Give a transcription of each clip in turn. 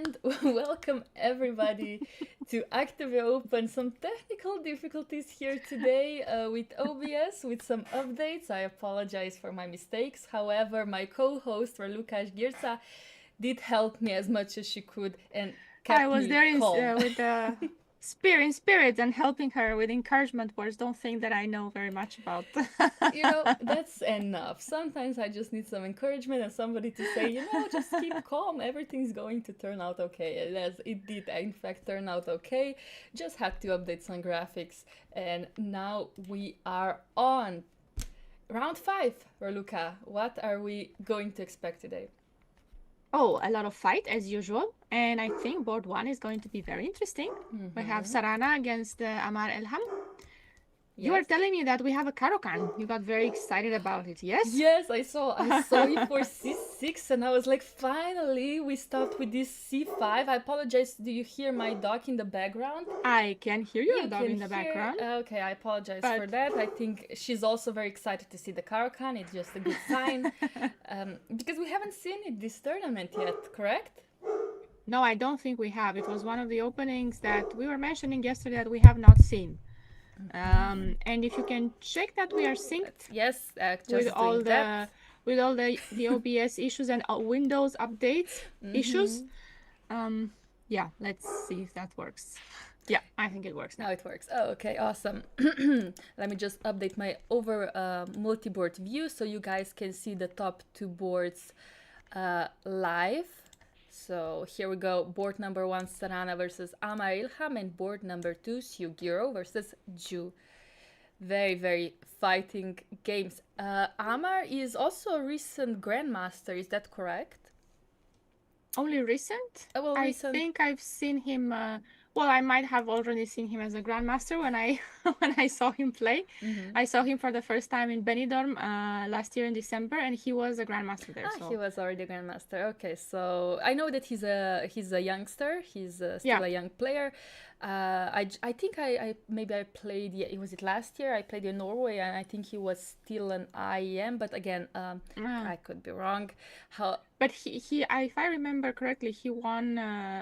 and welcome everybody to Aktobe Open. Some technical difficulties here today with OBS, with some updates. I apologize for my mistakes. However, my co-host Raluca Sgîrcea did help me as much as she could and kept I was me there calm. with the spirit and helping her with encouragement words. Don't think that I know very much about. You know, that's enough. Sometimes I just need some encouragement and somebody to say, just keep calm. Everything's going to turn out okay. And as it did, in fact, turn out okay. Just had to update some graphics. And now we are on round 5, Raluca. What are we going to expect today? Oh, a lot of fight as usual, and I think board 1 is going to be very interesting. We have Sarana against Amar Elham. You were Yes. telling me that we have a Karokan. You got very excited about it, yes? Yes, I saw it for c6 and I was like, finally we stopped with this c5. I apologize, do you hear my dog in the background? I can hear your You dog can in the background. Okay, I apologize but- for that. I think she's also very excited to see the Karokan. It's just a good sign. Because we haven't seen it this tournament yet, correct? No, I don't think we have. It was one of the openings that we were mentioning yesterday that we have not seen. And if you can check that we are synced Yes, just with all that. with all the OBS issues and Windows updates issues. Yeah, let's see if that works. Yeah, I think it works now. It works. Oh, okay, awesome. Let me just update my multi-board view so you guys can see the top 2 boards live. So here we go. Board number 1, Sarana versus Amar Ilham, and board number 2, Suiro versus Ju. Very, very fighting games. Amar is also a recent grandmaster. Is that correct? Only recent? Well, I think I've seen him. Well, I might have already seen him as a grandmaster when I saw him play. I saw him for the first time in Benidorm last year in December, and he was a grandmaster there. So. He was already a grandmaster. Okay, so I know that he's a youngster. He's still a young player. I think I played. Yeah, was it last year? I played in Norway, and I think he was still an IEM. But again, I could be wrong. But he, if I remember correctly, he won.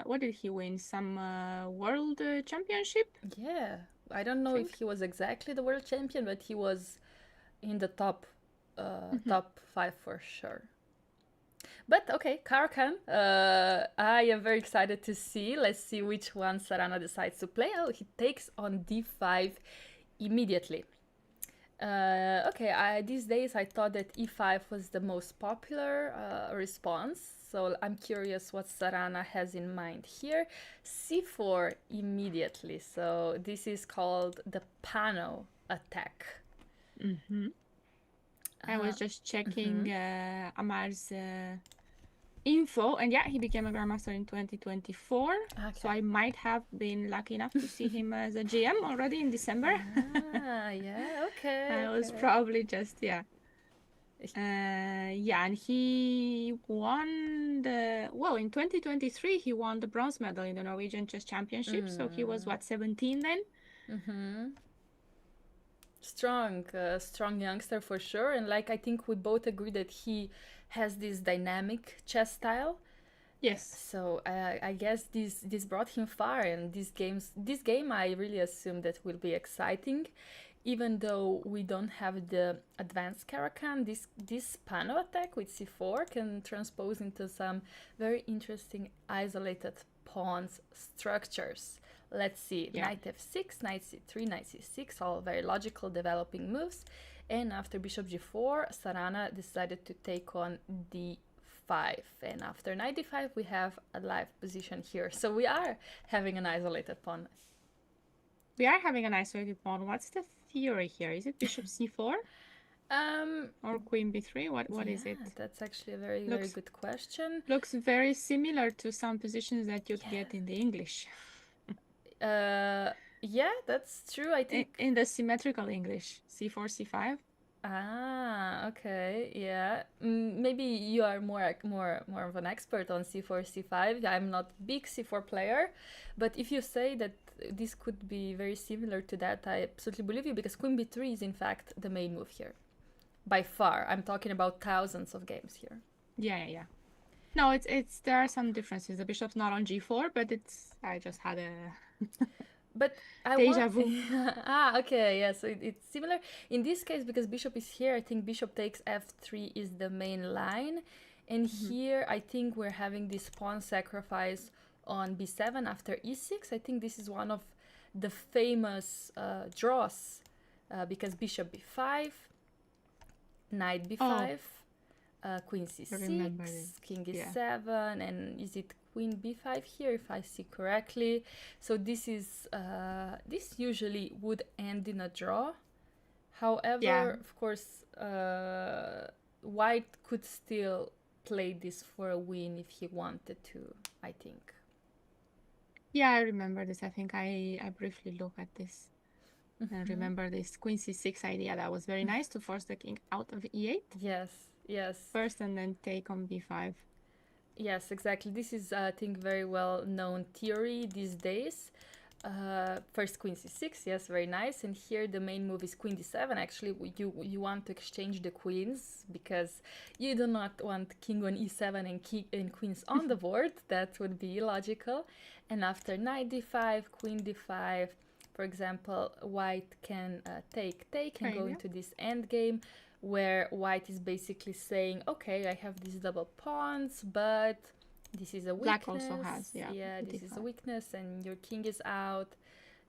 What did he win? Some world championship? Yeah, I don't know if he was exactly the world champion, but he was in the top 5 for sure. But okay, Karokan, I am very excited to see. Let's see which one Sarana decides to play. Oh, he takes on d5 immediately. Okay, these days I thought that e5 was the most popular response. So I'm curious what Sarana has in mind here. c4 immediately. So this is called the Pano attack. I was just checking Amar's info, and yeah, he became a grandmaster in 2024. So I might have been lucky enough to see him as a GM already in December. Yeah, okay. I was probably just and he won in 2023 he won the bronze medal in the Norwegian Chess Championship. So he was 17 then. Strong youngster for sure, and like I think we both agree that he has this dynamic chess style. Yes. So I guess this brought him far, and this game I really assume that will be exciting, even though we don't have the advanced Karokan. This Pano attack with c4 can transpose into some very interesting isolated pawns structures. Let's see, knight f6, knight c3, knight c6, all very logical developing moves. And after bishop g4, Sarana decided to take on d5. And after knight d5, we have a live position here. So we are having an isolated pawn. We are having an isolated pawn. What's the theory here? Is it bishop c4? Or queen b3? What is it? That's actually a very good question. Looks very similar to some positions that you'd get in the English. Yeah, that's true. I think in the symmetrical English, c4, c5. Okay, yeah. Maybe you are more of an expert on c4, c5. I'm not big c4 player, but if you say that this could be very similar to that, I absolutely believe you, because queen b3 is in fact the main move here. By far, I'm talking about thousands of games here. Yeah. No, it's there are some differences. The bishop's not on g4, but I just had a But I want. deja vu. Okay, yeah. So it's similar in this case because bishop is here. I think bishop takes f3 is the main line, and here I think we're having this pawn sacrifice on b7 after e6. I think this is one of the famous draws because bishop b5, knight b5, queen c6, king e7, and is it queen b5 here if I see correctly? So this is this usually would end in a draw. However, of course, white could still play this for a win if he wanted to, I think. Yeah, I remember this. I think I briefly looked at this. And remember this queen c6 idea that was very nice to force the king out of e8. Yes. First and then take on b5. Yes, exactly. This is, I think, very well known theory these days. First queen c6, yes, very nice. And here the main move is queen d7. Actually, you want to exchange the queens because you do not want king on e7 and queens on the board. That would be illogical. And after knight d5, queen d5, for example, white can take and go into this endgame where white is basically saying, okay, I have these double pawns, but this is a weakness. Black also has, this is a weakness, and your king is out,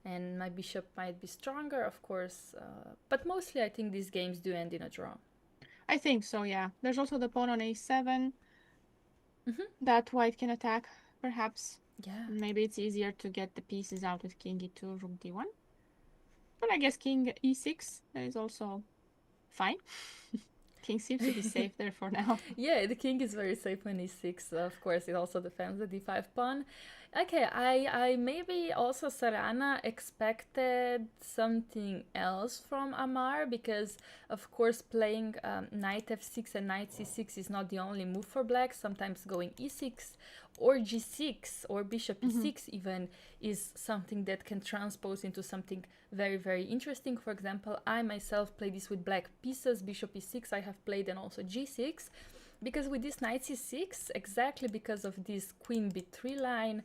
and my bishop might be stronger, of course. But mostly, I think these games do end in a draw. I think so, yeah. There's also the pawn on a7 that white can attack, perhaps. Yeah. Maybe it's easier to get the pieces out with king e2, rook d1. But I guess king e6 is also fine. King seems to be safe there for now. Yeah, the king is very safe on e6. Of course, it also defends the d5 pawn. Okay, I maybe also Sarana expected something else from Amar because, of course, playing knight f6 and knight c6 is not the only move for black. Sometimes going e6 or g6 or bishop e6 even is something that can transpose into something very, very interesting. For example, I myself play this with black pieces, bishop e6 I have played, and also g6. Because with this knight c6, exactly because of this queen b3 line,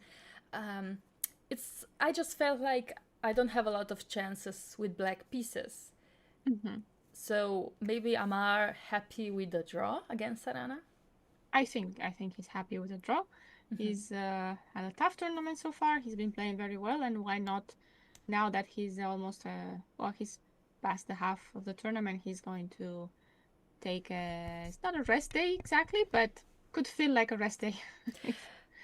I just felt like I don't have a lot of chances with black pieces. So maybe Amar happy with the draw against Sarana? I think he's happy with the draw. He's had a tough tournament so far. He's been playing very well, and why not now that he's almost he's past the half of the tournament, he's going to take it's not a rest day exactly, but could feel like a rest day.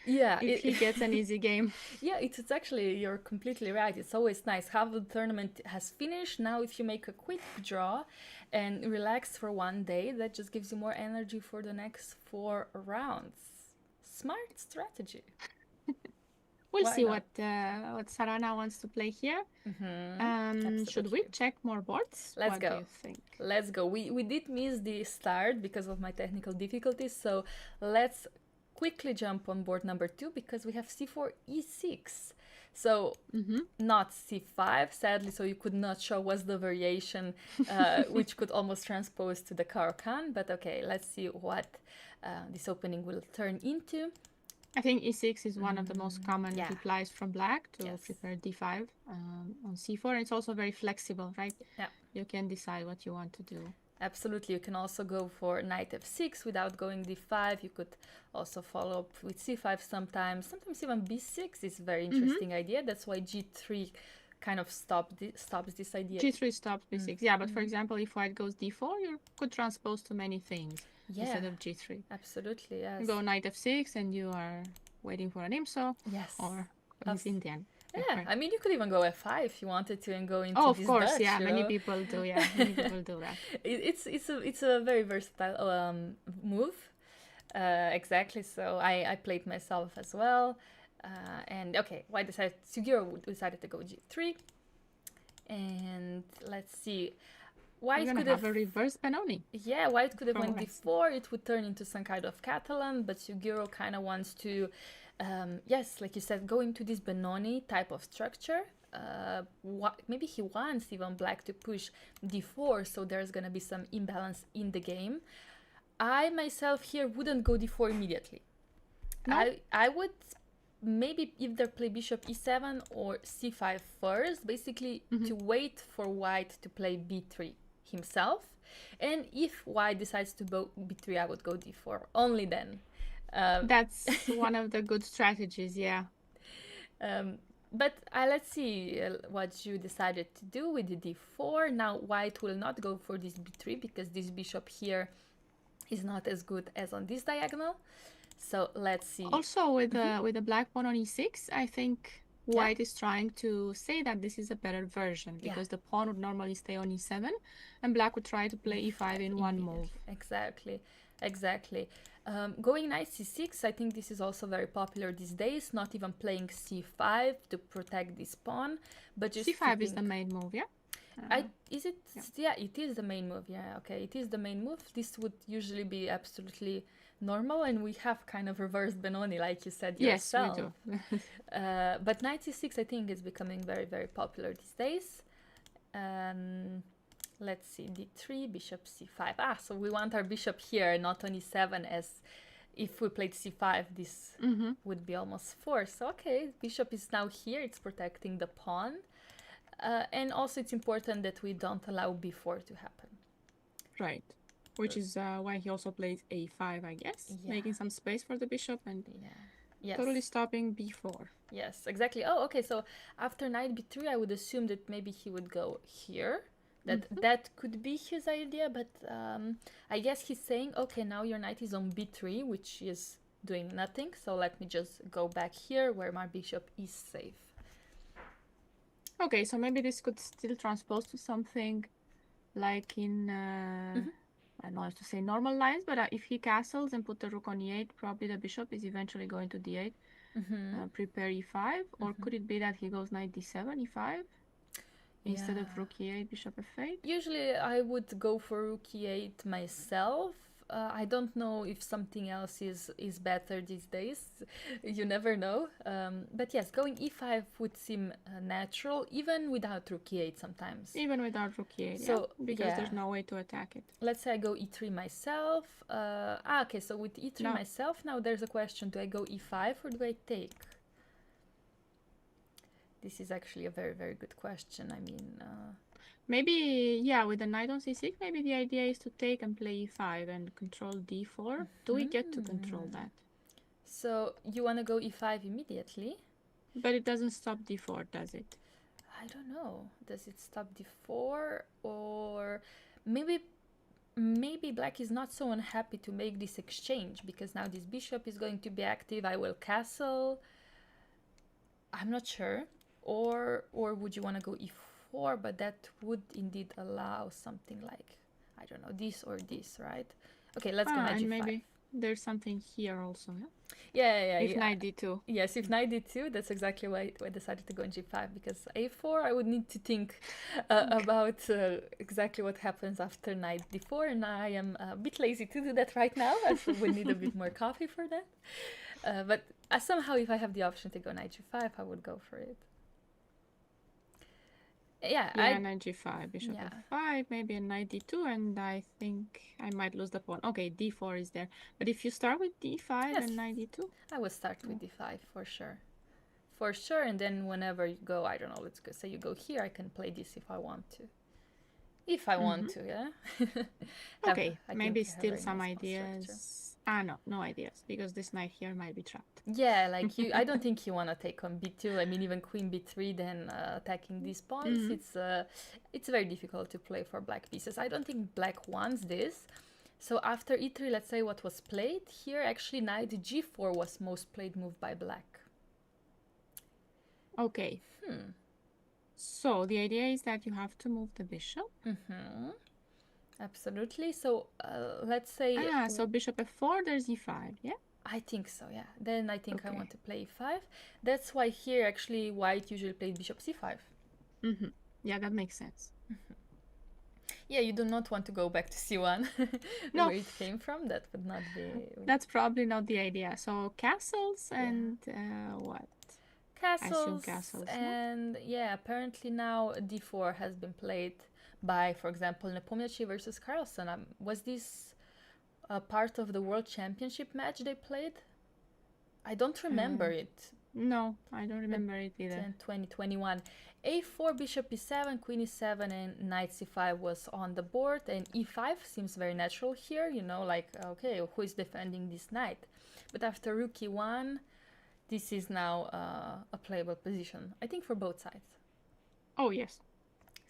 Yeah, if he gets an easy game. Yeah, it's actually, you're completely right. It's always nice. Half the tournament has finished. Now if you make a quick draw and relax for one day, that just gives you more energy for the next 4 rounds. Smart strategy. We'll see what Sarana wants to play here. Should we check more boards? Let's what go. Do you think? Let's go. We did miss the start because of my technical difficulties, so let's quickly jump on board number 2 because we have c4 e6. So not c5, sadly, so you could not show us the variation which could almost transpose to the Caro-Kann, but okay, let's see what this opening will turn into. I think e6 is one of the most common replies from black to prepare d5 on c4. It's also very flexible, right? Yeah. You can decide what you want to do. Absolutely. You can also go for knight f6 without going d5. You could also follow up with c5 sometimes. Sometimes even b6 is a very interesting idea. That's why g3 kind of stops this idea. G3 stops b6. Yeah, but for example, if white goes d4, you could transpose to many things instead of g3. Absolutely, yes. You go knight f6 and you are waiting for an IMSO. Yes. Or he's Indian. Yeah, I mean, you could even go f5 if you wanted to and go into of this course, Dutch, yeah, many people do. Yeah, many people do that. It's a very versatile move. Exactly. So I played myself as well. And okay, Suiro decided to go g3. And let's see. White could have a reverse Benoni. Yeah, white could have went d4. It would turn into some kind of Catalan, but Suiro kind of wants to, yes, like you said, go into this Benoni type of structure. Maybe he wants even black to push d4, so there's gonna be some imbalance in the game. I myself here wouldn't go d4 immediately. No? I would maybe either play bishop e7 or c5 first, basically to wait for white to play b3 himself. And if white decides to go b3, I would go d4. Only then. That's one of the good strategies, yeah. But let's see what you decided to do with the d4. Now white will not go for this b3 because this bishop here is not as good as on this diagonal. So let's see. Also with the black pawn on e6, I think white is trying to say that this is a better version because the pawn would normally stay on e7 and black would try to play e5 in one move. Exactly. Going knight c6, I think this is also very popular these days, not even playing c5 to protect this pawn, but just c5 is the main move, yeah? Is it? Yeah, it is the main move. Yeah, okay, it is the main move. This would usually be absolutely normal, and we have kind of reversed Benoni, like you said yourself. Yes, we do. But knight c6, I think, is becoming very, very popular these days. Let's see, d3, bishop c5. So we want our bishop here, not on e7, as if we played c5, this would be almost forced. So, okay, bishop is now here, it's protecting the pawn. And also it's important that we don't allow b4 to happen. Right. Which is why he also plays a5, I guess. Yeah. Making some space for the bishop and totally stopping b4. Yes, exactly. Oh, okay, so after knight b3, I would assume that maybe he would go here. That could be his idea, but I guess he's saying, okay, now your knight is on b3, which is doing nothing. So let me just go back here where my bishop is safe. Okay, so maybe this could still transpose to something like in, I don't know how to say normal lines, but if he castles and put the rook on e8, probably the bishop is eventually going to d8, prepare e5, or could it be that he goes knight d7, e5? Instead of rook e8, bishop f8? Usually I would go for rook e8 myself. I don't know if something else is better these days. You never know. But yes, going e5 would seem natural, even without rook e8 sometimes. Even without rook e8, so, because there's no way to attack it. Let's say I go e3 myself. Okay, so with e3 myself, now there's a question. Do I go e5 or do I take? This is actually a very, very good question. I mean... maybe, with the knight on c6, maybe the idea is to take and play e5 and control d4. Do we get to control that? So, you want to go e5 immediately? But it doesn't stop d4, does it? I don't know. Does it stop d4? Or maybe black is not so unhappy to make this exchange, because now this bishop is going to be active. I will castle. I'm not sure. Or would you want to go e4, but that would indeed allow something like, I don't know, this or this, right? Okay, let's go knight g5. Maybe there's something here also, yeah? If knight d2. Yes, if knight d2, that's exactly why I decided to go in g5, because a4, I would need to think about exactly what happens after knight d4, and I am a bit lazy to do that right now. I would need a bit more coffee for that. But somehow, if I have the option to go knight g5, I would go for it. Knight g5, bishop f5, maybe a knight d2, and I think I might lose the pawn. Okay, d4 is there. But if you start with d5 and knight d2? I would start with d5, for sure. For sure, and then whenever you go, I don't know, let's go, say you go here, I can play this if I want to. If I want to, yeah? Okay, maybe still some ideas. No ideas, because this knight here might be trapped. Yeah, like I don't think you want to take on b2. I mean, even queen b3, then attacking these pawns, it's very difficult to play for black pieces. I don't think black wants this. So after e3, let's say what was played here, actually knight g4 was most played move by black. Okay. So the idea is that you have to move the bishop. Absolutely. So let's say... so bishop f4, there's e5, yeah? I think so, yeah. Then I think I want to play e5. That's why here actually white usually plays bishop c5. Yeah, that makes sense. Yeah, you do not want to go back to c1 where it came from. That would not be... That's probably not the idea. So castles and what? Castles. I assume castles, and apparently now d4 has been played by, for example, Nepomniachtchi versus Carlsen. Was this part of the World Championship match they played? I don't remember it. No, I don't remember it either. In 2021. A4, bishop e7, queen e7, and knight c5 was on the board, and e5 seems very natural here, you know, like, okay, who is defending this knight? But after rook e1, this is now a playable position, I think, for both sides. Oh, yes.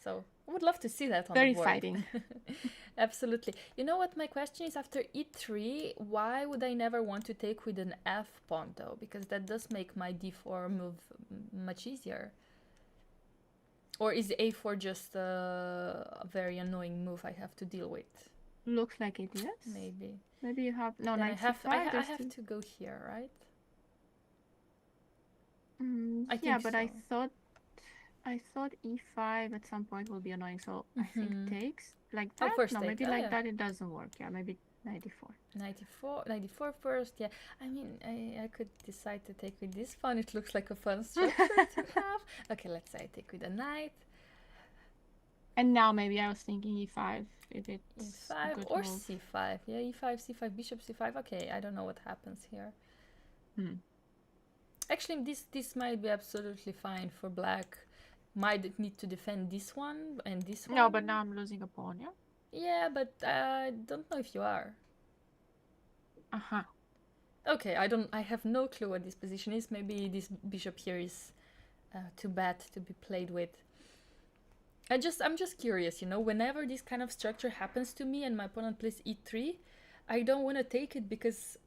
So I would love to see that on Very the board. fighting. Absolutely. You know what my question is? After e3, why would I never want to take with an f pawn, though? Because that does make my d4 move much easier. Or is a4 just a very annoying move I have to deal with? Looks like it, yes. Maybe. Maybe you have... No, Then knight I c5. have to go here, right? Yeah, but so. I thought e5 at some point will be annoying, so I think takes. Like that? First no, take. maybe like that it doesn't work. Yeah, maybe knight d4. 94 first, yeah. I mean, I could decide to take with this pawn. It looks like a fun structure to have. Okay, let's say I take with a knight. And now maybe I was thinking e5, if it's e5 a good or move. c5. Yeah, e5, c5, bishop c5. Okay, I don't know what happens here. Actually, this might be absolutely fine for black. Might need to defend this one and this one. No, but now I'm losing a pawn, yeah? Yeah, but I don't know if you are. Okay, I have no clue what this position is. Maybe this bishop here is too bad to be played with. I'm just curious, you know, whenever this kind of structure happens to me and my opponent plays e3, I don't want to take it because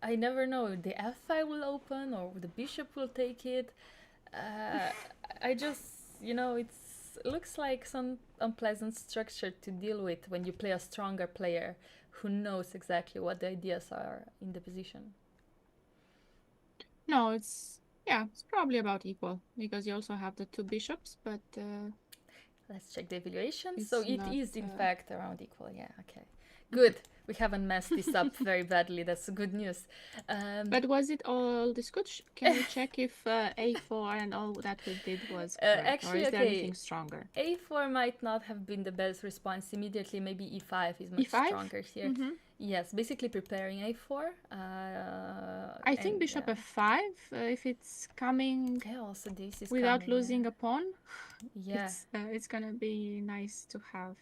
I never know, the f5 will open or the bishop will take it. I just, you know, it looks like some unpleasant structure to deal with when you play a stronger player who knows exactly what the ideas are in the position. No, it's probably about equal because you also have the two bishops, but let's check the evaluation. So it is in not, fact around equal. Yeah, okay. Good. We haven't messed this up very badly. That's good news. But was it all this good? Can we check if a4 and all that we did was correct? Actually, or is there anything stronger? a4 might not have been the best response immediately. Maybe e5 is much stronger here. Yes, basically preparing a4. I think bishop f5, if it's coming also this is without coming, losing a pawn, it's gonna be nice to have.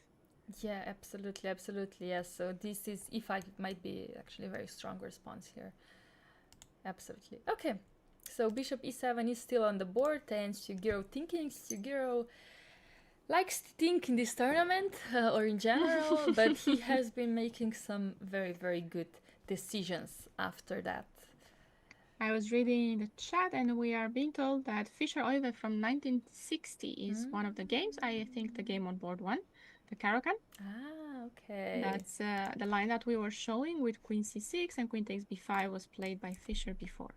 Yeah, absolutely, absolutely, yes. So this is e5 might be actually a very strong response here. Absolutely. Okay, so bishop e7 is still on the board, and Sgîrcea likes to think in this tournament or in general, but he has been making some very, very good decisions after that. I was reading in the chat and we are being told that Fischer-Oive from 1960 is one of the games. I think the game on board one. The Caro-Kann. Okay. That's the line that we were showing with queen c6 and queen takes b5 was played by Fischer before.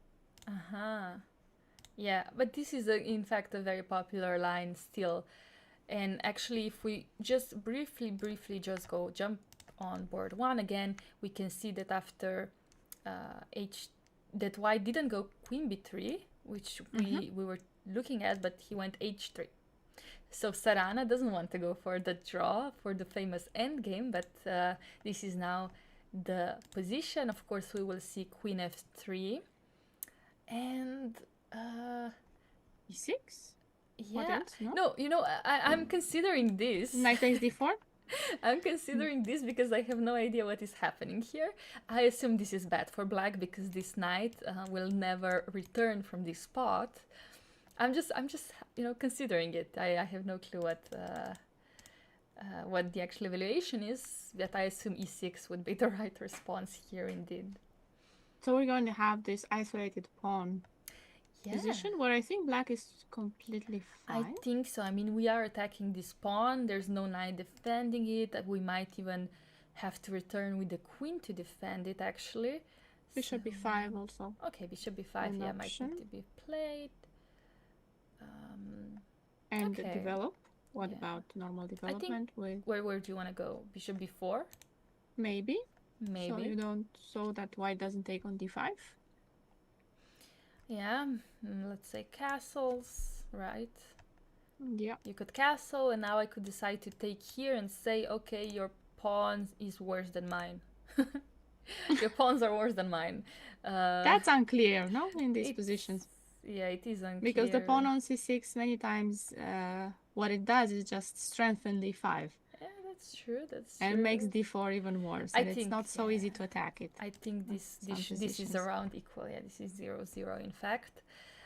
Yeah, but this is in fact a very popular line still. And actually, if we just briefly just jump on board one again, we can see that after that white didn't go queen b3, which we were looking at, but he went h3. So Sarana doesn't want to go for the draw, for the famous endgame, but this is now the position. Of course, we will see queen f3 and e6. Yeah. What else? No, you know, I'm considering this. Knight takes d4. I'm considering this because I have no idea what is happening here. I assume this is bad for black because this knight will never return from this spot. I'm just, you know, considering it. I have no clue what the actual evaluation is, but I assume e6 would be the right response here indeed. So we're going to have this isolated pawn position where I think black is completely fine. I think so. I mean, we are attacking this pawn. There's no knight defending it. We might even have to return with the queen to defend it, actually. Bishop b5 also. Okay, bishop b5, might need to be played. And develop. What about normal development? I think where do you want to go? Bishop b4? Maybe. Maybe. So that white doesn't take on d5. Yeah, let's say castles, right? Yeah. You could castle, and now I could decide to take here and say, okay, your pawn is worse than mine. Your pawns are worse than mine. That's unclear, no, in these It's positions. yeah, it is unclear. Because the pawn on c6 many times, what it does is just strengthen d5 Yeah, that's true. That's true. and makes d4 even worse. And it's not so easy to attack it. I think this some this is positions. around equal. Yeah, this is 0-0 in fact.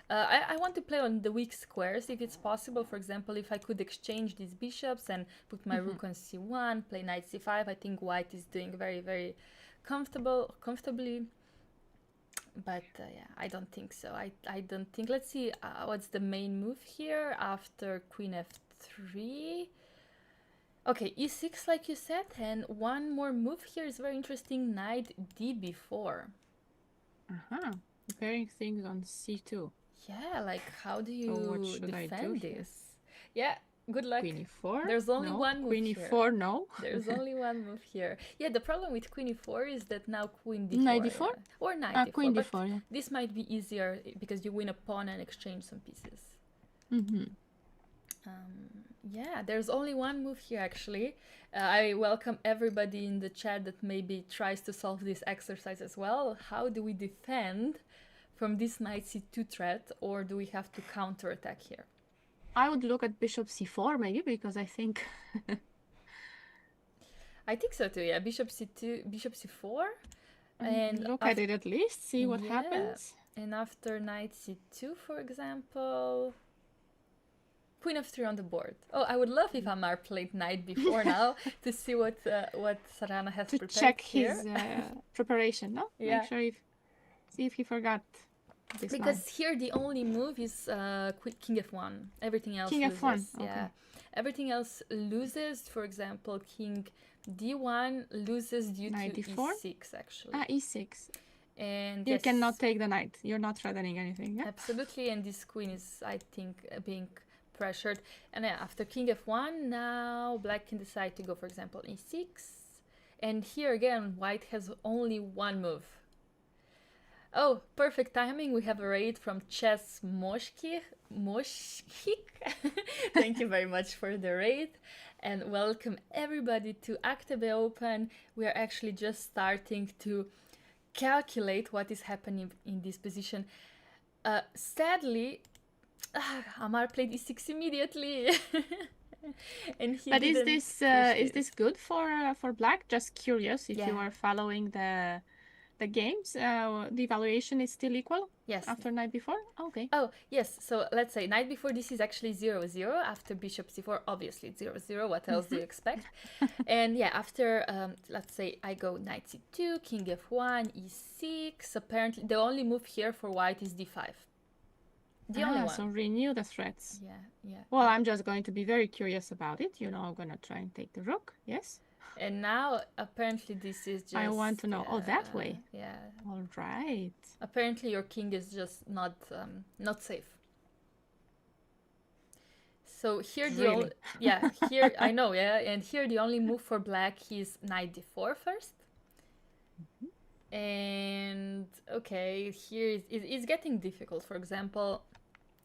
I want to play on the weak squares if it's possible. For example, if I could exchange these bishops and put my rook on c1, play knight c5, I think white is doing very, very comfortably. But yeah, I don't think so. I don't think. Let's see what's the main move here after queen f3. Okay, e6 like you said, and one more move here is very interesting, knight db4. Preparing things on c2. Yeah, like how do you what should I do defend here? this? Yeah, good luck. Queen e4? There's only No. one move Queen here. e4, no. There's only one move here. Yeah, the problem with queen e4 is that now queen d4. Knight d4? Or knight d4. Queen but d4, yeah. this might be easier because you win a pawn and exchange some pieces. Yeah, there's only one move here actually. I welcome everybody in the chat that maybe tries to solve this exercise as well. How do we defend from this knight c2 threat, or do we have to counterattack here? I would look at bishop c4 maybe, because I think... I think so too, yeah. Bishop c2, bishop c4. And look at it at least, see what happens. And after knight c2, for example... Queen f3 on the board. Oh, I would love if Amar played knight b4 now to see what Sarana has prepared check here. His preparation, no? Yeah. Make sure see if he forgot this because line. Here the only move is king f1. Everything else king loses. f1, okay. Yeah. Everything else loses. For example, king d1 loses due knight to d4? e6 actually. e6. And you cannot take the knight. You're not threatening anything. Yeah? Absolutely, and this queen is, I think, being pressured. And after king f1, now black can decide to go, for example, e6. And here again, white has only one move. Oh, perfect timing. We have a raid from Chess Moshkik. Thank you very much for the raid. And welcome everybody to Aktobe Open. We are actually just starting to calculate what is happening in this position. Sadly, Amar played e6 immediately. And he but is this good for black? Just curious if you are following the games. The evaluation is still equal? Yes. After knight b4? Okay. Oh, yes. So let's say knight b4, this is actually 0-0. After bishop c4, obviously it's 0-0. What else do you expect? And yeah, after, let's say I go knight c2, king f1, e6. Apparently, the only move here for white is d5. The only one. So renew the threats. Yeah. Well, I'm just going to be very curious about it. You know, I'm going to try and take the rook. Yes. And now, apparently, this is just... I want to know. Oh, that way. Yeah. All right. Apparently, your king is just not safe. So here the only... Yeah, here, I know, yeah. And here the only move for black is knight d4 first. And, okay, here it's getting difficult. For example,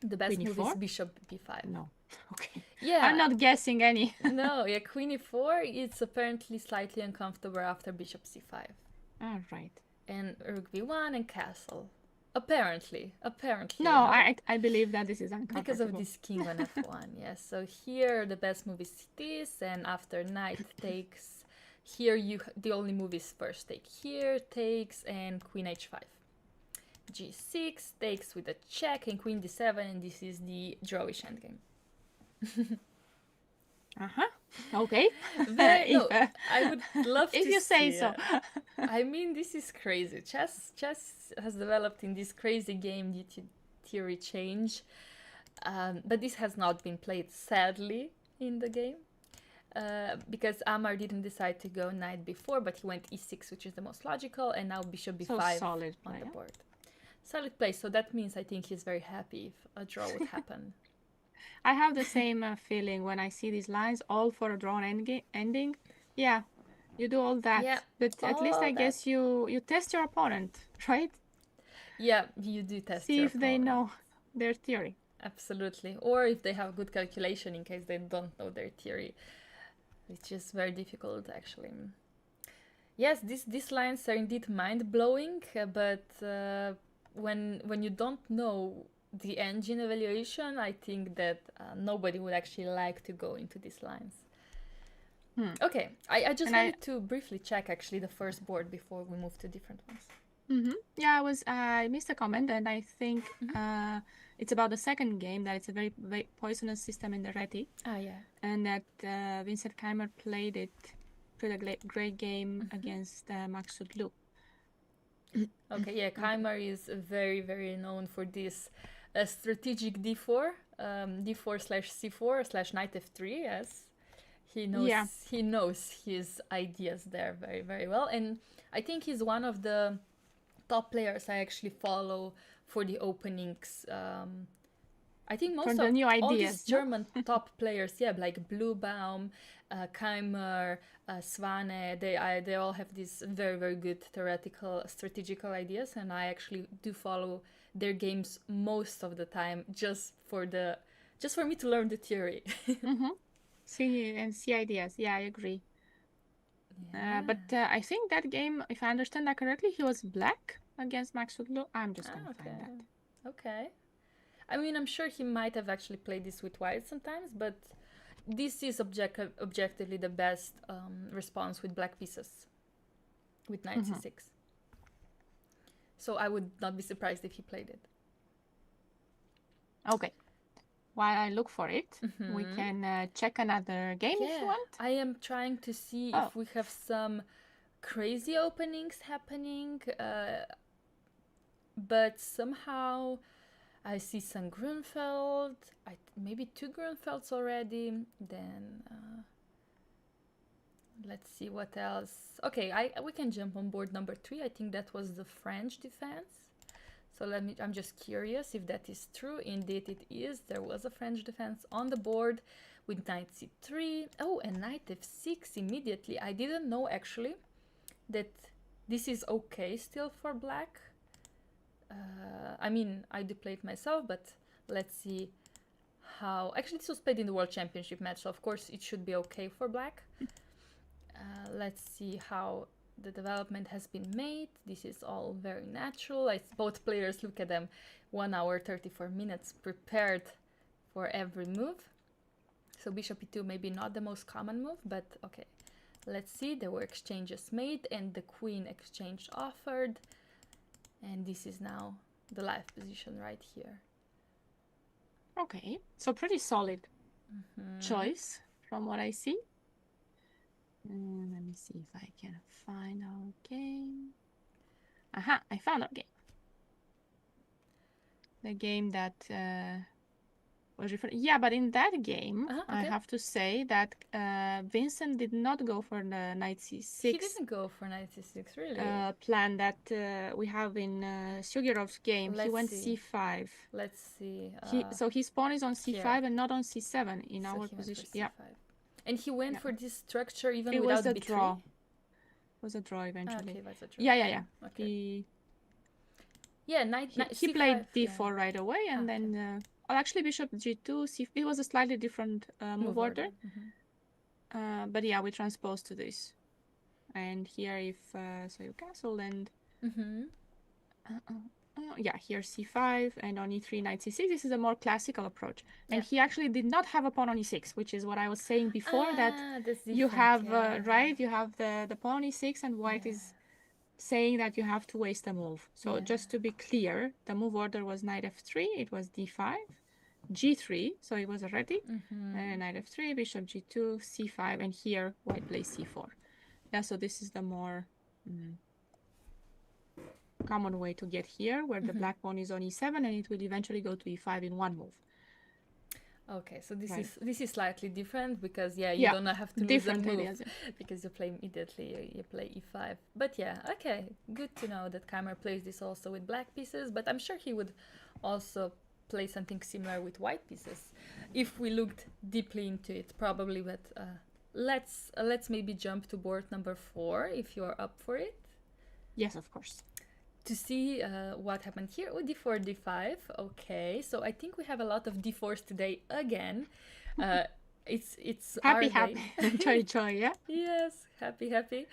the best queen move e4? is bishop b5. No. Okay. Yeah. I'm not guessing any. No, yeah, queen e4, it's apparently slightly uncomfortable after bishop c5. All right. And rook b1 and castle. Apparently. No, I believe that this is uncomfortable. Because of this king on f1, yes. So here the best move is this, and after knight takes, here the only move is first take here, takes, and queen h5. g6 takes with a check, and queen d7, and this is the drawish endgame. Okay. I would love to if you say so. I mean, this is crazy. Chess has developed in this crazy game due to theory change, but this has not been played, sadly, in the game, because Amar didn't decide to go knight b4, but he went e6, which is the most logical, and now bishop b5 solid on play, the board. Solid play. So that means I think he's very happy if a draw would happen. I have the same feeling when I see these lines, all for a drawn ending. Yeah, you do all that. Yeah, but at least I guess you test your opponent, right? Yeah, you do test your opponent. See if they know their theory. Absolutely. Or if they have good calculation in case they don't know their theory, which is very difficult, actually. Yes, these lines are indeed mind-blowing, but when you don't know the engine evaluation, I think that nobody would actually like to go into these lines. Okay, I just wanted to briefly check actually the first board before we move to different ones. Yeah, I missed a comment, and I think it's about the second game, that it's a very, very poisonous system in the ready. Yeah. And that Vincent Keimer played a great game against Max Sudlu. Okay, yeah, Keimer is very, very known for this strategic d4, d4/c4/knight f3, yes. He knows his ideas there very, very well. And I think he's one of the top players I actually follow for the openings. I think most of all these German top players, yeah, like Bluebaum, Keimer, Swane, they all have these very, very good theoretical, strategical ideas, and I actually do follow their games most of the time just for me to learn the theory. See ideas. Yeah, I agree. Yeah. But I think that game, if I understand that correctly, he was black against Max Sudlu. I'm just gonna find that. Okay. I mean, I'm sure he might have actually played this with white sometimes, but this is objectively the best response with black pieces, with knight c6. So I would not be surprised if he played it. Okay. While I look for it, we can check another game if you want. I am trying to see if we have some crazy openings happening, but somehow I see some Grunfeld, maybe 2 Grunfelds already. Then let's see what else. Okay, we can jump on board number 3. I think that was the French defense. So I'm just curious if that is true. Indeed it is. There was a French defense on the board with knight c3. Oh, and knight f6 immediately. I didn't know actually that this is okay still for black. I mean, I do play it myself, but let's see how... Actually, this was played in the World Championship match, so of course it should be okay for black. Let's see how the development has been made. This is all very natural. Both players look at them 1 hour 34 minutes prepared for every move. So bishop e2 maybe not the most common move, but okay. Let's see, there were exchanges made and the queen exchange offered. And this is now the live position right here. Okay, so pretty solid choice from what I see. Let me see if I can find our game. Aha, I found our game. The game that was referred. Yeah, but in that game, okay. I have to say that Vincent did not go for the knight c6. He didn't go for knight c6, really? Plan that we have in Sugirov's game. He went c5. Let's see. So his pawn is on c5 and not on c7 in our position. Yeah. And he went for this structure even without b3? Draw. It was a draw eventually. Okay, it was a draw. Yeah. Okay. He played d4 right away, and then actually bishop g2. It was a slightly different move order. But yeah, we transposed to this. And here, if so, you castle and yeah, here c5 and on e3 knight c6. This is a more classical approach. And he actually did not have a pawn on e6, which is what I was saying before, that you have right, you have the pawn on e6, and white is saying that you have to waste a move. So just to be clear, the move order was knight f3, it was d5, g3, so it was already knight f3, bishop g2, c5, and here white plays c4. Yeah, so this is the more common way to get here, where the black pawn is on e7 and it will eventually go to e5 in one move. Okay, so this is slightly different because you don't have to lose a move because you play immediately, you play e5. But yeah, okay, good to know that Keimer plays this also with black pieces, but I'm sure he would also play something similar with white pieces if we looked deeply into it, probably. But let's maybe jump to board number 4 if you're up for it. Yes, of course. To see what happened here. Oh, d4, d5. Okay, so I think we have a lot of d4s today again. it's Happy, our day. happy. Joy, joy, yeah? Yes, happy, happy.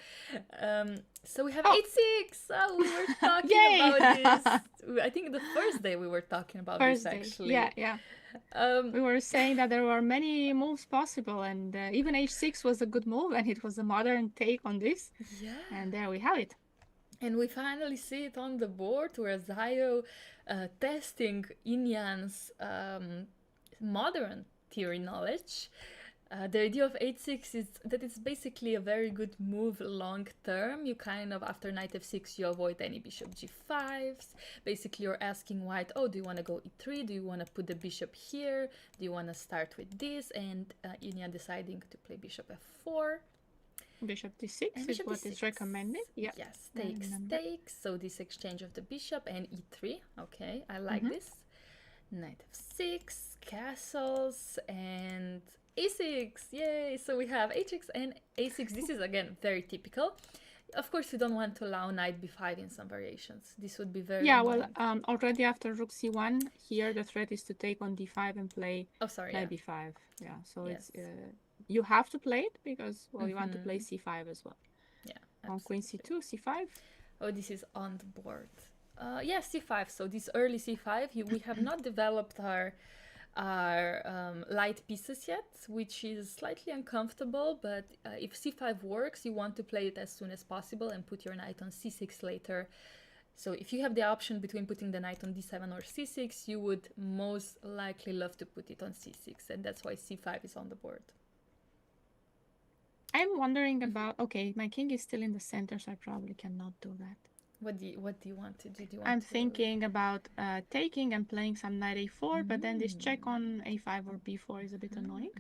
So we have Oh. 8-6. Oh, we were talking Yay! about this. I think the first day we were talking about this First day. actually. Yeah, yeah. We were saying that there were many moves possible, and even h6 was a good move, and it was a modern take on this. Yeah. And there we have it. And we finally see it on the board where Zayo testing Inan's modern theory knowledge. The idea of 8-6 is that it's basically a very good move long term. You kind of, after knight f6, you avoid any bishop g5s. Basically, you're asking white, oh, do you want to go e3? Do you want to put the bishop here? Do you want to start with this? And Inan deciding to play bishop f4. Bishop d6 is what is recommended. Yeah. Yes, takes. So this exchange of the bishop and e3. Okay, I like this. Knight f6, castles, and a6. Yay! So we have h6 and a6. This is again very typical. Of course, you don't want to allow knight b5 in some variations. This would be very annoying. Well, already after rook c1, here the threat is to take on d5 and play knight b5. Yeah, so it's you have to play it because, well, you want to play c5 as well. Yeah. On queen c2, c5. Oh, this is on the board. Yeah, c5. So this early c5, we have not developed our light pieces yet, which is slightly uncomfortable, but if c5 works, you want to play it as soon as possible and put your knight on c6 later. So if you have the option between putting the knight on d7 or c6, you would most likely love to put it on c6, and that's why c5 is on the board. I'm wondering about, okay, my king is still in the center, so I probably cannot do that. What do you want to do? I'm thinking about taking and playing some knight a4, but then this check on a5 or b4 is a bit annoying.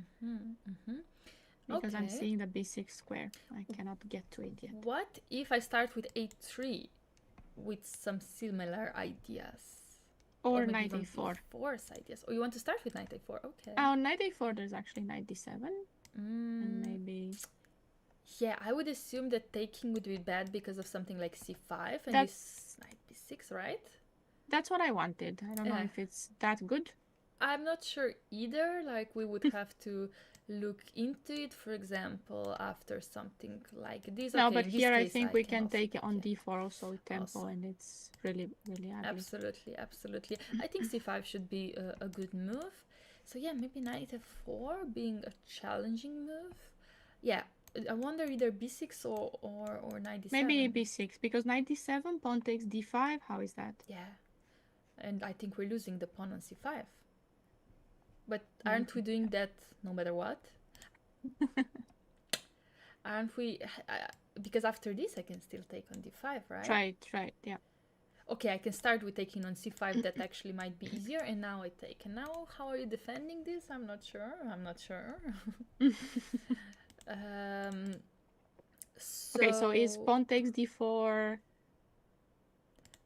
Because I'm seeing the b6 square. I cannot get to it yet. What if I start with a3 with some similar ideas? Or knight a4. Ideas. Or you want to start with knight a4? Okay. On knight a4, there's actually knight d7. And maybe... Yeah, I would assume that taking would be bad because of something like c5 and this knight b6, right? That's what I wanted. I don't know if it's that good. I'm not sure either. Like, we would have to look into it, for example, after something like this. No, but here I think we can take it on d4 also with tempo, and it's really, really ugly. Absolutely, absolutely. I think c5 should be a good move. So yeah, maybe knight f4 being a challenging move. Yeah. I wonder either b6 or knight d7. Maybe b6, because knight d7, pawn takes d5. How is that? Yeah. And I think we're losing the pawn on c5. But aren't we doing that no matter what? Aren't we? Because after this, I can still take on d5, right? Right, yeah. Okay, I can start with taking on c5. That actually might be easier. And now I take. And now, how are you defending this? I'm not sure. Okay, so is pawn takes d4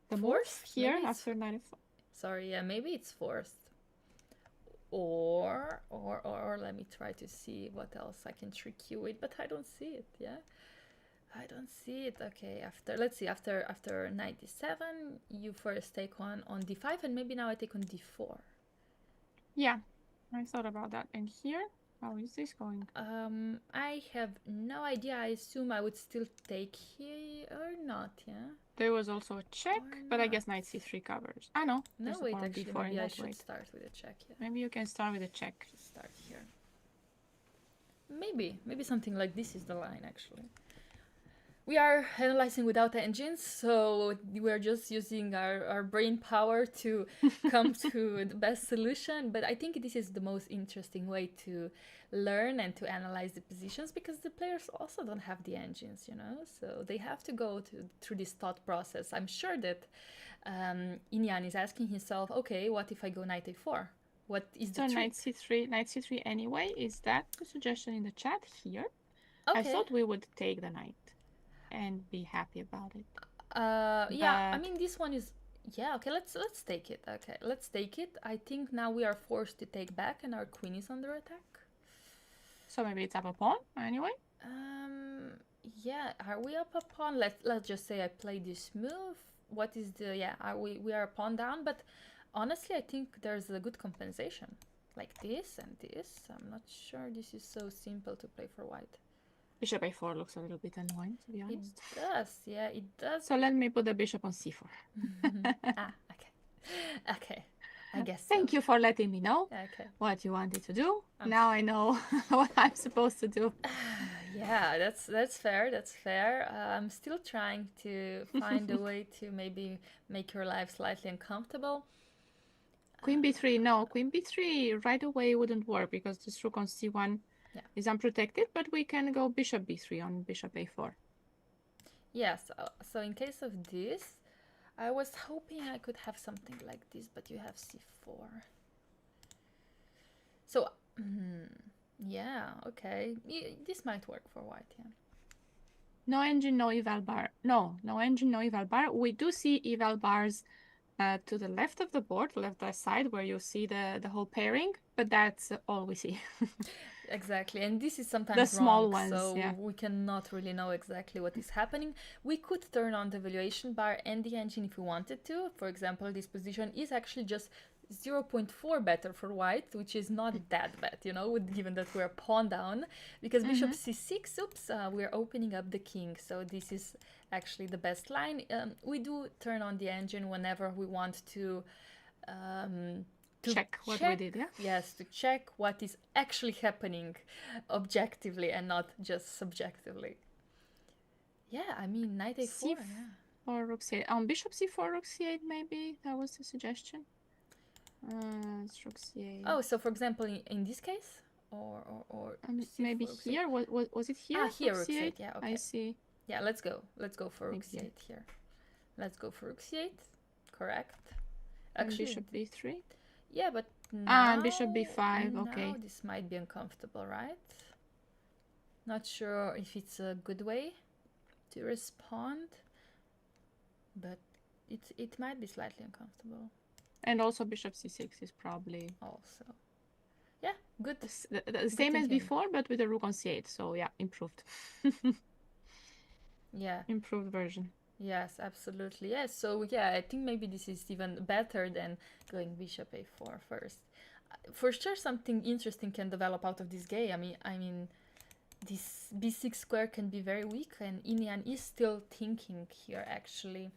the forced here after knight f4? Sorry, yeah, maybe it's forced. Or let me try to see what else I can trick you with, but I don't see it. Yeah, I don't see it. Okay, let's see. After knight d7, you first take on d5, and maybe now I take on d4. Yeah, I thought about that. And here. How is this going? I have no idea. I assume I would still take here or not, yeah? There was also a check, but I guess knight c3 covers. Ah, no. No, wait, actually, maybe I should start with a check, yeah. Maybe you can start with a check. Start here. Maybe something like this is the line, actually. We are analyzing without engines, so we're just using our brain power to come to the best solution. But I think this is the most interesting way to learn and to analyze the positions, because the players also don't have the engines, you know, so they have to go through this thought process. I'm sure that Inan is asking himself, okay, what if I go knight a4? What is the trick? Knight c3 anyway. Is that the suggestion in the chat here? Okay. I thought we would take the knight and be happy about it. Yeah, I mean, this one is, yeah, okay, let's take it. Okay, let's take it. I think now we are forced to take back and our queen is under attack. So maybe it's up a pawn anyway? Yeah, are we up a pawn? Let's just say I play this move. What is the, yeah, we are a pawn down, but honestly, I think there's a good compensation. like this and this. I'm not sure this is so simple to play for white. Bishop a4 looks a little bit annoying, to be honest. It does, yeah, it does. So let me put the bishop on c4. Okay. Okay, I guess so. Thank you for letting me know what you wanted to do. Now I know what I'm supposed to do. Yeah, that's fair. That's fair. I'm still trying to find a way to maybe make your life slightly uncomfortable. Queen b3, no, queen b3 right away wouldn't work because this rook on c1 is unprotected, but we can go bishop b3 on bishop a4. Yes, so in case of this, I was hoping I could have something like this, but you have c4. So, yeah, okay. This might work for white, yeah. No engine, no eval bar. No engine, no eval bar. We do see eval bars to the left of the board, left side, where you see the whole pairing, but that's all we see. Exactly, and this is sometimes the small wrong, ones, so we cannot really know exactly what is happening. We could turn on the valuation bar and the engine if we wanted to. For example, this position is actually just 0.4 better for white, which is not that bad, you know, given that we're pawn down, because bishop c6, oops, we're opening up the king, so this is actually the best line. We do turn on the engine whenever we want to check what we did, yeah? Yes, to check what is actually happening objectively and not just subjectively. Yeah, I mean, knight a4, or rook c8. On bishop c4, rook c8, maybe? That was the suggestion. It's rook c8. Oh, so for example, in this case? Or maybe here? Was it here? Here, rook c8, yeah, okay. I see. Yeah, let's go for rook c8 here. Let's go for rook c8, correct. Actually, bishop b3. Yeah, but now... and bishop b5, okay. Now this might be uncomfortable, right? Not sure if it's a good way to respond, but it might be slightly uncomfortable. And also bishop c6 is probably... Also. Yeah, good. The same as before, but with a rook on c8, so yeah, improved. Yeah. Improved version. Yes, absolutely. Yes. So yeah, I think maybe this is even better than going bishop a4 first. For sure, something interesting can develop out of this game. I mean, this b6 square can be very weak, and Inan is still thinking here. Actually,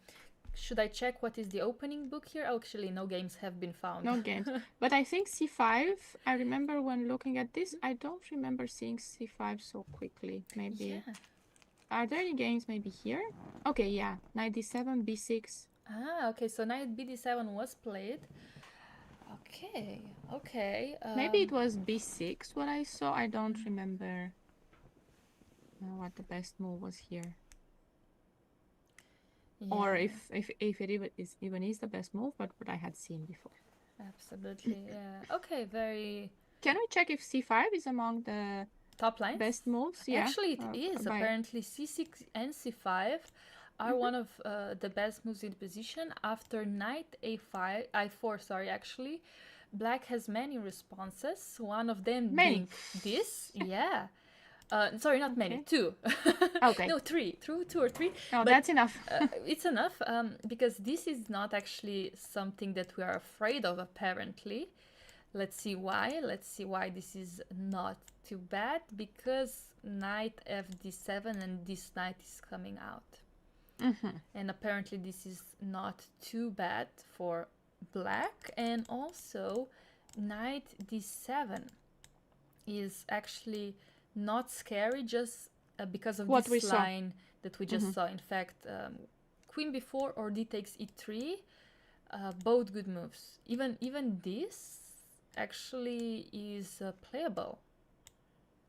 should I check what is the opening book here? Actually, no games have been found. No games. But I think c5. I remember when looking at this, I don't remember seeing c5 so quickly. Maybe. Yeah. Are there any games maybe here? Okay, yeah. Knight d7, b6. Ah, okay. So knight bd7 was played. Okay, okay. Maybe it was b6 what I saw. I don't remember what the best move was here. Yeah. Or if it even is the best move, but what I had seen before. Absolutely, yeah. Okay, very... Can we check if c5 is among the... top lines? Best moves, yeah. Actually, it is. Apparently, c6 and c5 are one of the best moves in the position. After knight i4, sorry, actually, black has many responses. One of them being this, yeah. Sorry, not many, two. Okay. No, three. Two or three. Oh, but, that's enough. It's enough because this is not actually something that we are afraid of, apparently. Let's see why. Let's see why this is not too bad. Because knight fd7 and this knight is coming out. And apparently this is not too bad for black. And also knight d7 is actually not scary just because of what this line that we just saw. In fact, queen b4 or d takes e3, both good moves. Even this actually is playable.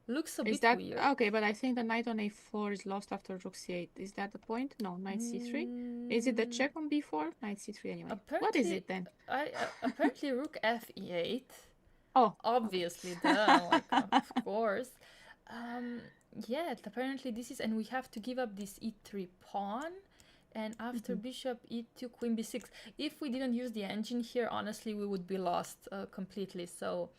Looks a bit weird. Okay, but I think the knight on a4 is lost after rook c8. Is that the point? No, knight c3. Is it the check on b4? Knight c3 anyway. What is it then? Apparently rook fe8. Oh, obviously, duh, like, of course. Yeah, apparently this is, and we have to give up this e3 pawn, and after bishop e2, queen b6. If we didn't use the engine here, honestly, we would be lost completely. So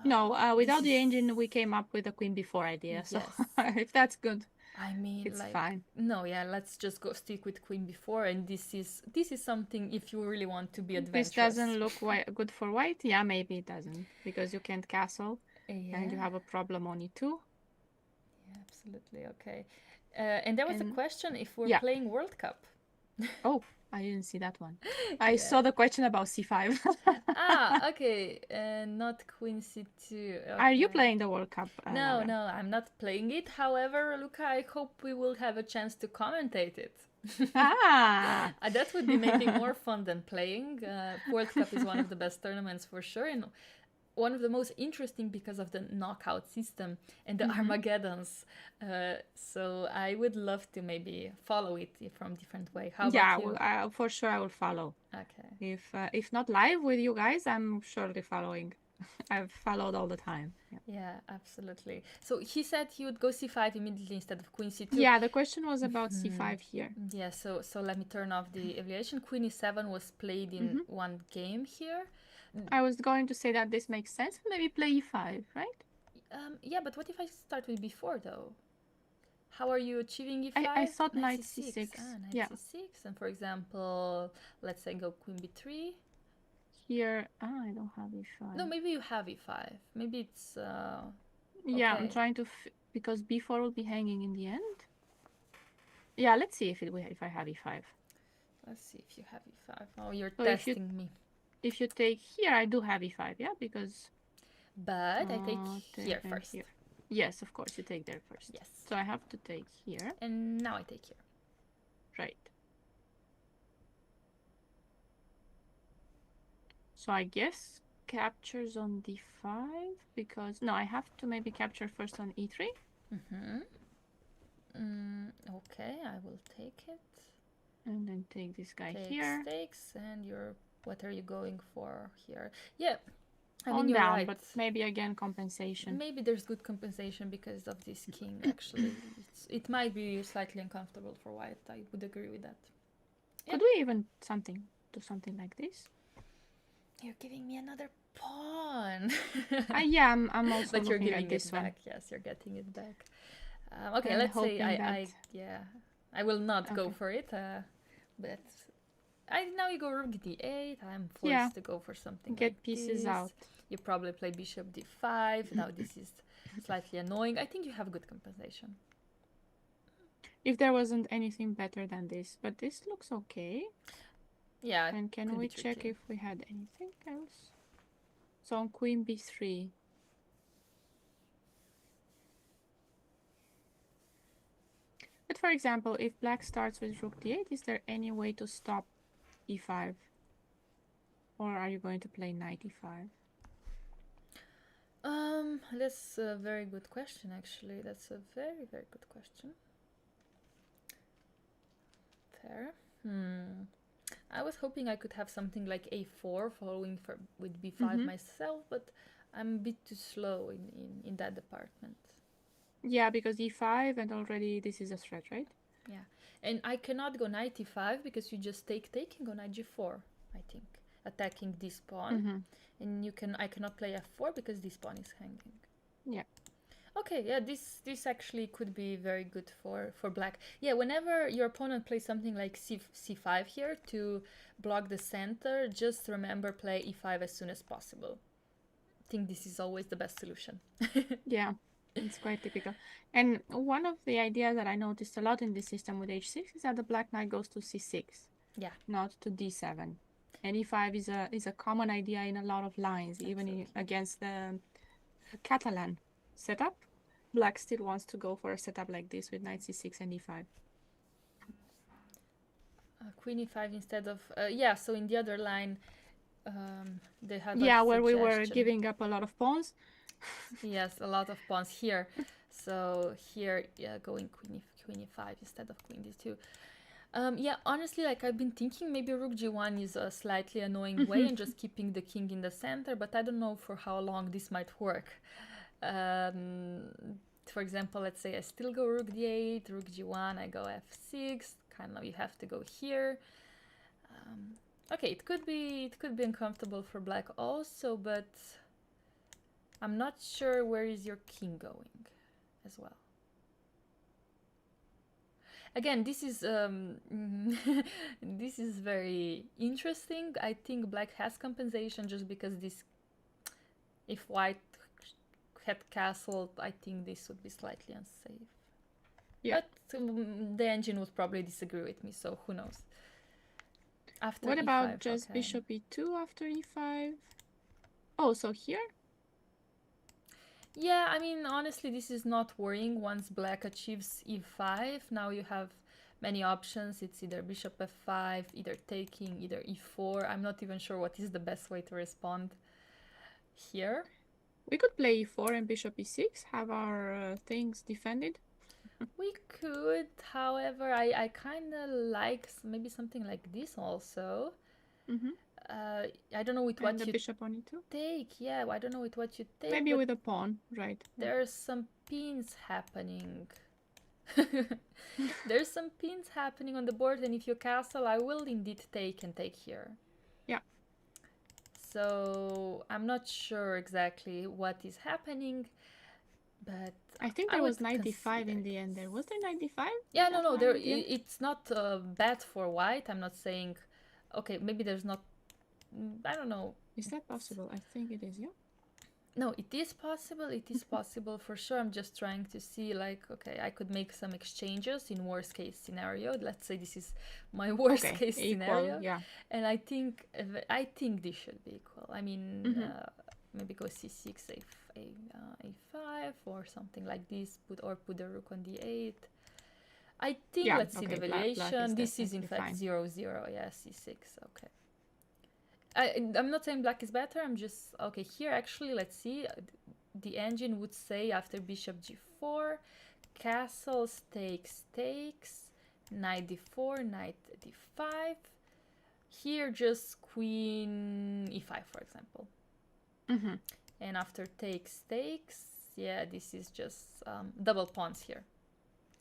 no, without the engine, we came up with a queen b4 idea. So yes. if that's good. I mean, it's like, fine. no, yeah, let's just go stick with queen b4, and this is something if you really want to be adventurous. This doesn't look good for white. Yeah, maybe it doesn't, because you can't castle, and you have a problem on e2. Yeah, absolutely. Okay. And there was a question if we're playing World Cup. Oh, I didn't see that one. I saw the question about c5. Okay. Not queen c2. Okay. Are you playing the World Cup? No, Laura? no, I'm not playing it. However, Luca, I hope we will have a chance to commentate it. That would be maybe more fun than playing. World Cup is one of the best tournaments for sure, and one of the most interesting because of the knockout system and the Armageddons. So I would love to maybe follow it from different way. How about you? Yeah, for sure I will follow. Okay. If not live with you guys, I'm surely following. I've followed all the time. Yeah, absolutely. So he said he would go c5 immediately instead of queen c2. Yeah, the question was about c5 here. Yeah, so let me turn off the evaluation. Queen e7 was played in one game here. I was going to say that this makes sense. Maybe play e5, right? Yeah, but what if I start with b4 though? How are you achieving e5? I thought knight c6. Knight c6. And for example, let's say go queen b3. Here, I don't have e5. No, maybe you have e5. Maybe it's... Yeah, I'm trying to... because b4 will be hanging in the end. Yeah, let's see if I have e5. Let's see if you have e5. Oh, you're testing me. If you take here, I do have e5, yeah, because... But I take here first. Here. Yes, of course, you take there first. Yes. So I have to take here. And now I take here. Right. So I guess captures on d5, because... No, I have to maybe capture first on e3. Okay, I will take it. And then take this guy here. Stakes, and you're... What are you going for here? Yeah, I mean, you're down, right. But maybe again compensation. Maybe there's good compensation because of this king. Actually, it might be slightly uncomfortable for white. I would agree with that. Could we even do something like this? You're giving me another pawn. Yeah, I'm also. But you're giving at this it one. back. Yes, you're getting it back. Okay, let's say I will not go for it. But. Now you go rook d8. I'm forced to go for something. Get like pieces this. out. You probably play bishop d5. Now this is slightly annoying. I think you have good compensation. If there wasn't anything better than this, but this looks okay. Yeah. And can we check if we had anything else? So on queen b3. But for example, if black starts with rook d8, is there any way to stop e5? Or are you going to play knight e5? That's a very good question, actually. That's a very, very good question. Fair. I was hoping I could have something like a4 following with b5 myself, but I'm a bit too slow in that department. Yeah, because e5 and already this is a threat, right? Yeah, and I cannot go knight e5 because you just taking on knight g4, I think, attacking this pawn. And I cannot play f4 because this pawn is hanging. Yeah. Okay, yeah, this actually could be very good for black. Yeah, whenever your opponent plays something like c5 here to block the center, just remember play e5 as soon as possible. I think this is always the best solution. Yeah. It's quite typical. And one of the ideas that I noticed a lot in this system with h6 is that the black knight goes to c6. Yeah. Not to d7. And e5 is a common idea in a lot of lines, even against the Catalan setup. Black still wants to go for a setup like this with knight c6 and e5. Queen e5 instead of... yeah, so in the other line, they had... Yeah, where we were giving up a lot of pawns. Yes, a lot of pawns here. So here, yeah, going queen e5 instead of queen d2. Yeah, honestly, like I've been thinking maybe rook g1 is a slightly annoying way and just keeping the king in the center, but I don't know for how long this might work. For example, let's say I still go rook d8, rook g1, I go f6, kind of you have to go here. Okay, it could be uncomfortable for black also, but I'm not sure where is your king going as well. Again, this is this is very interesting. I think black has compensation just because this, if white had castle, I think this would be slightly unsafe. Yeah. But the engine would probably disagree with me, so who knows. After What e5, about just okay. bishop e2 after e5? Oh, so here? Yeah, I mean, honestly, this is not worrying. Once black achieves e5, now you have many options. It's either bishop f5, either taking, either e4. I'm not even sure what is the best way to respond here. We could play e4 and bishop e6, have our things defended. We could, however, I kind of like maybe something like this also. I don't know with what and the you bishop on e2. take. Yeah, I don't know with what you take. Maybe with a pawn, right? There's some pins happening. There's some pins happening on the board, and if you castle, I will indeed take and take here. Yeah. So I'm not sure exactly what is happening, but I think there was 95 in the end. There was there 95? Yeah, no. There, it's not bad for white. I'm not saying. Okay, maybe there's not. I don't know. Is that possible? I think it is. Yeah. No, it is possible. It is possible for sure. I'm just trying to see, like, okay, I could make some exchanges in worst case scenario. Let's say this is my worst case scenario. Yeah. And I think this should be equal. I mean, maybe go c6, a5, or something like this. Put the rook on d8. I think, let's see the valuation. This is in fact 0-0. Yeah, c6. Okay. I'm not saying black is better. I'm just okay here. Actually, let's see. The engine would say after bishop g4, castles takes, knight d4, knight d5. Here, just queen e5, for example. And after takes, yeah, this is just double pawns here.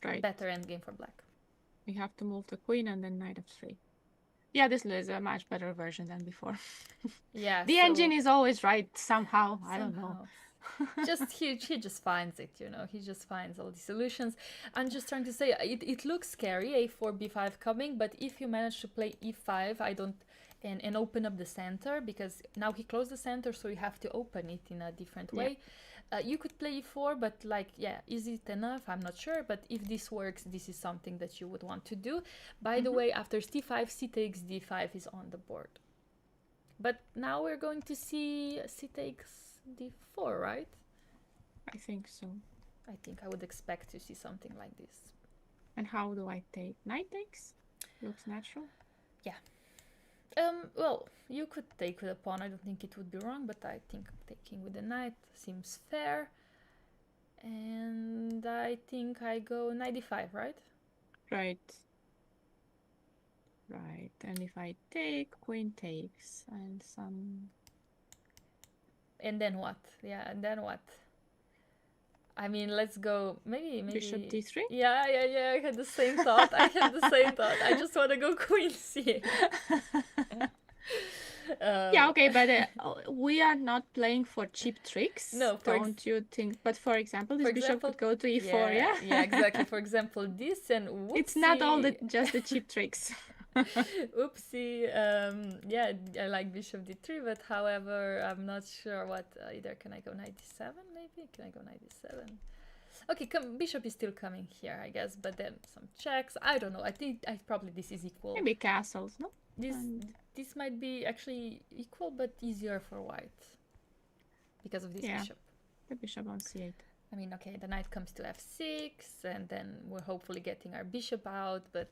Right. Better endgame for black. We have to move the queen and then knight f3. Yeah, this is a much better version than before. Yeah. The engine is always right somehow. I don't know. Just he just finds it, you know. He just finds all the solutions. I'm just trying to say it looks scary, a4, b5 coming, but if you manage to play e5, and open up the center, because now he closed the center, so you have to open it in a different way. You could play e4, but like, yeah, is it enough? I'm not sure. But if this works, this is something that you would want to do. By the way, after c5, c takes d5 is on the board. But now we're going to see c takes d4, right? I think so. I think I would expect to see something like this. And how do I take? Knight takes? Looks natural. Yeah. Well, you could take with a pawn. I don't think it would be wrong, but I think taking with the knight seems fair. And I think I go knight d5, right? Right. Right. And if I take, queen takes, and some... And then what? Yeah, and then what? I mean, let's go, maybe... Bishop d3? Yeah, I had the same thought. I just want to go queen c8. Yeah, okay, but we are not playing for cheap tricks. No, don't you think? But for example, this bishop could go to e4, yeah? Yeah, exactly. For example, this and whoopsie. It's not all just the cheap tricks. Oopsie. Yeah, I like bishop d3, but however, I'm not sure what. Either can I go knight d7? Maybe can I go knight d7? Okay, bishop is still coming here, I guess, but then some checks. I don't know. I think probably this is equal. Maybe castles, no? This might be actually equal, but easier for white because of this bishop. The bishop on c8. I mean, okay, the knight comes to f6, and then we're hopefully getting our bishop out, but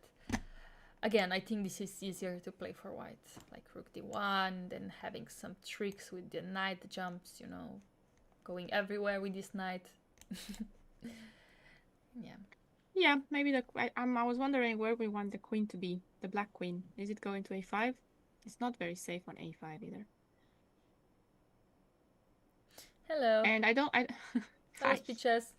again, I think this is easier to play for white, like rook d1, then having some tricks with the knight jumps, you know, going everywhere with this knight. Yeah. Yeah, maybe I was wondering where we want the queen to be, the black queen. Is it going to a5? It's not very safe on a5 either. Hello. And I don't... Hello, Lichess.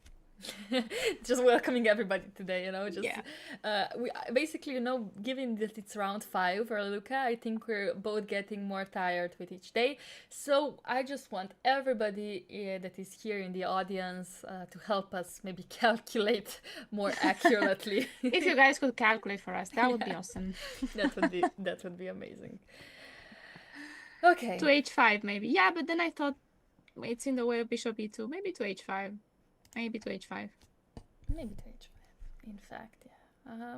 Just welcoming everybody today, just Yeah. we basically, given that it's round 5 for Raluca, I think we're both getting more tired with each day. So I just want everybody that is here in the audience to help us maybe calculate more accurately. If you guys could calculate for us, that would be awesome. that would be amazing. Okay. To h5 maybe. Yeah, but then I thought it's in the way of bishop e2. Maybe to h5. Maybe to h5. Maybe to h5. In fact, yeah.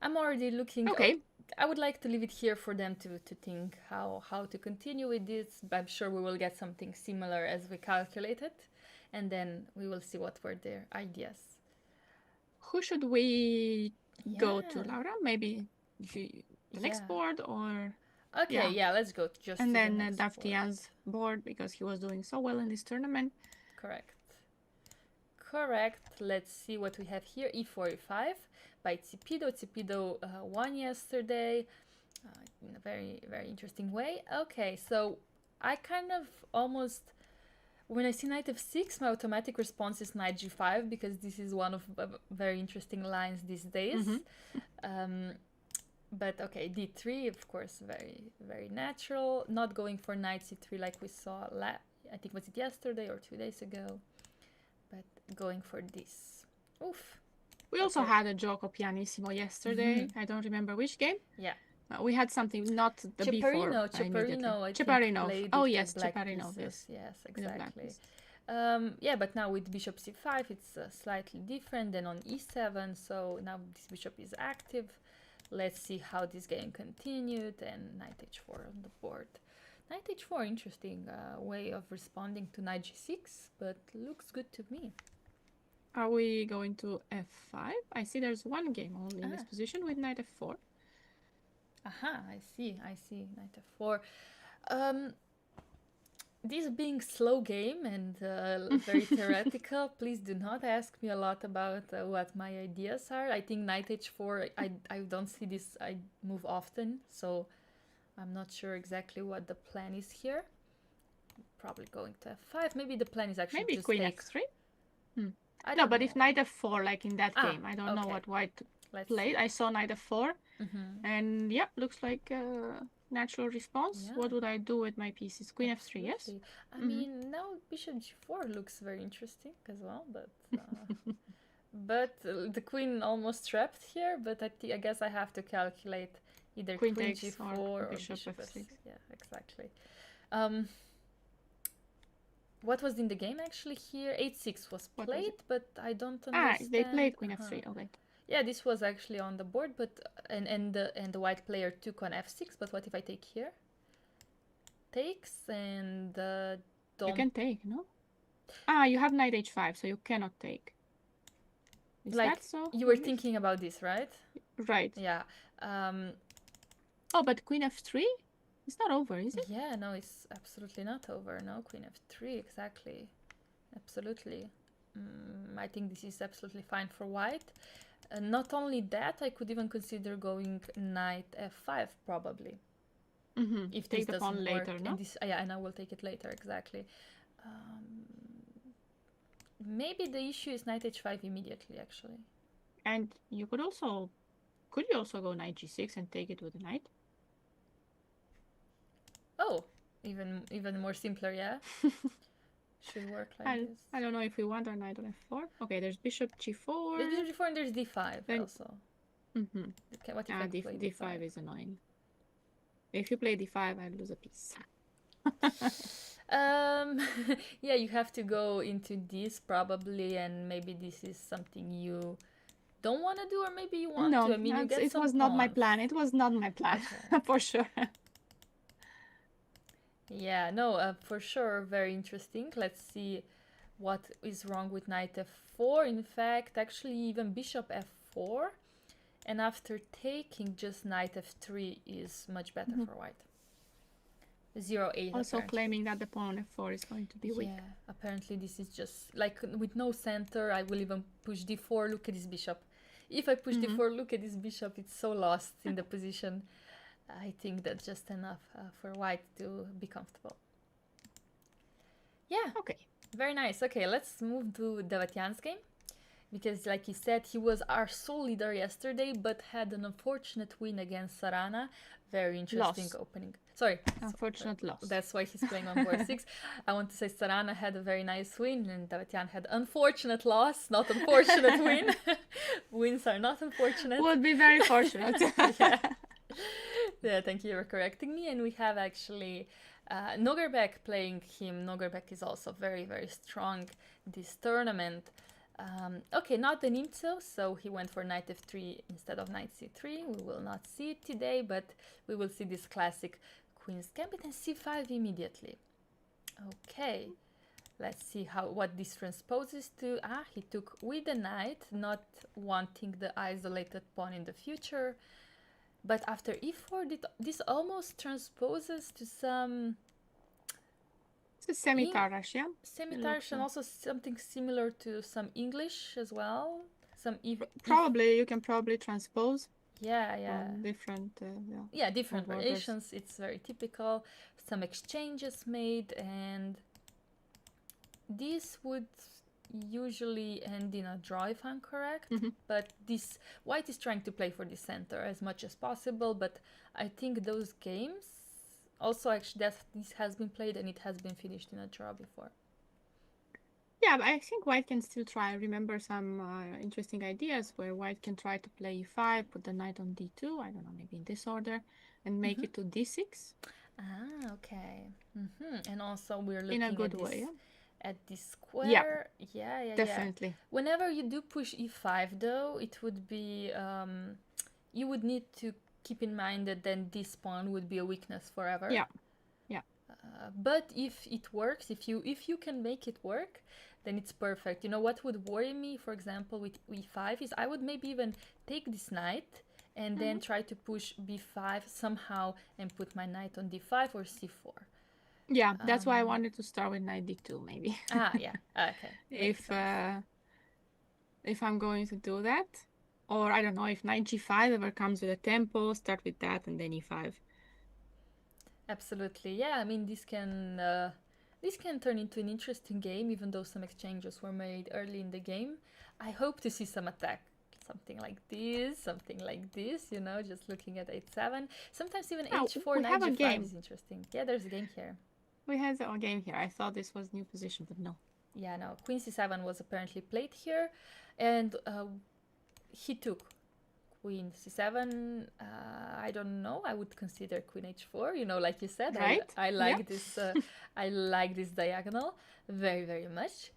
I'm already looking. Okay. I would like to leave it here for them to think how to continue with this. I'm sure we will get something similar as we calculate it, and then we will see what were their ideas. Who should we go to, Laura? Maybe the next board, or okay, yeah, let's go just and to then the next Daftian's board because he was doing so well in this tournament. Correct. Let's see what we have here. E4, E5 by Cipido. Cipido won yesterday in a very, very interesting way. Okay, so I kind of almost, when I see knight f6, my automatic response is knight g5 because this is one of very interesting lines these days. But okay, d3, of course, very, very natural. Not going for knight c3 like we saw, I think was it yesterday or 2 days ago. But going for this. Oof. We also had a gioco pianissimo yesterday. I don't remember which game. Yeah. We had something, not the Ceparino, before. Ceparino. Oh, yes, Ceparino. Yes, exactly. Yeah, but now with bishop c5, it's slightly different than on e7. So now this bishop is active. Let's see how this game continued. And knight h4 on the board. Knight h4, interesting way of responding to knight g6, but looks good to me. Are we going to f5? I see there's one game only in this position with knight f4. Aha, I see, knight f4. This being slow game and very theoretical, please do not ask me a lot about what my ideas are. I think knight h4, I don't see this I move often, so I'm not sure exactly what the plan is here. Probably going to f5. Maybe the plan is actually just queen take... f3. I don't know. If knight f4, like in that game, I don't know what white played. I saw knight f4, and yeah, looks like a natural response. Yeah. What would I do with my pieces? Queen f3, yes? I mean, now bishop g4 looks very interesting as well, but but the queen almost trapped here, but I guess I have to calculate either queen g4 or bishop f6. Yeah, exactly. What was in the game actually here? h6 was played, but I don't understand. They played queen f3. Okay. Yeah, this was actually on the board, but and the white player took on f6. But what if I take here? Takes and don't. You can take, no? You have knight h5, so you cannot take. Is that so? You were thinking about this, right? Right. Yeah. Oh, but queen f3? It's not over, is it? Yeah, no, it's absolutely not over. No, queen f3, exactly. Absolutely. I think this is absolutely fine for white. Not only that, I could even consider going knight f5, probably. If take this the pawn doesn't later, work. no? And this, and I will take it later, exactly. Maybe the issue is knight h5 immediately, actually. And you could also... Could you also go knight g6 and take it with a knight? Oh, even more simpler, yeah. Should work like this. I don't know if we want our knight on f4. Okay, there's bishop g4. There's bishop g4 and there's d5 also. Okay, what if I play d5 is annoying. If you play d5, I lose a piece. Yeah, you have to go into this probably, and maybe this is something you don't want to do, or maybe you want to. I mean, it was not my plan. It was not my plan, for sure. Yeah, no, for sure, very interesting. Let's see what is wrong with knight f4. In fact, actually, even bishop f4, and after taking, just knight f3 is much better for white. 0-8. Also claiming that the pawn on f4 is going to be weak. Yeah, apparently this is just like with no center. I will even push d4. Look at this bishop. If I push d4, look at this bishop. It's so lost in the position. I think that's just enough for white to be comfortable. Yeah. Okay. Very nice. Okay, let's move to Davatian's game. Because, like you said, he was our sole leader yesterday, but had an unfortunate win against Sarana. Very interesting opening. Sorry. Unfortunate loss. That's why he's playing on board 6. I want to say Sarana had a very nice win, and Davatian had unfortunate loss, not unfortunate win. Wins are not unfortunate. Would be very fortunate. Yeah. Yeah, thank you for correcting me. And we have actually Nogerbek playing him. Nogerbek is also very, very strong this tournament. Okay, not the Nimzo, so he went for knight f3 instead of knight c3. We will not see it today, but we will see this classic queen's gambit and c5 immediately. Okay, let's see what this transposes to. He took with the knight, not wanting the isolated pawn in the future. But after e4, this almost transposes to some... It's a semi-Tarrasch, yeah? Semi-Tarrasch, and also something similar to some English as well. Probably, you can probably transpose. Yeah. Different, different variations. It's very typical. Some exchanges made, and this would usually end in a draw if I'm correct. But this white is trying to play for the center as much as possible, but I think those games also actually this has been played and it has been finished in a draw before. Yeah, but I think white can still try. I remember some interesting ideas where white can try to play e5, put the knight on d2, I don't know, maybe in this order, and make it to d6. Okay. And also we're looking in a good way, at this square. Yeah, definitely. Whenever you do push e5 though, it would be you would need to keep in mind that then this pawn would be a weakness forever. Yeah. But if it works, if you can make it work, then it's perfect. You know what would worry me, for example, with e5 is I would maybe even take this knight and then try to push b5 somehow and put my knight on d5 or c4. Yeah, that's why I wanted to start with knight d2 maybe. Yeah. Okay. If I'm going to do that, or I don't know, if knight g5 ever comes with a tempo, start with that and then e5. Absolutely, yeah. I mean, this can turn into an interesting game, even though some exchanges were made early in the game. I hope to see some attack, something like this. You know, just looking at 8-7. Sometimes even h4, knight g5 is interesting. Yeah, there's a game here. We have a game here. I thought this was new position, but no. Yeah, no. Queen c7 was apparently played here, and he took queen c7. I don't know, I would consider queen h4, you know, like you said. Right? I like this I like this diagonal very, very much.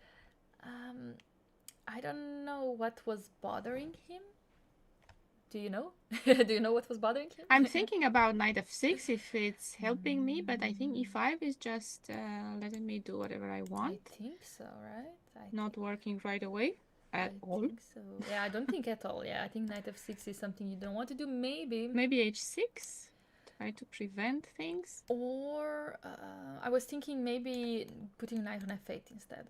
I don't know what was bothering him. Do you know? Do you know what was bothering him? I'm thinking about knight f6 if it's helping me, but I think e5 is just letting me do whatever I want. I think so, right? Not working right away. At all? Think so. Yeah, I don't think at all. Yeah, I think knight f6 is something you don't want to do. Maybe h6, try to prevent things. Or I was thinking maybe putting knight on f8 instead.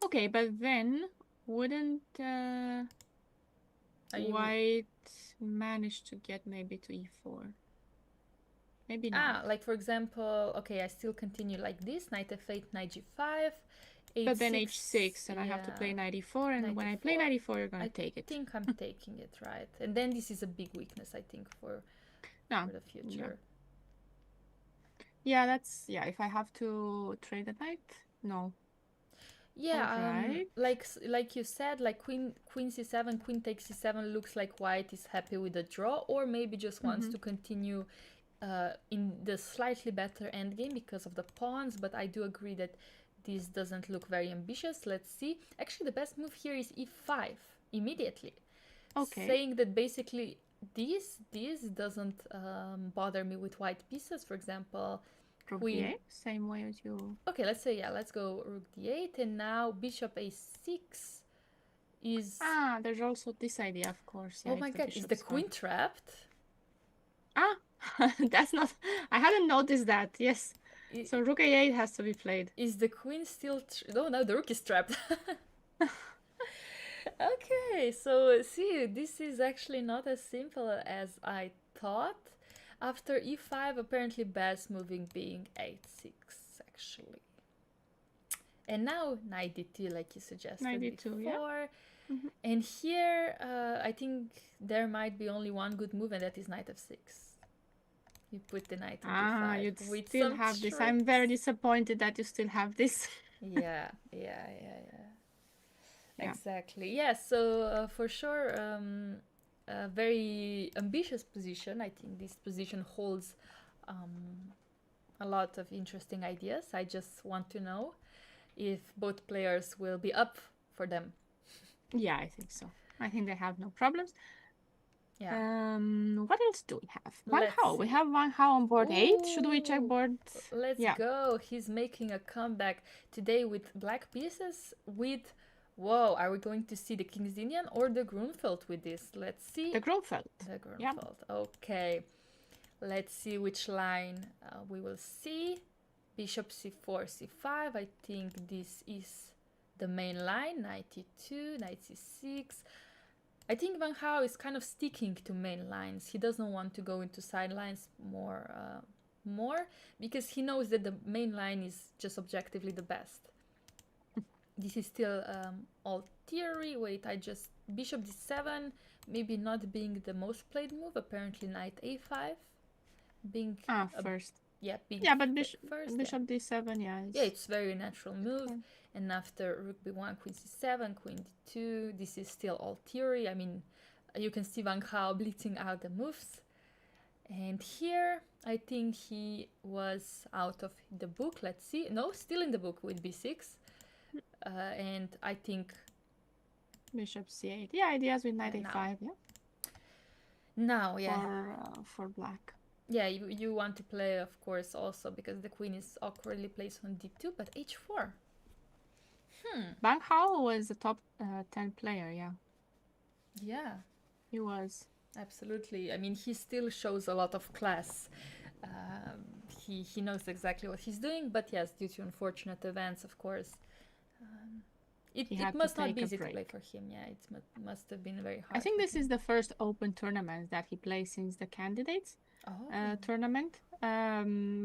Okay, but then wouldn't white manage to get maybe to e4? Maybe not. Like for example, okay, I still continue like this, knight f8, knight g5. H6, but then h6, and I have to play knight e4, and when I play knight e4, you're going to take it. I think I'm taking it, right? And then this is a big weakness, I think, for the future. Yeah, that's... Yeah, if I have to trade a knight, no. Yeah, like you said, like queen c7, queen takes c7 looks like white is happy with the draw, or maybe just wants to continue in the slightly better endgame because of the pawns, but I do agree that this doesn't look very ambitious. Let's see. Actually, the best move here is e5 immediately. Okay. Saying that basically this doesn't bother me with white pieces. For example, queen. D8, same way as you. Okay, let's say let's go rook d8, and now bishop a6 is. There's also this idea, of course. Yeah, oh my god, is the queen trapped? That's not. I hadn't noticed that. Yes. So rook a8 has to be played. Is the queen still... no, the rook is trapped. Okay, so see, this is actually not as simple as I thought. After e5, apparently best moving being 8-6, actually. And now knight d2, like you suggested 92, before. yeah. Mm-hmm. And here, I think there might be only one good move, and that is knight f6. You put the knight on d5 You'd with still some have this. tricks. I'm very disappointed that you still have this. Yeah. Exactly. Yeah, so for sure, a very ambitious position. I think this position holds a lot of interesting ideas. I just want to know if both players will be up for them. Yeah, I think so. I think they have no problems. Yeah. What else do we have? Let's Vangha. We see. have Vangha on board 8. Should we check Ooh, board? Let's go. He's making a comeback today with black pieces with... Whoa, are we going to see the King's Indian or the Grunfeld with this? Let's see. The Grunfeld. The Grunfeld. Yeah. Okay. Let's see which line we will see. Bishop c4, c5. I think this is the main line. Knight e2, knight c6. I think Vangha is kind of sticking to main lines. He doesn't want to go into side lines more because he knows that the main line is just objectively the best. This is still all theory. Wait, bishop d7, maybe not being the most played move. Apparently knight a5 being first. Yeah, but bishop d7, yeah. It's very natural move. Okay. And after rook b1, queen c7, queen d2, this is still all theory. I mean, you can see Vangha blitzing out the moves. And here, I think he was out of the book. Let's see. No, still in the book with b6. And I think... Bishop c8. Yeah, ideas with knight a5, yeah? Now, yeah. For black. Yeah, you want to play, of course, also because the queen is awkwardly placed on d2, but h4. Vangha was a top 10 player, yeah. Yeah. He was. Absolutely. I mean, he still shows a lot of class. He knows exactly what he's doing, but yes, due to unfortunate events, of course, it must not be easy to play for him. Yeah, it must have been very hard. I think this is the first open tournament that he plays since the candidates tournament.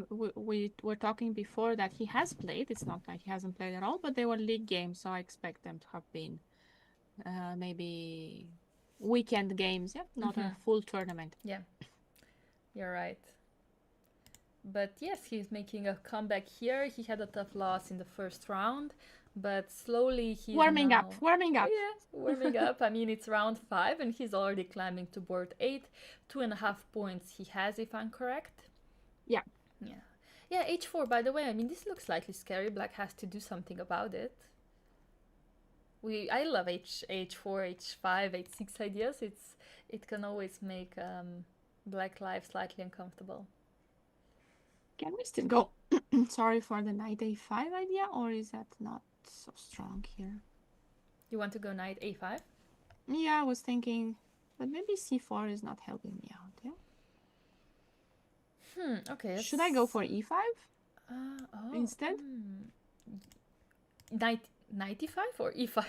We were talking before that he has played. It's not like he hasn't played at all, but they were league games, so I expect them to have been maybe weekend games, not a full tournament. Yeah, you're right. But yes, he's making a comeback here. He had a tough loss in the first round, but slowly he's warming up. Yeah, warming up. I mean, it's round 5 and he's already climbing to board 8. 2.5 points he has, if I'm correct. Yeah. Yeah, h4, by the way, I mean, this looks slightly scary. Black has to do something about it. I love h4, h5, h6 ideas. It can always make black life slightly uncomfortable. Can we still go sorry for the knight a5 idea, or is that not so strong here? You want to go knight a5? Yeah, I was thinking, but maybe c4 is not helping me out, yeah? Okay. Should I go for e5 instead? Knight e5 or e5?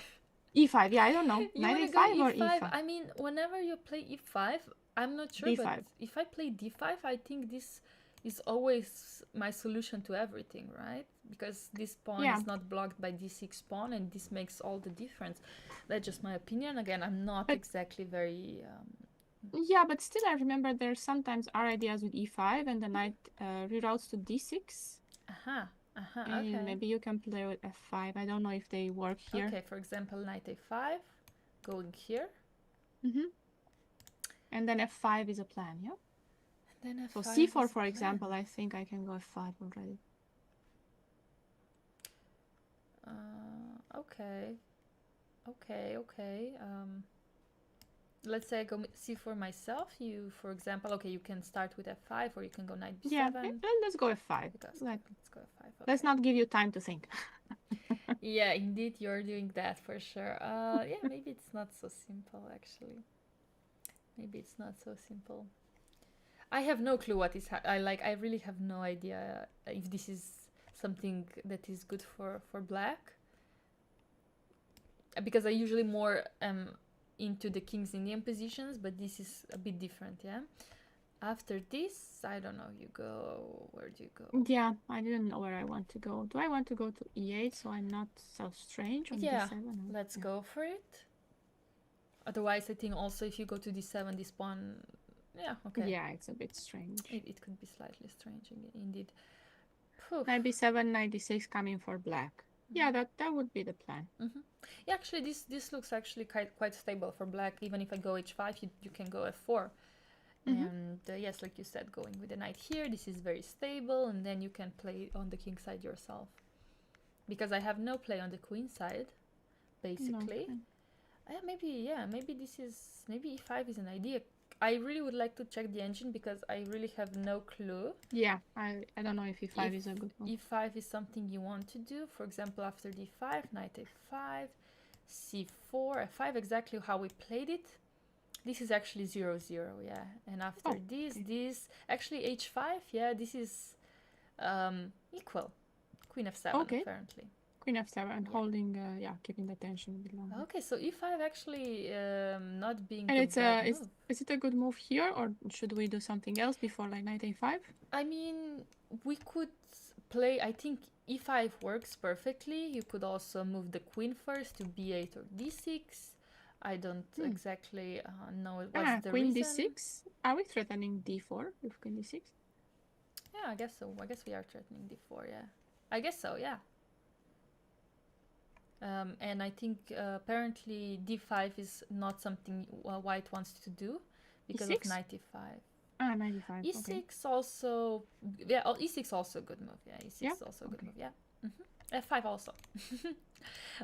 e5, yeah, I don't know. Knight a5 or e5? I mean, whenever you play e5, I'm not sure, d5. But if I play d5, I think this is always my solution to everything, right? Because this pawn is not blocked by d6 pawn, and this makes all the difference. That's just my opinion. Again, I'm not exactly very... Yeah, but still I remember there sometimes are ideas with e5 and the knight reroutes to d6. Okay. Maybe you can play with f5. I don't know if they work here. Okay, for example, knight a5, going here. And then f5 is a plan, yeah? And then so c4, for example, I think I can go f5 already. Okay. Let's say I go c4 myself. You, for example, you can start with f5 or you can go knight b7. Yeah, let's go f5. Let's go f5. Okay. Let's not give you time to think. Yeah, indeed, you're doing that for sure. Yeah, maybe it's not so simple, actually. Maybe it's not so simple. I have no clue what is I really have no idea if this is something that is good for black. Because I usually more into the King's Indian positions, but this is a bit different, yeah? After this, I don't know, you go, where do you go? Yeah, I didn't know where I want to go. Do I want to go to e8 so I'm not so strange on Yeah, d7? let's go for it. Otherwise, I think also if you go to d7, this pawn, yeah, okay. Yeah, it's a bit strange. It could be slightly strange indeed. Poof. Knight b7, knight d6 coming for black. Yeah, that would be the plan. Yeah, actually, this looks actually quite stable for black. Even if I go h5, you can go f4. And yes, like you said, going with the knight here, this is very stable, and then you can play on the king side yourself. Because I have no play on the queen side, basically. No. Maybe e5 is an idea. I really would like to check the engine because I really have no clue. Yeah, I don't know if e5 is a good one. e5 is something you want to do. For example, after d5, knight a5, c4, f5, exactly how we played it. This is actually 0-0, yeah. And after this, actually h5, yeah, this is equal. Queen f7, apparently. Queen f7, holding, keeping the tension a bit longer. Okay, so e5 actually not being and the bad move. Is it a good move here, or should we do something else before like knight a5? I mean, we could play, I think e5 works perfectly. You could also move the queen first to b8 or d6. I don't exactly know what's the queen reason. d6? Are we threatening d4 with queen d6? Yeah, I guess so. I guess we are threatening d4, yeah. I guess so, yeah. And I think apparently d5 is not something white wants to do because E6? of knight e5. Ah, knight e5. e6 also, yeah, e6 also a good move. Yeah, e6 also a good move. Yeah. f5 also.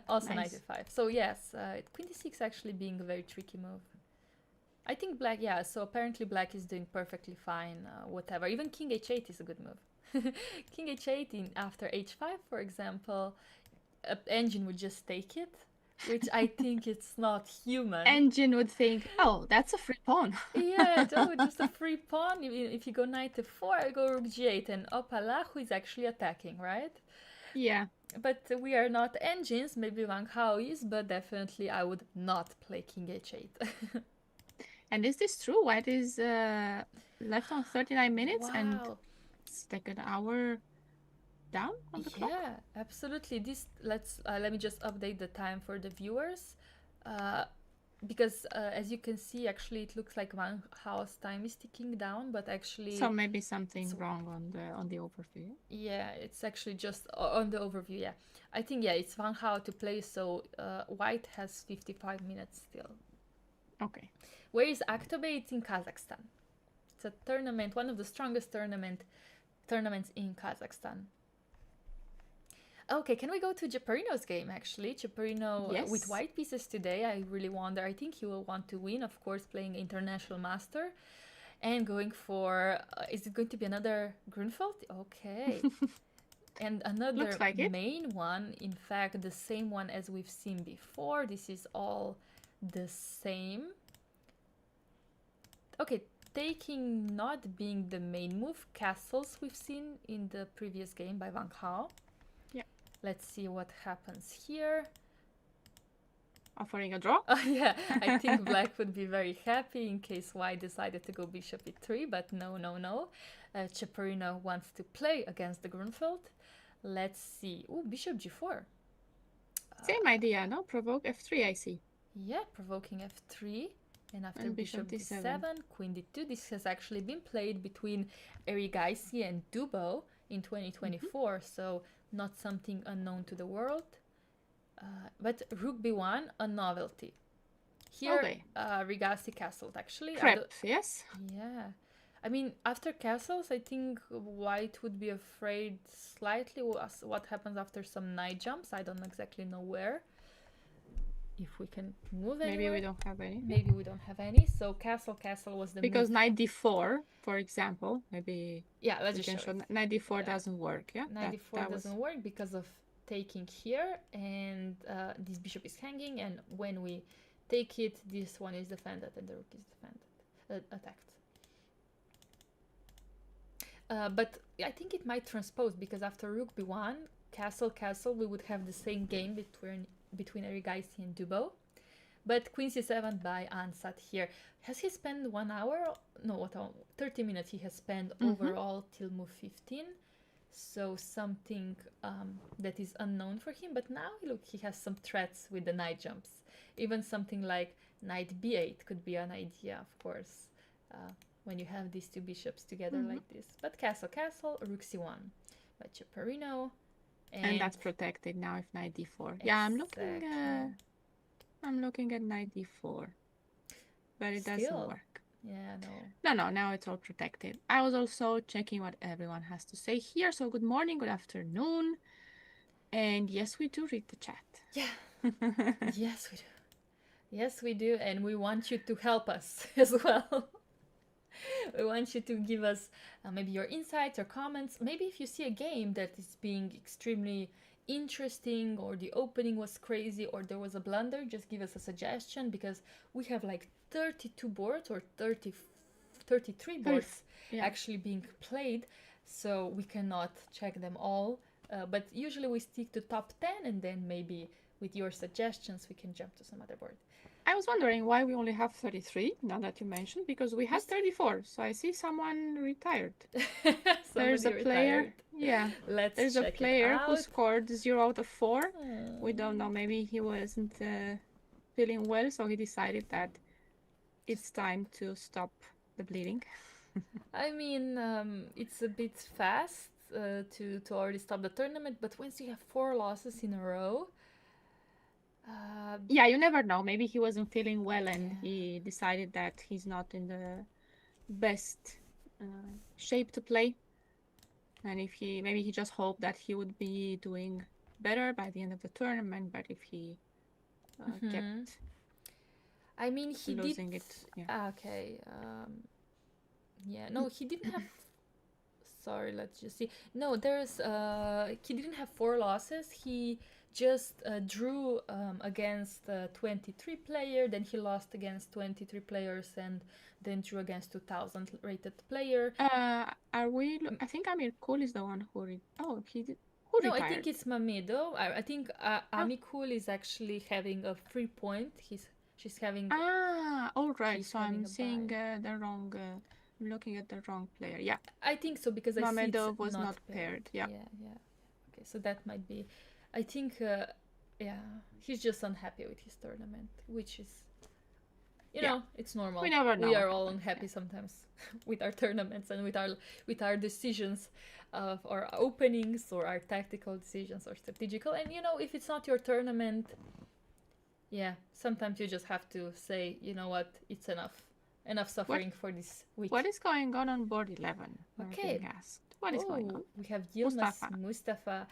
Also nice. knight e5. So yes, queen d6 actually being a very tricky move. I think black, yeah, so apparently black is doing perfectly fine, whatever. Even king h8 is a good move. King h8 after h5, for example, engine would just take it, which I think it's not human. Engine would think, oh, that's a free pawn. Yeah, just a free pawn. If you go knight f4, I go rook g8, and opala, who is actually attacking, right? Yeah. But we are not engines, maybe Vangha is, but definitely I would not play king h8. And is this true? White is left on 39 minutes and it's like an hour down on the clock? Yeah, absolutely. Let me just update the time for the viewers. Because as you can see, actually it looks like Vangha's time is ticking down, but actually so maybe something wrong on the overview. Yeah, it's actually just on the overview. Yeah, I think it's Vangha to play, so white has 55 minutes still. Okay. Where is Aktobe? It's in Kazakhstan. It's a tournament, one of the strongest tournaments in Kazakhstan. Okay, can we go to Ceperino's game, actually? Ceperino with white pieces today. I really wonder. I think he will want to win, of course, playing International Master. And going for... is it going to be another Grunfeld? Okay. And another main one. In fact, the same one as we've seen before. This is all the same. Okay, taking not being the main move. Castles we've seen in the previous game by Vangha. Let's see what happens here. Offering a draw? Yeah, I think black would be very happy in case white decided to go bishop e3, but no. Ceperino wants to play against the Grunfeld. Let's see. Ooh, bishop g4. Same idea, no? Provoke f3, I see. Yeah, provoking f3. And after bishop d7, queen d2. This has actually been played between Erigaisi and Dubo in 2024, so not something unknown to the world. But rook b1, a novelty. Here, Rigassi castled, actually. Prep, yes? Yeah. I mean, after castles, I think white would be afraid slightly what happens after some knight jumps. I don't exactly know where. If we can move anywhere. Maybe we don't have any. Maybe we don't have any. So castle was the because move. Knight d4, for example, maybe. Yeah, let's just show it. Knight d4 doesn't work. Yeah, Knight d4 doesn't work because of taking here, and this bishop is hanging. And when we take it, this one is defended, and the rook is attacked. But I think it might transpose because after rook b1, castle, we would have the same game between Erigaisi and Dubo. But queen c7 by Ansat here. Has he spent 1 hour? No, what? 30 minutes he has spent overall till move 15. So something that is unknown for him. But now, look, he has some threats with the knight jumps. Even something like knight b8 could be an idea, of course, when you have these two bishops together like this. But castle, castle, rook c1 by Chaparino. And that's protected now if knight d4. Yeah, I'm looking at knight d4. But it doesn't work. Yeah, no. No, now it's all protected. I was also checking what everyone has to say here. So good morning, good afternoon. And yes, we do read the chat. Yeah. Yes, we do. Yes, we do. And we want you to help us as well. We want you to give us maybe your insights or comments. Maybe if you see a game that is being extremely interesting, or the opening was crazy, or there was a blunder, just give us a suggestion, because we have like 32 boards or 33 boards actually being played, so we cannot check them all. But usually we stick to top 10, and then maybe with your suggestions we can jump to some other board. I was wondering why we only have 33, now that you mentioned, because we had 34. So I see someone retired. There's a player. Retired. Yeah. There's a player who scored 0 out of 4. We don't know. Maybe he wasn't feeling well, so he decided that it's time to stop the bleeding. I mean, it's a bit fast to already stop the tournament, but once you have 4 losses in a row, yeah, you never know. Maybe he wasn't feeling well and he decided that he's not in the best shape to play. And if maybe he just hoped that he would be doing better by the end of the tournament. But if he kept, I mean, he losing did it. Yeah. Okay. Yeah. No, he didn't have. Sorry, let's just see. No, there's. He didn't have 4 losses. He just drew against 23 player, then he lost against 23 players, and then drew against 2000 rated player. Are we? I think Amir Kul is the one who. He did. No, retired? I think it's Mamido. I think Ami Kul is actually having a free point. She's having. All right. So I'm seeing the wrong. I'm looking at the wrong player. Yeah. I think so, because Mamedov was not paired. Yeah. Yeah. Okay, so that might be. I think, he's just unhappy with his tournament, which is, you know, it's normal. We never know. We are all unhappy sometimes with our tournaments and with our decisions of our openings, or our tactical decisions or strategical. And, you know, if it's not your tournament, sometimes you just have to say, you know what, it's enough. Enough suffering for this week. What is going on board 11? Okay. What is going on? We have Yilmaz Mustafa.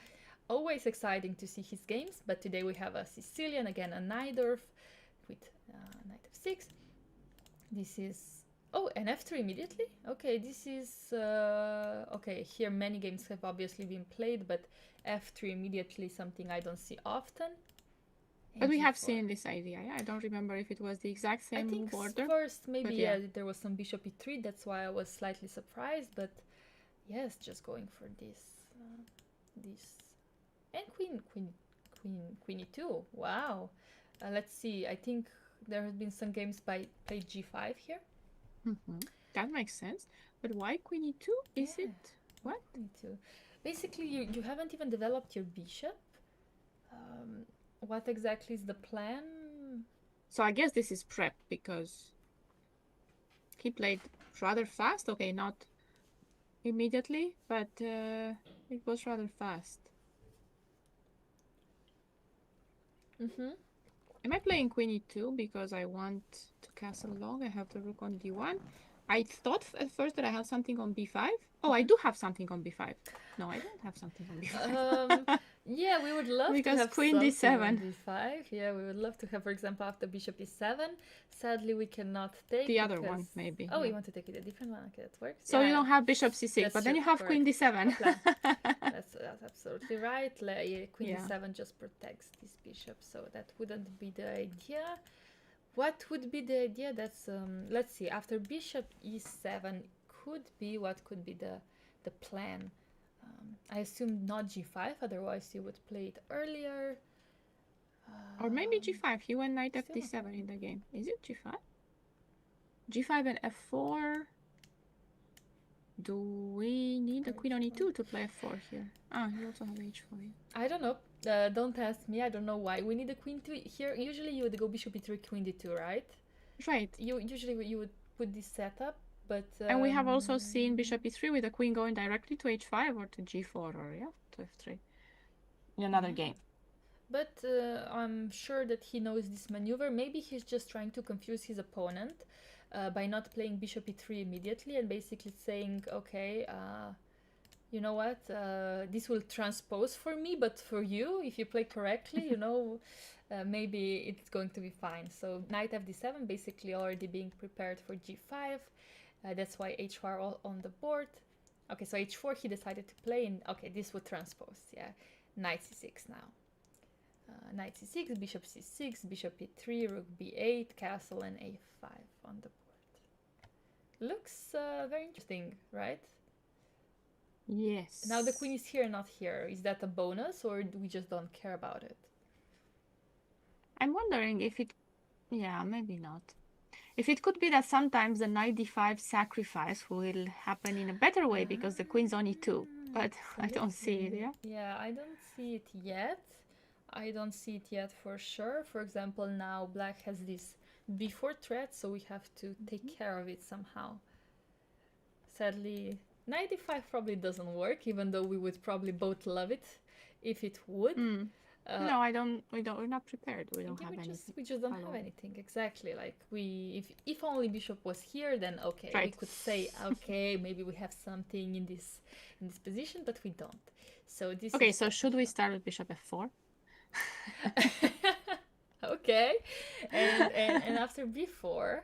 Always exciting to see his games, but today we have a Sicilian, again a Najdorf with knight f6. This is an f3 immediately. Okay, this is okay. Here many games have obviously been played, but f3 immediately, something I don't see often. But we have seen this idea. I don't remember if it was the exact same move order. First, maybe there was some bishop e3. That's why I was slightly surprised. But yes, just going for this. And queen e2. Wow. Let's see. I think there have been some games played g5 here. That makes sense. But why queen e2? Is it what? Queen e2. Basically, you haven't even developed your bishop. What exactly is the plan? So I guess this is prep, because he played rather fast. Okay, not immediately, but it was rather fast. Am I playing queen e2 because I want to castle long? I have the rook on d1. I thought at first that I have something on b5. Oh, I do have something on b5. No, I don't have something on b5. Yeah, we would love because to have queen d7 on b5. Yeah, we would love to have, for example, after bishop e7. Sadly, we cannot take the other one, maybe. Oh, you want to take it a different one? Okay, that works. So you don't have bishop c6, but then you have queen d7. That's absolutely right. Queen d7 just protects this bishop, so that wouldn't be the idea. What would be the idea? That's let's see. After bishop e7 what could be the plan? I assume not g5, otherwise you would play it earlier. Or maybe g5. He went knight Still not fd7 in the game. Is it g5? g5 and f4. Do we need the queen on e2 to play f4 here? Ah, you also have h4. I don't know. Don't ask me. I don't know why. We need a queen to here. Usually you would go bishop e3, queen d2, right? Right. Usually you would put this setup, but and we have also seen bishop e3 with the queen going directly to h5 or to g4 or to f3 in another game. But I'm sure that he knows this maneuver. Maybe he's just trying to confuse his opponent by not playing bishop e3 immediately and basically saying, okay, you know what, this will transpose for me, but for you, if you play correctly, you know, maybe it's going to be fine. So knight fd7 basically already being prepared for g5. That's why h4 on the board. Okay, so h4 he decided to play, and okay, this would transpose, yeah. Knight c6 now. Knight c6, bishop c6, bishop e3, rook b8, castle, and a5 on the board. Looks very interesting, right? Yes. Now the queen is here, not here. Is that a bonus, or we just don't care about it? I'm wondering if it... Yeah, maybe not. If it could be that sometimes the knight d5 sacrifice will happen in a better way because the queen's on e2. But I don't see it, yeah? Yeah, I don't see it yet. I don't see it yet for sure. For example, now black has this b4 threat, so we have to take care of it somehow. Sadly, knight d5 probably doesn't work, even though we would probably both love it if it would. No, I don't. We're not prepared. We don't have anything. We just don't have anything. Exactly. Like if only bishop was here, then okay, right. We could say okay, maybe we have something in this position, but we don't. So this. Okay, so should we start with bishop f4? Okay, and after b4,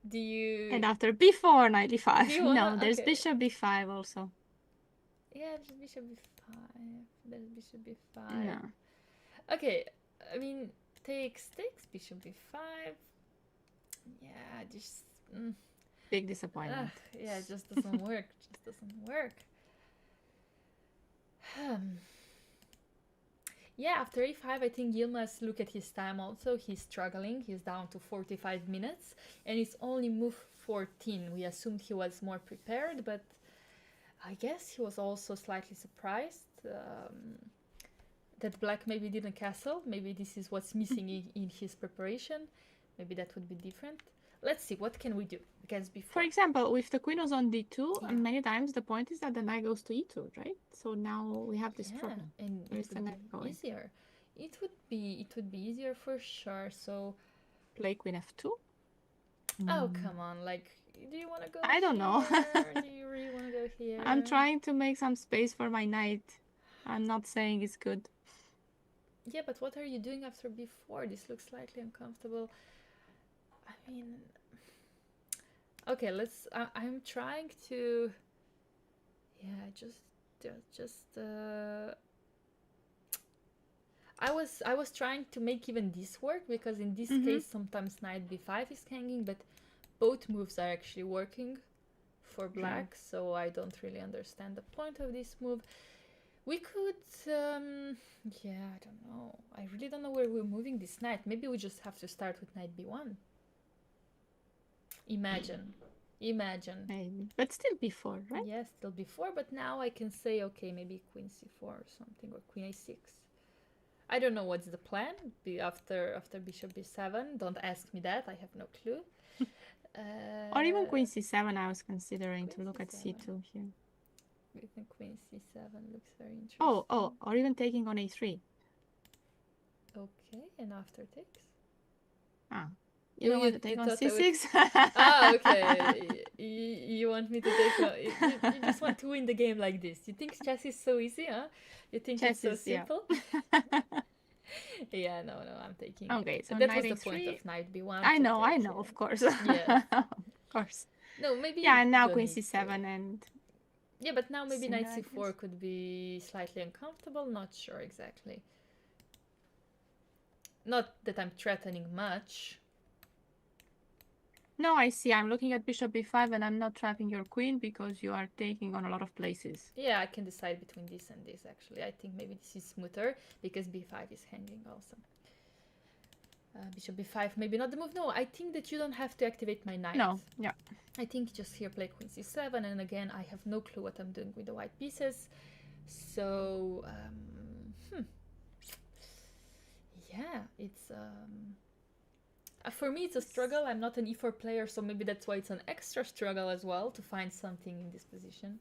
do you? And after b4, knight d5. No, there's okay. bishop b5 also. Yeah, just bishop b5. There's bishop b5. Yeah. Okay, I mean takes bishop b5. Yeah, just big disappointment. Yeah, it just doesn't work. Just doesn't work. Yeah, after a5, I think Yilmaz, look at his time also. He's struggling. He's down to 45 minutes, and it's only move 14. We assumed he was more prepared, but I guess he was also slightly surprised that black maybe didn't castle. Maybe this is what's missing in his preparation. Maybe that would be different. Let's see, what can we do? Because before... For example, if the queen was on d2, many times the point is that the knight goes to e2, right? So now we have this problem. And it would be easier. It would be easier for sure. So play queen f2. Oh, come on, like, do you want to go I don't know. Do you really want to go here? I'm trying to make some space for my knight. I'm not saying it's good. Yeah, but what are you doing after b4? This looks slightly uncomfortable. I mean, okay, let's. I'm trying to. Yeah, I was trying to make even this work, because in this case sometimes knight b5 is hanging, but both moves are actually working for black, so I don't really understand the point of this move. We could, yeah, I don't know. I really don't know where we're moving this knight. Maybe we just have to start with knight b1. Imagine. Maybe. But still b4, right? Yes, still b4, but now I can say, okay, maybe queen c4 or something, or queen a6. I don't know what's the plan after bishop b7. Don't ask me that, I have no clue. Or even queen c7, I was considering to look at c2 here. I think queen c7 looks very interesting. Oh, or even taking on a3. Okay, and after takes? You don't want to take on c6? Okay. You want me to take you just want to win the game like this. You think chess is so easy, huh? You think chess it's so simple? Yeah, no, I'm taking okay, so that was the point of knight b1. I know, of course. Yeah. Of course. No, maybe... Yeah, and now queen c7 and... Yeah, but now maybe knight c4 could be slightly uncomfortable. Not sure exactly. Not that I'm threatening much. No, I see. I'm looking at bishop b5 and I'm not trapping your queen because you are taking on a lot of places. Yeah, I can decide between this and this, actually. I think maybe this is smoother because b5 is hanging also. Bishop b5, maybe not the move. No, I think that you don't have to activate my knight. No, yeah. I think just here play queen c7, and again, I have no clue what I'm doing with the white pieces. So, yeah, it's... for me, it's a struggle. I'm not an e4 player, so maybe that's why it's an extra struggle as well to find something in this position.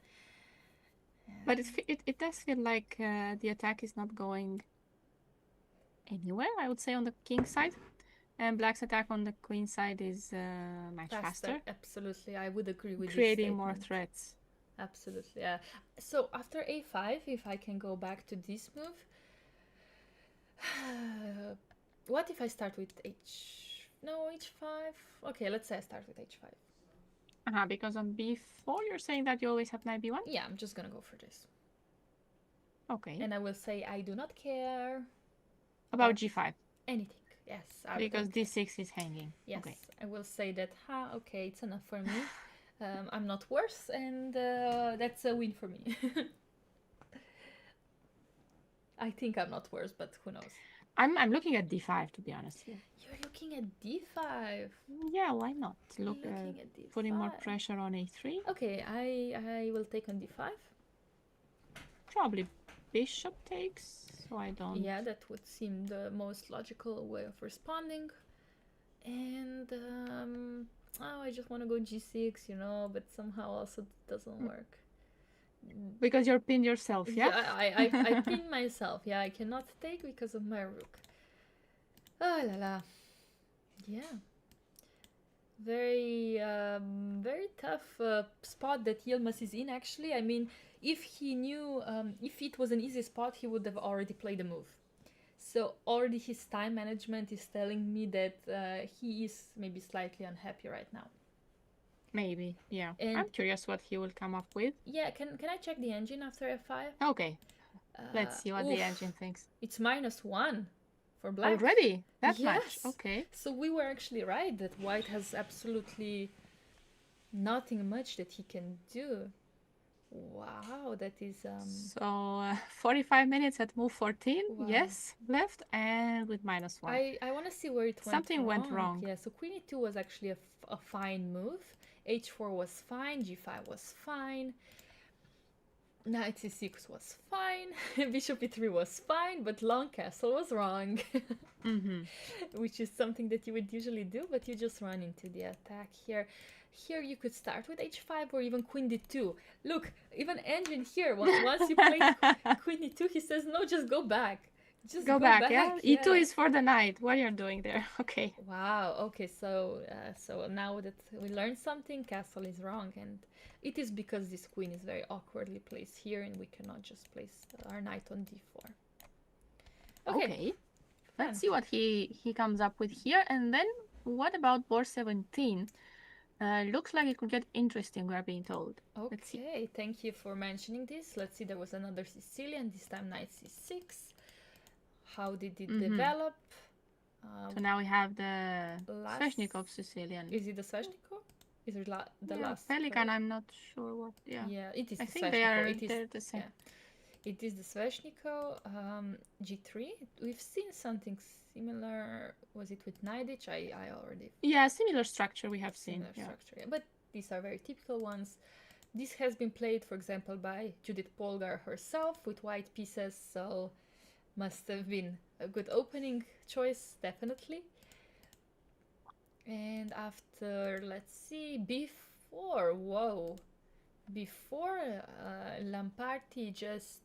But it does feel like the attack is not going anywhere, I would say, on the king side. And black's attack on the queen side is much faster. Absolutely, I would agree with creating more threats. Absolutely, yeah. So after a5, if I can go back to this move, what if I start with h5? Okay, let's say I start with h5. Because on b4 you're saying that you always have knight b1? Yeah, I'm just gonna go for this. Okay. And I will say I do not care about g5. Anything. Yes. Because d6 is hanging. Yes. Okay. I will say that, okay, it's enough for me. I'm not worse, and that's a win for me. I think I'm not worse, but who knows? I'm looking at d5, to be honest. Yeah. You're looking at d5? Yeah, why not? Look, putting more pressure on a3. Okay, I will take on d5. Probably bishop takes. So I don't... Yeah, that would seem the most logical way of responding. And, I just want to go g6, you know, but somehow also it doesn't work. Because you're pinned yourself, yeah? I pinned myself, yeah, I cannot take because of my rook. Ah la la. Yeah. Very, very tough spot that Yilmaz is in, actually. I mean, if he knew, if it was an easy spot, he would have already played the move. So already his time management is telling me that he is maybe slightly unhappy right now. Maybe, yeah. And I'm curious what he will come up with. Yeah, can I check the engine after f5? Okay. Let's see what the engine thinks. It's -1 for black. Already? That much? Okay. So we were actually right that white has absolutely nothing much that he can do. Wow, that is... So 45 minutes at move 14, yes, left, and with -1. I want to see where it went Something went wrong. Yeah, so queen e2 was actually a fine move. h4 was fine, g5 was fine. Knight c6 was fine, bishop e3 was fine, but long castle was wrong. Which is something that you would usually do, but you just run into the attack here. Here you could start with h5 or even queen d2. Look, even engine here, once you play queen d2, he says, no, just go back. Just go back, yeah? E2 is for the knight. What you're doing there? Okay. Wow, okay, so now that we learned something, castle is wrong, and it is because this queen is very awkwardly placed here, and we cannot just place our knight on d4. Okay. Let's see what he comes up with here, and then what about board 17? Looks like it could get interesting, we're being told. Okay, thank you for mentioning this. Let's see, there was another Sicilian, this time knight c6. How did it develop? So now we have the Sveshnikov Sicilian. Is it the Sveshnikov? Is it the last? Pelican, I'm not sure what. Yeah, it is. I think they're the same. Yeah. It is the Sveshnikov. G3. We've seen something similar. Was it with Knight? I already. Yeah, similar structure we have seen. Structure, yeah. But these are very typical ones. This has been played, for example, by Judith Polgar herself with white pieces, so must have been a good opening choice, definitely. And after, let's see, b4, whoa. Before Lamparty just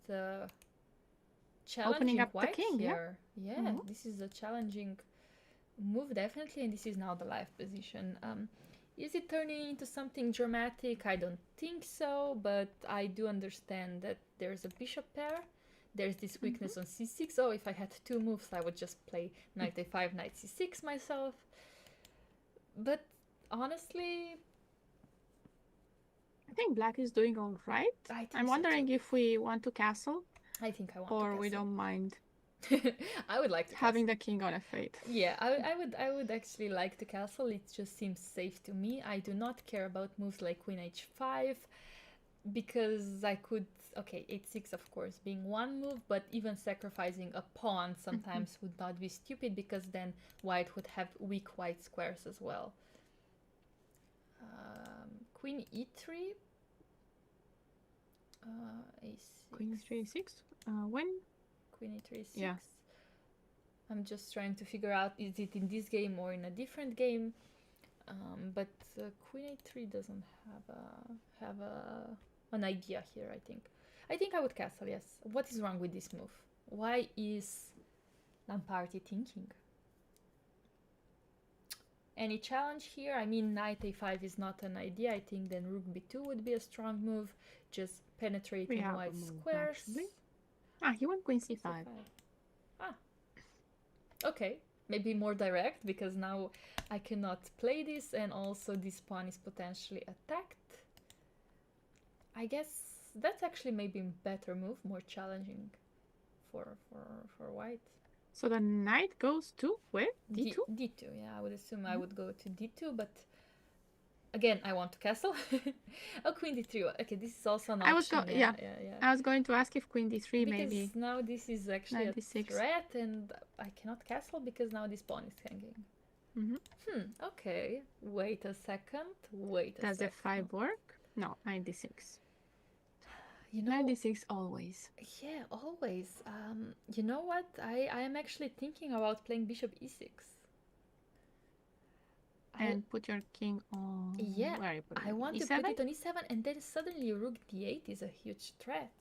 challenging up white the king, here. Yeah, this is a challenging move, definitely, and this is now the live position. Is it turning into something dramatic? I don't think so, but I do understand that there's a bishop pair. There's this weakness on c6. Oh, if I had two moves, I would just play knight a5, knight c6 myself. But honestly, I think black is doing all right. I'm wondering if we want to castle. I think I want to castle. Or we don't mind. I would like to Having castle. the king on f8. Yeah, I would actually like to castle. It just seems safe to me. I do not care about moves like queen h5 because I could, okay, h6 of course being one move, but even sacrificing a pawn sometimes would not be stupid because then white would have weak white squares as well. Queen e3, a6. Queen e3, a6. When? Queen e3, 6. Yeah. I'm just trying to figure out is it in this game or in a different game. But Queen a3 doesn't have an idea here. I think I would castle. Yes. What is wrong with this move? Why is Lamparty thinking? Any challenge here? I mean, knight a5 is not an idea. I think then rook b2 would be a strong move, just penetrating white squares. Actually. He went queen c5. Okay, maybe more direct because now I cannot play this and also this pawn is potentially attacked. I guess that's actually maybe a better move, more challenging for white. So the knight goes to where? D2? D2, yeah, I would assume I would go to D2, but again, I want to castle. Oh, queen D3. Okay, this is also an option. Yeah. I was going to ask if queen D3 because maybe. Now this is actually a threat and I cannot castle because now this pawn is hanging. Okay. Wait a second. Does f5 work? No, knight d6. You know, knight d6 always. Yeah, always. You know what? I am actually thinking about playing bishop e6. And put your king on... Yeah, where you put it? I want to put it on e7 and then suddenly rook d8 is a huge threat.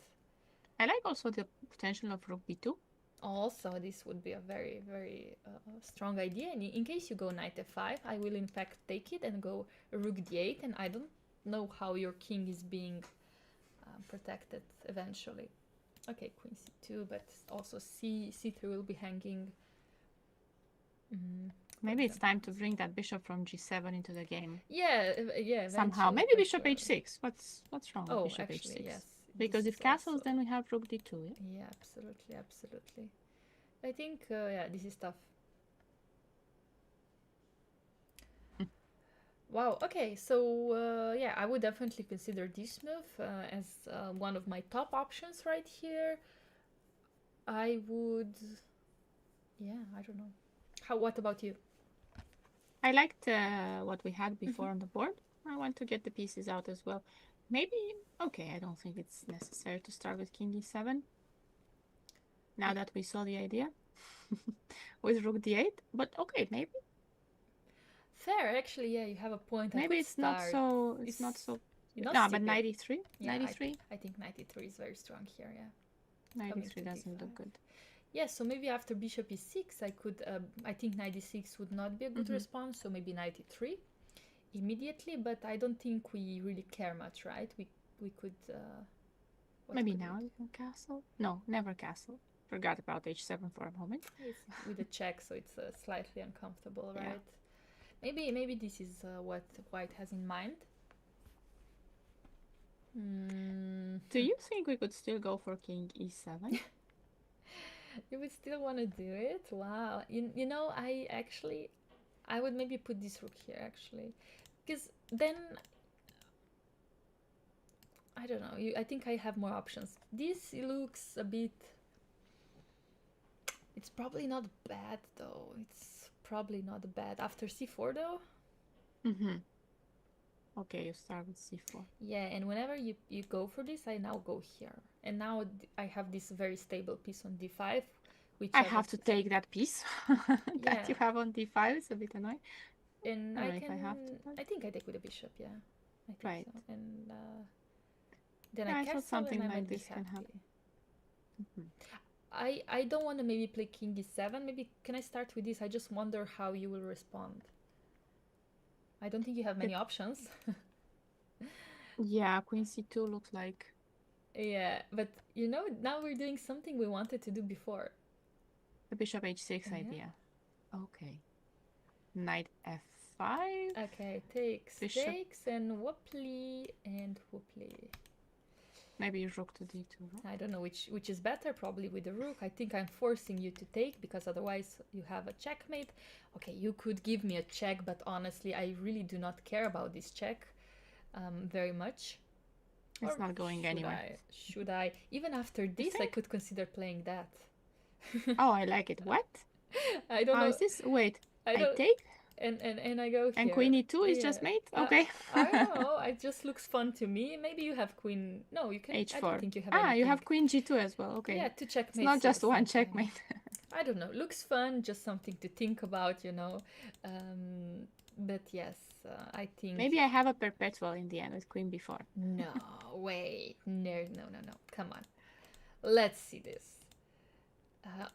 I like also the potential of rook b2. Also, this would be a very, very strong idea. And in case you go knight f5, I will in fact take it and go rook d8. And I don't know how your king is being protected eventually. Okay, queen c2, but also c3 will be hanging. Maybe it's time to bring that bishop from g7 into the game. Yeah. Somehow, maybe bishop h6. What's wrong with bishop actually, h6? Yes. Because if castles, then we have rook d2. Yeah, absolutely. I think yeah, this is tough. Wow. Okay, so yeah, I would definitely consider this move as one of my top options right here. I would. Yeah, I don't know. What about you? I liked what we had before on the board. I want to get the pieces out as well. Maybe, okay, I don't think it's necessary to start with king d7. Now that we saw the idea with rook d8. But okay, maybe. Fair, actually, yeah, you have a point. Maybe it's not so... It's not so... No, but knight e3? Yeah, knight e3? I think knight e3 is very strong here, yeah. Knight e3 doesn't look good. Yeah, so maybe after bishop e6, I could... I think knight e6 would not be a good response, so maybe knight e3 immediately, but I don't think we really care much, right? We could... maybe now you can castle? No, never castle. Forgot about h7 for a moment. It's with a check, so it's slightly uncomfortable, right? Yeah. Maybe this is what white has in mind. Do you think we could still go for king e7? You would still want to do it? Wow. You know, I would maybe put this rook here, actually. Because then... I don't know. I think I have more options. This looks a bit... It's probably not bad, though. It's probably not bad. After c4, though? Okay, you start with c4. Yeah, and whenever you go for this, I now go here. And now I have this very stable piece on d5, which I have to take that piece that you have on d5. It's a bit annoying. And I don't know if I have to. I think I take with a bishop, yeah. I think so. And then I castle thought something and like this can happen. I don't want to maybe play king e7. Maybe can I start with this? I just wonder how you will respond. I don't think you have many options. Yeah, queen c2 looks like... Yeah, but you know, now we're doing something we wanted to do before. The bishop h6 idea. Okay. Knight f5. Okay, takes, and whooply, and whooply. maybe rook to d2. I don't know which is better, probably with the rook. I think I'm forcing you to take, because otherwise you have a checkmate. Okay, you could give me a check, but honestly, I really do not care about this check very much. It's not going anywhere. Should I? Even after this, I could consider playing that. Oh, I like it. What? I don't know. Is this? Wait, I take? And I go here. And queen e2 is just made? Okay. I don't know. It just looks fun to me. Maybe you have queen. No, you can. h4. I don't think you have anything. You have queen g2 as well. Okay. Yeah, two checkmates. It's not just one checkmate. I don't know. Looks fun. Just something to think about, you know. But yes, I think. Maybe I have a perpetual in the end with queen b4. No, wait. No. Come on. Let's see this.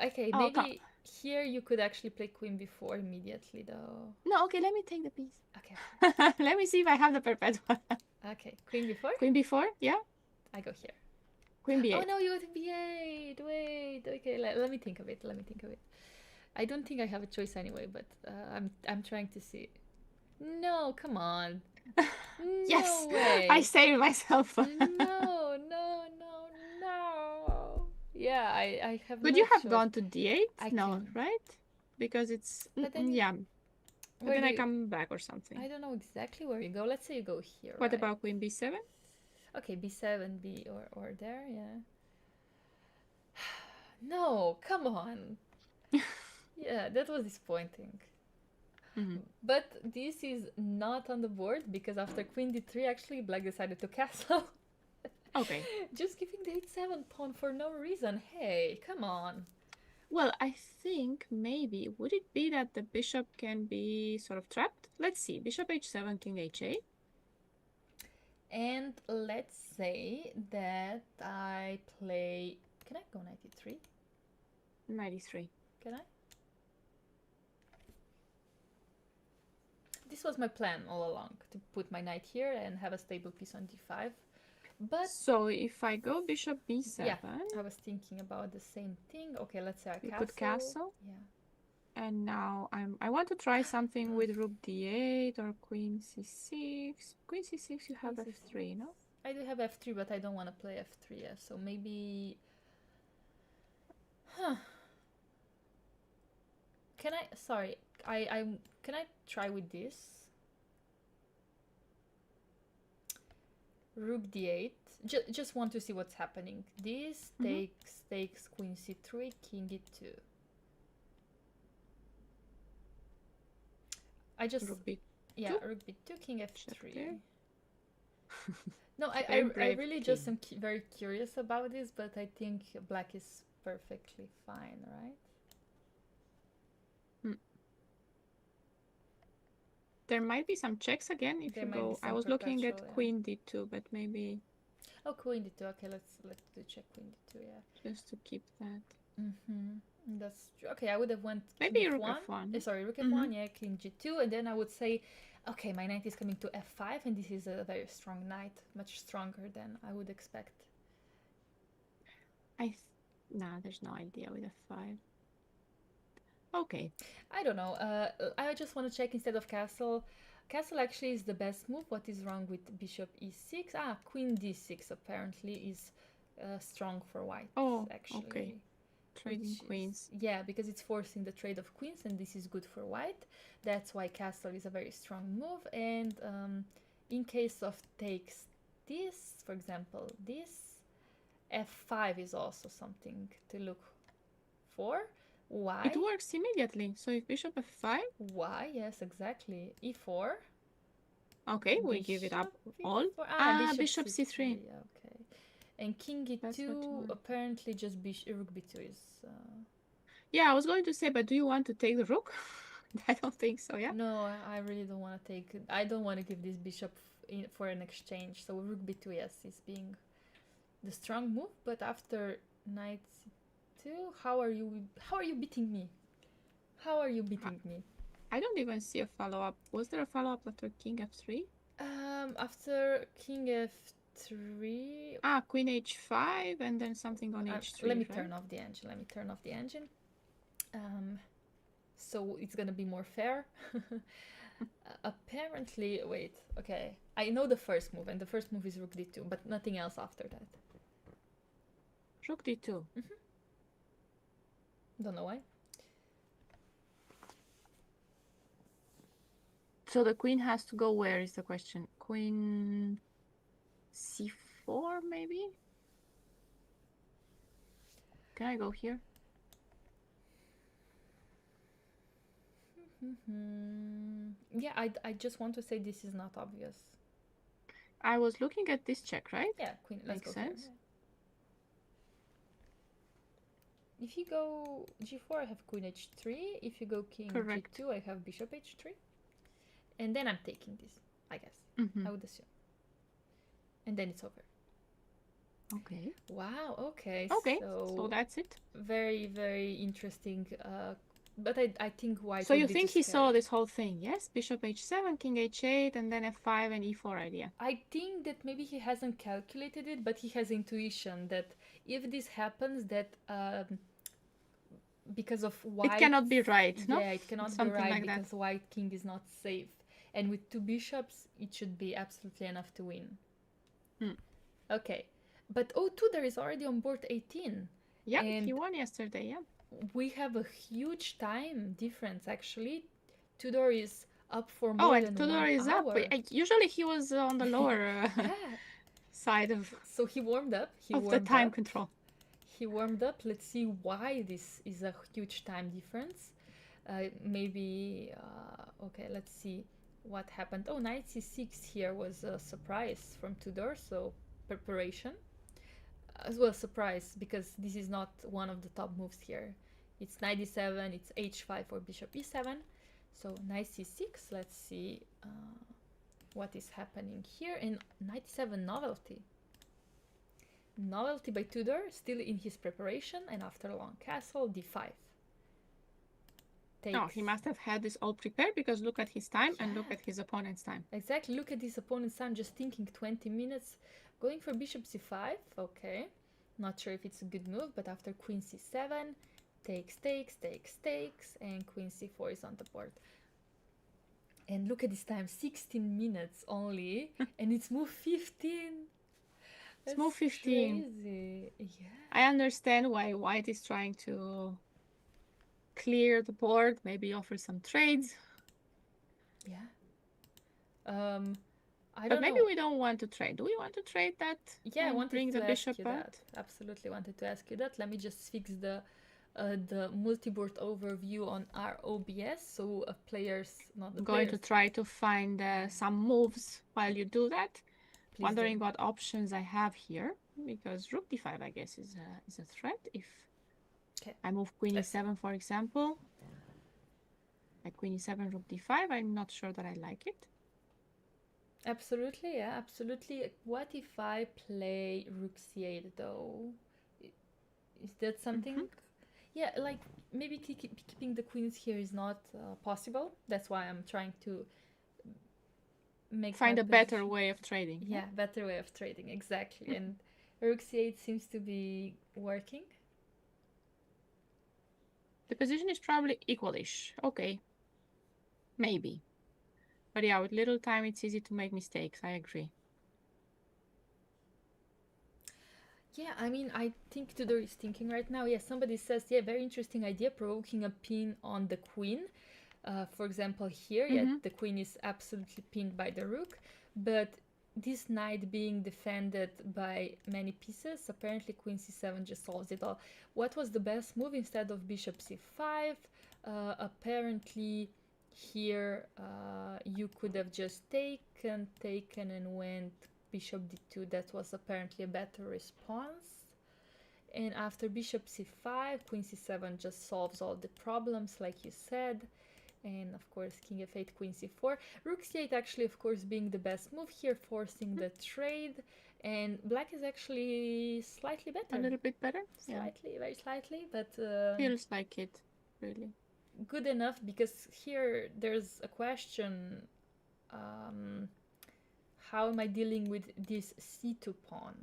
Okay, maybe here you could actually play queen b4 immediately, though. No, okay, let me take the piece. Okay. Let me see if I have the perpetual. Okay, queen b4? Queen b4, yeah. I go here. Queen b8. Oh, no, you go to b8. Wait, okay, let me think of it. I don't think I have a choice anyway, but I'm trying to see. No, come on. Yes, no way. I saved myself. No. Yeah, I have. But no you have choice. gone to d8? No, can. right? Because it's But then yeah. But then I come back or something. I don't know exactly where you go. Let's say you go here. What right? about queen b7? Okay, b7, b or there, yeah. No, come on. Yeah, that was disappointing. But this is not on the board because after queen d3, actually, black decided to castle. Okay. Just giving the h7 pawn for no reason. Hey, come on. Well, I think maybe, would it be that the bishop can be sort of trapped? Let's see. Bishop h7, king h8. And let's say that I play... Can I go knight e3? Knight e3. Can I? This was my plan all along, to put my knight here and have a stable piece on d5. But so if I go bishop b7, yeah, I was thinking about the same thing. Okay, let's say I castle. Could castle. Yeah. And now I want to try something with rook d8 or queen c6. Queen c6, you have f3, no? I do have f3, but I don't want to play f3. Yeah, so maybe. Can I? Sorry, can I try with this? Rook d8. Just want to see what's happening. This takes queen c3, king e2. I just rook b2. Yeah, rook b2, king f3. No, I really just am very curious about this, but I think black is perfectly fine, right? There might be some checks again if you go. I was looking at queen d2, but maybe. Oh, queen d2. Okay, let's do check queen d2. Yeah. Just to keep that. That's true. Okay. I would have went maybe rook f1. Sorry, rook f1. Yeah, king g2, and then I would say, okay, my knight is coming to f5, and this is a very strong knight, much stronger than I would expect. Nah, there's no idea with f5. Okay. I don't know. I just want to check instead of castle. Castle actually is the best move. What is wrong with bishop e6? Queen d6 apparently is strong for white. Oh, actually. Okay. Trading queens. Yeah, because it's forcing the trade of queens, and this is good for white. That's why castle is a very strong move. And in case of takes this, for example, this, f5 is also something to look for. Why? It works immediately. So if bishop f5. Why? Yes, exactly. e4. Okay, we give it up all. Bishop c3. Okay. And king e2, apparently just rook b2 is... Yeah, I was going to say, but do you want to take the rook? I don't think so, yeah? No, I really don't want to take... I don't want to give this bishop for an exchange. So rook b2, yes, is being the strong move. But after knight c2, how are you beating me? How are you beating me? I don't even see a follow-up. Was there a follow-up after king f3? After king f3... Queen h5 and then something on h3, Let me turn off the engine. So it's gonna be more fair. Apparently, wait, okay. I know the first move, and the first move is rook d2, but nothing else after that. Rook d2. Don't know why. So the queen has to go where is the question? Queen c4 maybe? Can I go here? Yeah, I just want to say this is not obvious. I was looking at this check, right? Yeah, queen. Let's Makes go sense. here. Yeah. If you go g4, I have queen h3. If you go king Correct. g2, I have bishop h3. And then I'm taking this, I guess. I would assume. And then it's over. Okay. Wow, okay. Okay, so that's it. Very, very interesting. But I think white. So you think he saw this whole thing, yes? Bishop h7, king h8, and then f5 and e4 idea. I think that maybe he hasn't calculated it, but he has intuition that if this happens, that because of white... It cannot be right, no? Yeah, it cannot Something be right like because that. white king is not safe. And with two bishops, it should be absolutely enough to win. Okay. But Tudor is already on board 18. Yeah, he won yesterday, yeah. We have a huge time difference, actually. Tudor is up for more than Tudor 1 is hour. up. Usually he was on the lower side of... So he warmed up. The time control. He warmed up. Let's see why this is a huge time difference. Maybe... okay, let's see what happened. Oh, knight c6 here was a surprise from Tudor, so preparation. As well, surprise, because this is not one of the top moves here. It's knight d7, it's h5 or bishop e7. So knight c6, let's see what is happening here. And knight e7 novelty. Novelty by Tudor, still in his preparation, and after a long castle, d5. No, he must have had this all prepared because look at his time and look at his opponent's time. Exactly, look at his opponent's time, just thinking 20 minutes. Going for bishop c5, okay. Not sure if it's a good move, but after queen c7, takes, and queen c4 is on the board. And look at this time, 16 minutes only, and it's move 15. It's move 15. Crazy. Yeah. I understand why white is trying to clear the board, maybe offer some trades. Yeah. I but don't maybe know. we don't want to trade. Do we want to trade that? Yeah, I wanted bring to the ask bishop you out? that. Absolutely wanted to ask you that. Let me just fix the multi-board overview on our OBS, so players, not the going players. to try to find some moves while you do that. Please Wondering do. what options I have here, because rook d5 I guess is a threat if I move queen e7 for example. Like queen e7 rook d5, I'm not sure that I like it. Absolutely, yeah, absolutely. What if I play rook c8 though? Is that something? Yeah, like maybe keeping the queens here is not possible. That's why I'm trying to find a better way of trading. Yeah, better way of trading, exactly. And rook c8 seems to be working. The position is probably equalish. Okay, maybe. But yeah, with little time, it's easy to make mistakes. I agree. Yeah, I mean, I think Tudor is thinking right now. Yeah, somebody says, yeah, very interesting idea, provoking a pin on the queen. For example, here, yeah, the queen is absolutely pinned by the rook. But this knight being defended by many pieces, apparently queen c7 just solves it all. What was the best move instead of bishop c5? Apparently... Here, you could have just taken and went bishop d2. That was apparently a better response. And after bishop c5, queen c7 just solves all the problems, like you said. And of course, king f8, queen c4. Rook c8 actually, of course, being the best move here, forcing the trade. And black is actually slightly better. A little bit better? Slightly, very slightly, but... feels like it, really. Good enough, because here there's a question, how am I dealing with this c2 pawn?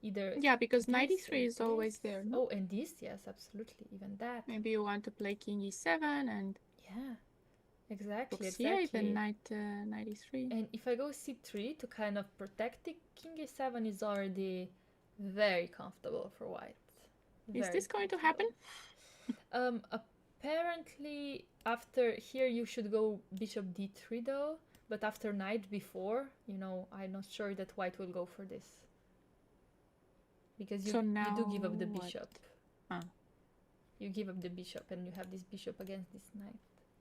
Either because knight e3 is always there, no? Oh, and this, yes, absolutely, even that. Maybe you want to play king e7 and yeah, exactly, c8 and knight e3. And if I go c3 to kind of protect the king e7 is already Very comfortable for white. Is this going to happen? Apparently, after here you should go bishop d3 though, but after knight b4, you know, I'm not sure that white will go for this. Because you do give up the bishop. You give up the bishop and you have this bishop against this knight.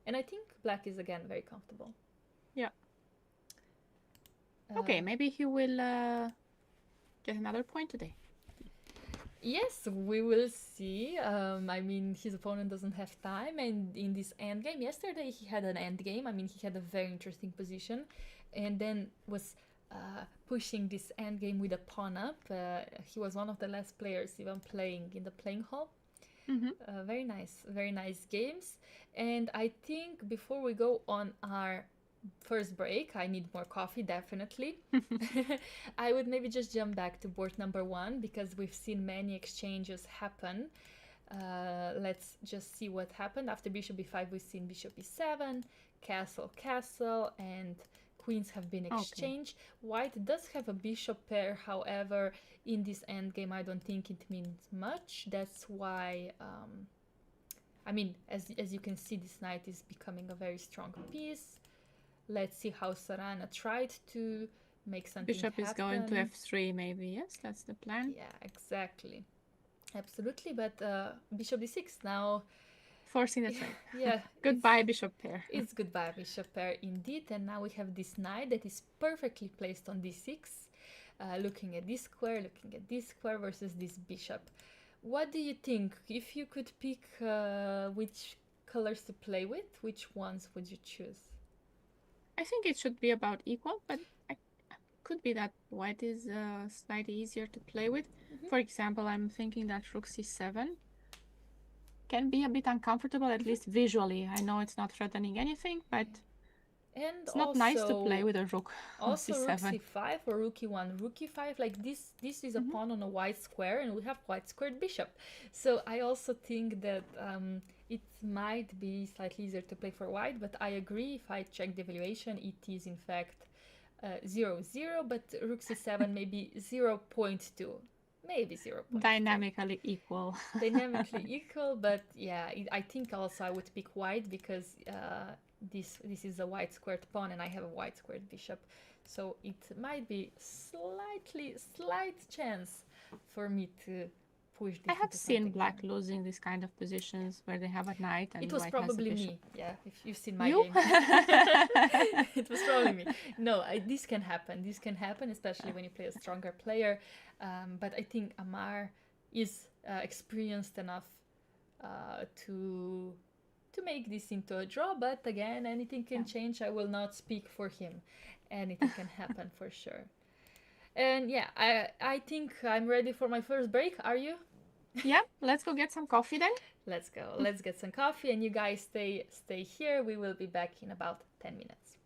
And I think black is again very comfortable. Yeah. Okay, maybe he will get another point today. Yes, we will see. I mean, his opponent doesn't have time, and in this endgame, yesterday he had an endgame. I mean, he had a very interesting position, and then was pushing this endgame with a pawn up. He was one of the last players even playing in the playing hall. Very nice games. And I think before we go on our first break, I need more coffee, definitely. I would maybe just jump back to board number 1 because we've seen many exchanges happen. Let's just see what happened. After bishop b5, we've seen bishop e7, castle, castle, and queens have been exchanged. White does have a bishop pair, however, in this endgame, I don't think it means much. That's why, I mean, as you can see, this knight is becoming a very strong piece. Let's see how Sarana tried to make something Bishop happen. is going to f3 maybe, yes? That's the plan. Yeah, exactly. Absolutely, but bishop d6 now. Forcing the trade. Yeah. Goodbye bishop pair. It's goodbye bishop pair indeed, and now we have this knight that is perfectly placed on d6, looking at this square, looking at this square versus this bishop. What do you think? If you could pick which colors to play with, which ones would you choose? I think it should be about equal, but it could be that white is slightly easier to play with. For example, I'm thinking that rook c7 can be a bit uncomfortable, at least visually. I know it's not threatening anything, but it's not nice to play with a rook on also c7. Rook c5 or rook e1. Rook e5, like this is a pawn on a white square, and we have white squared bishop. So I also think that it might be slightly easier to play for white, but I agree. If I check the evaluation, it is in fact 0-0, but rook c7 maybe 0.2. Maybe 0.2. Dynamically equal. Dynamically equal, but yeah, I think also I would pick white because this is a white squared pawn and I have a white squared bishop. So it might be slight chance for me to push this. I have seen black losing this kind of positions where they have a knight and it was white probably has a bishop. me. Yeah, if you've seen my You? game. It was probably me. No, this can happen. This can happen, especially when you play a stronger player. But I think Amar is experienced enough to make this into a draw. But again, anything can change. I will not speak for him. Anything can happen for sure. And yeah, I think I'm ready for my first break. Are you? Yeah, let's go get some coffee then. Let's go. Let's get some coffee, and you guys stay here. We will be back in about 10 minutes.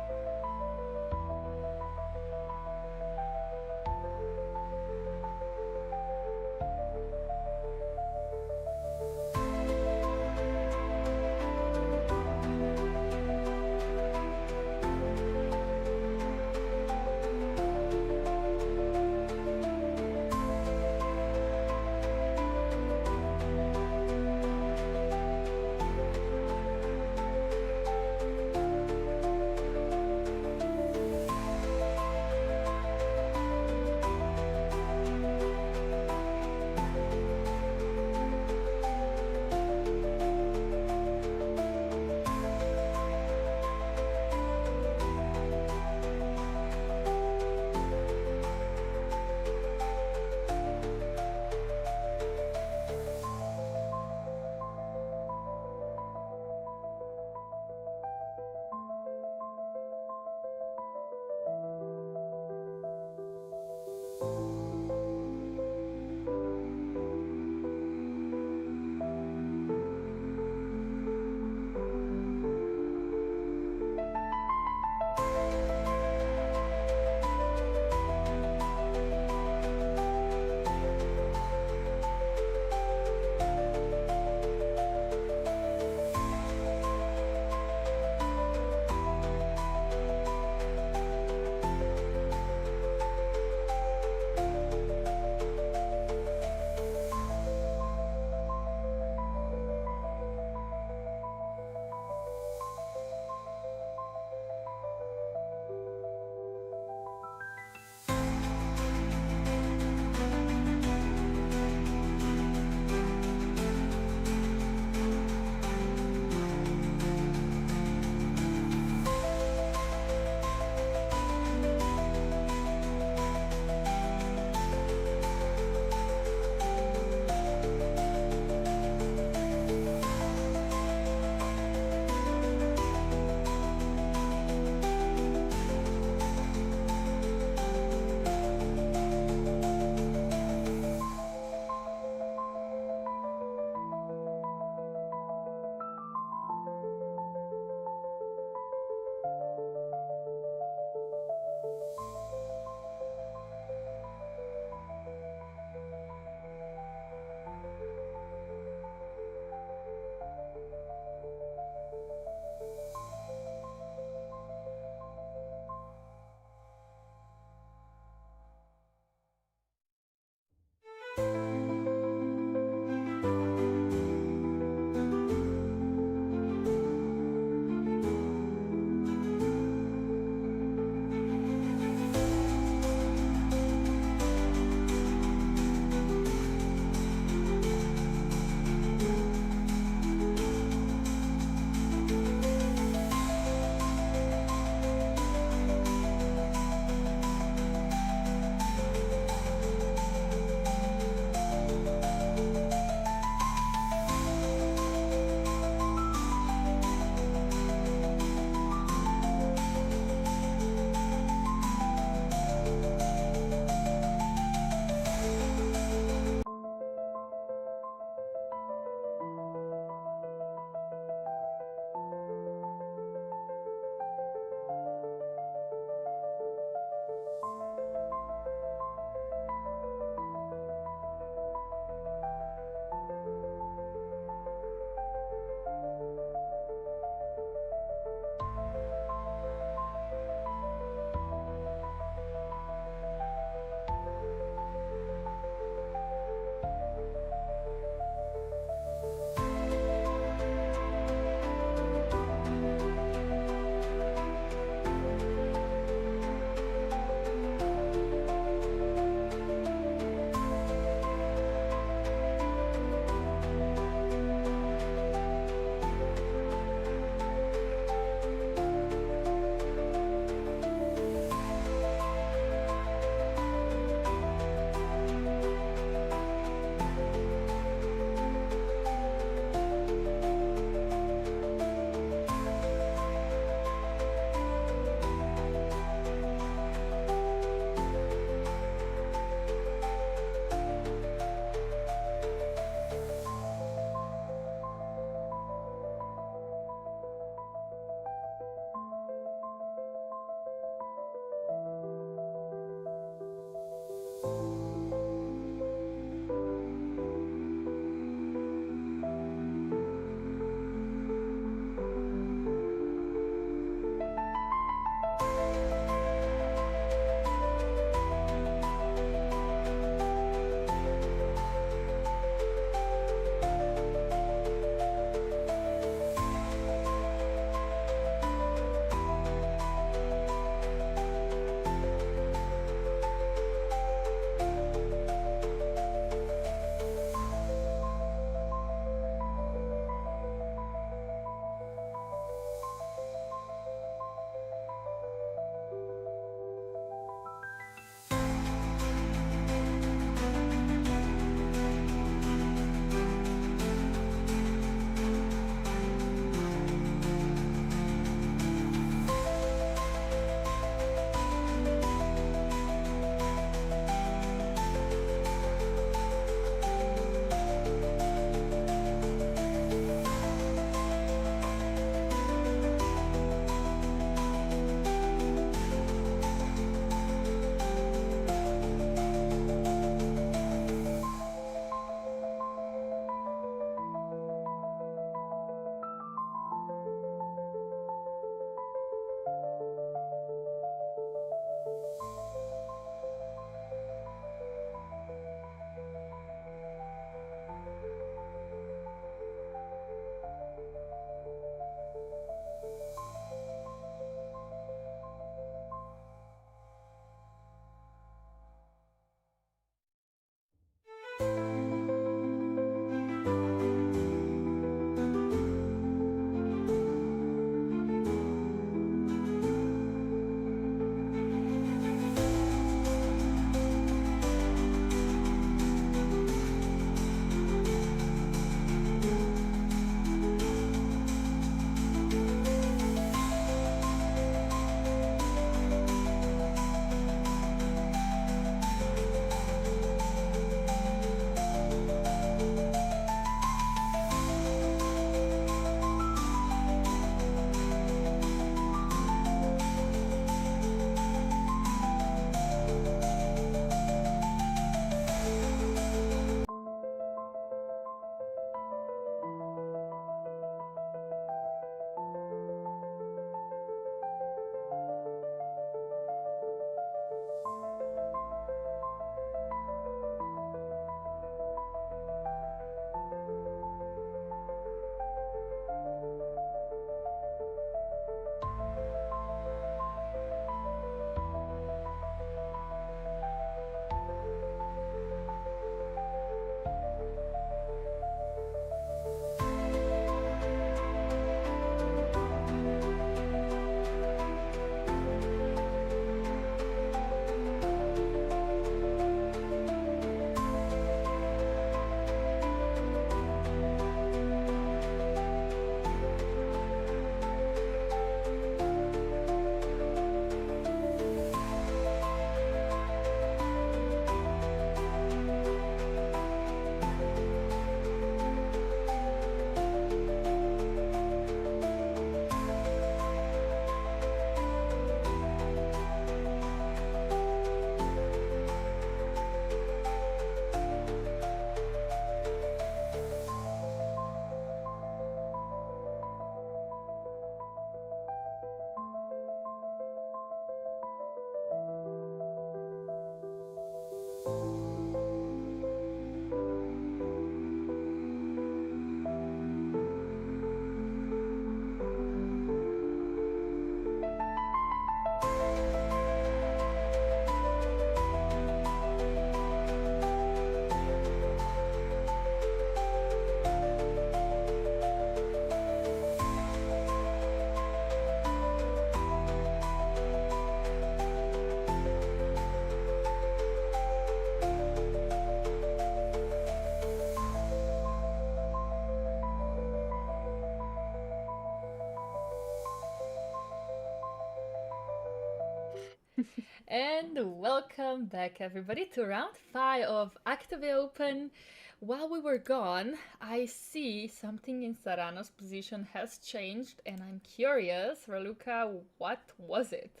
And welcome back, everybody, to round 5 of Aktobe Open. While we were gone, I see something in Sarana's position has changed, and I'm curious, Raluca, what was it?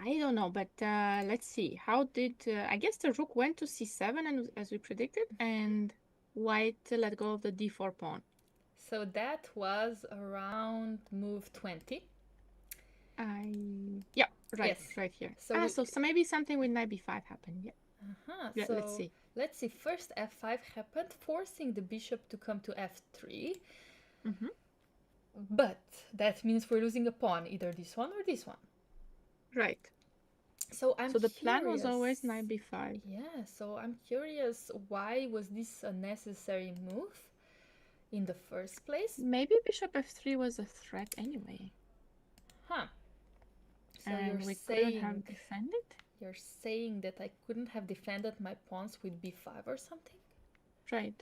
I don't know, but let's see. How did I guess the rook went to c7 and as we predicted, and white let go of the d4 pawn. So that was around move 20. Yeah, right, Yes. right here. So maybe something with knight b5 happened. Yeah. So let's see. Let's see. First f5 happened, forcing the bishop to come to f3. But that means we're losing a pawn, either this one or this one. Right. So the plan was always knight b5. Yeah, so I'm curious, why was this a necessary move in the first place? Maybe bishop f3 was a threat anyway. So and we couldn't have defended? You're saying that I couldn't have defended my pawns with b5 or something? Right.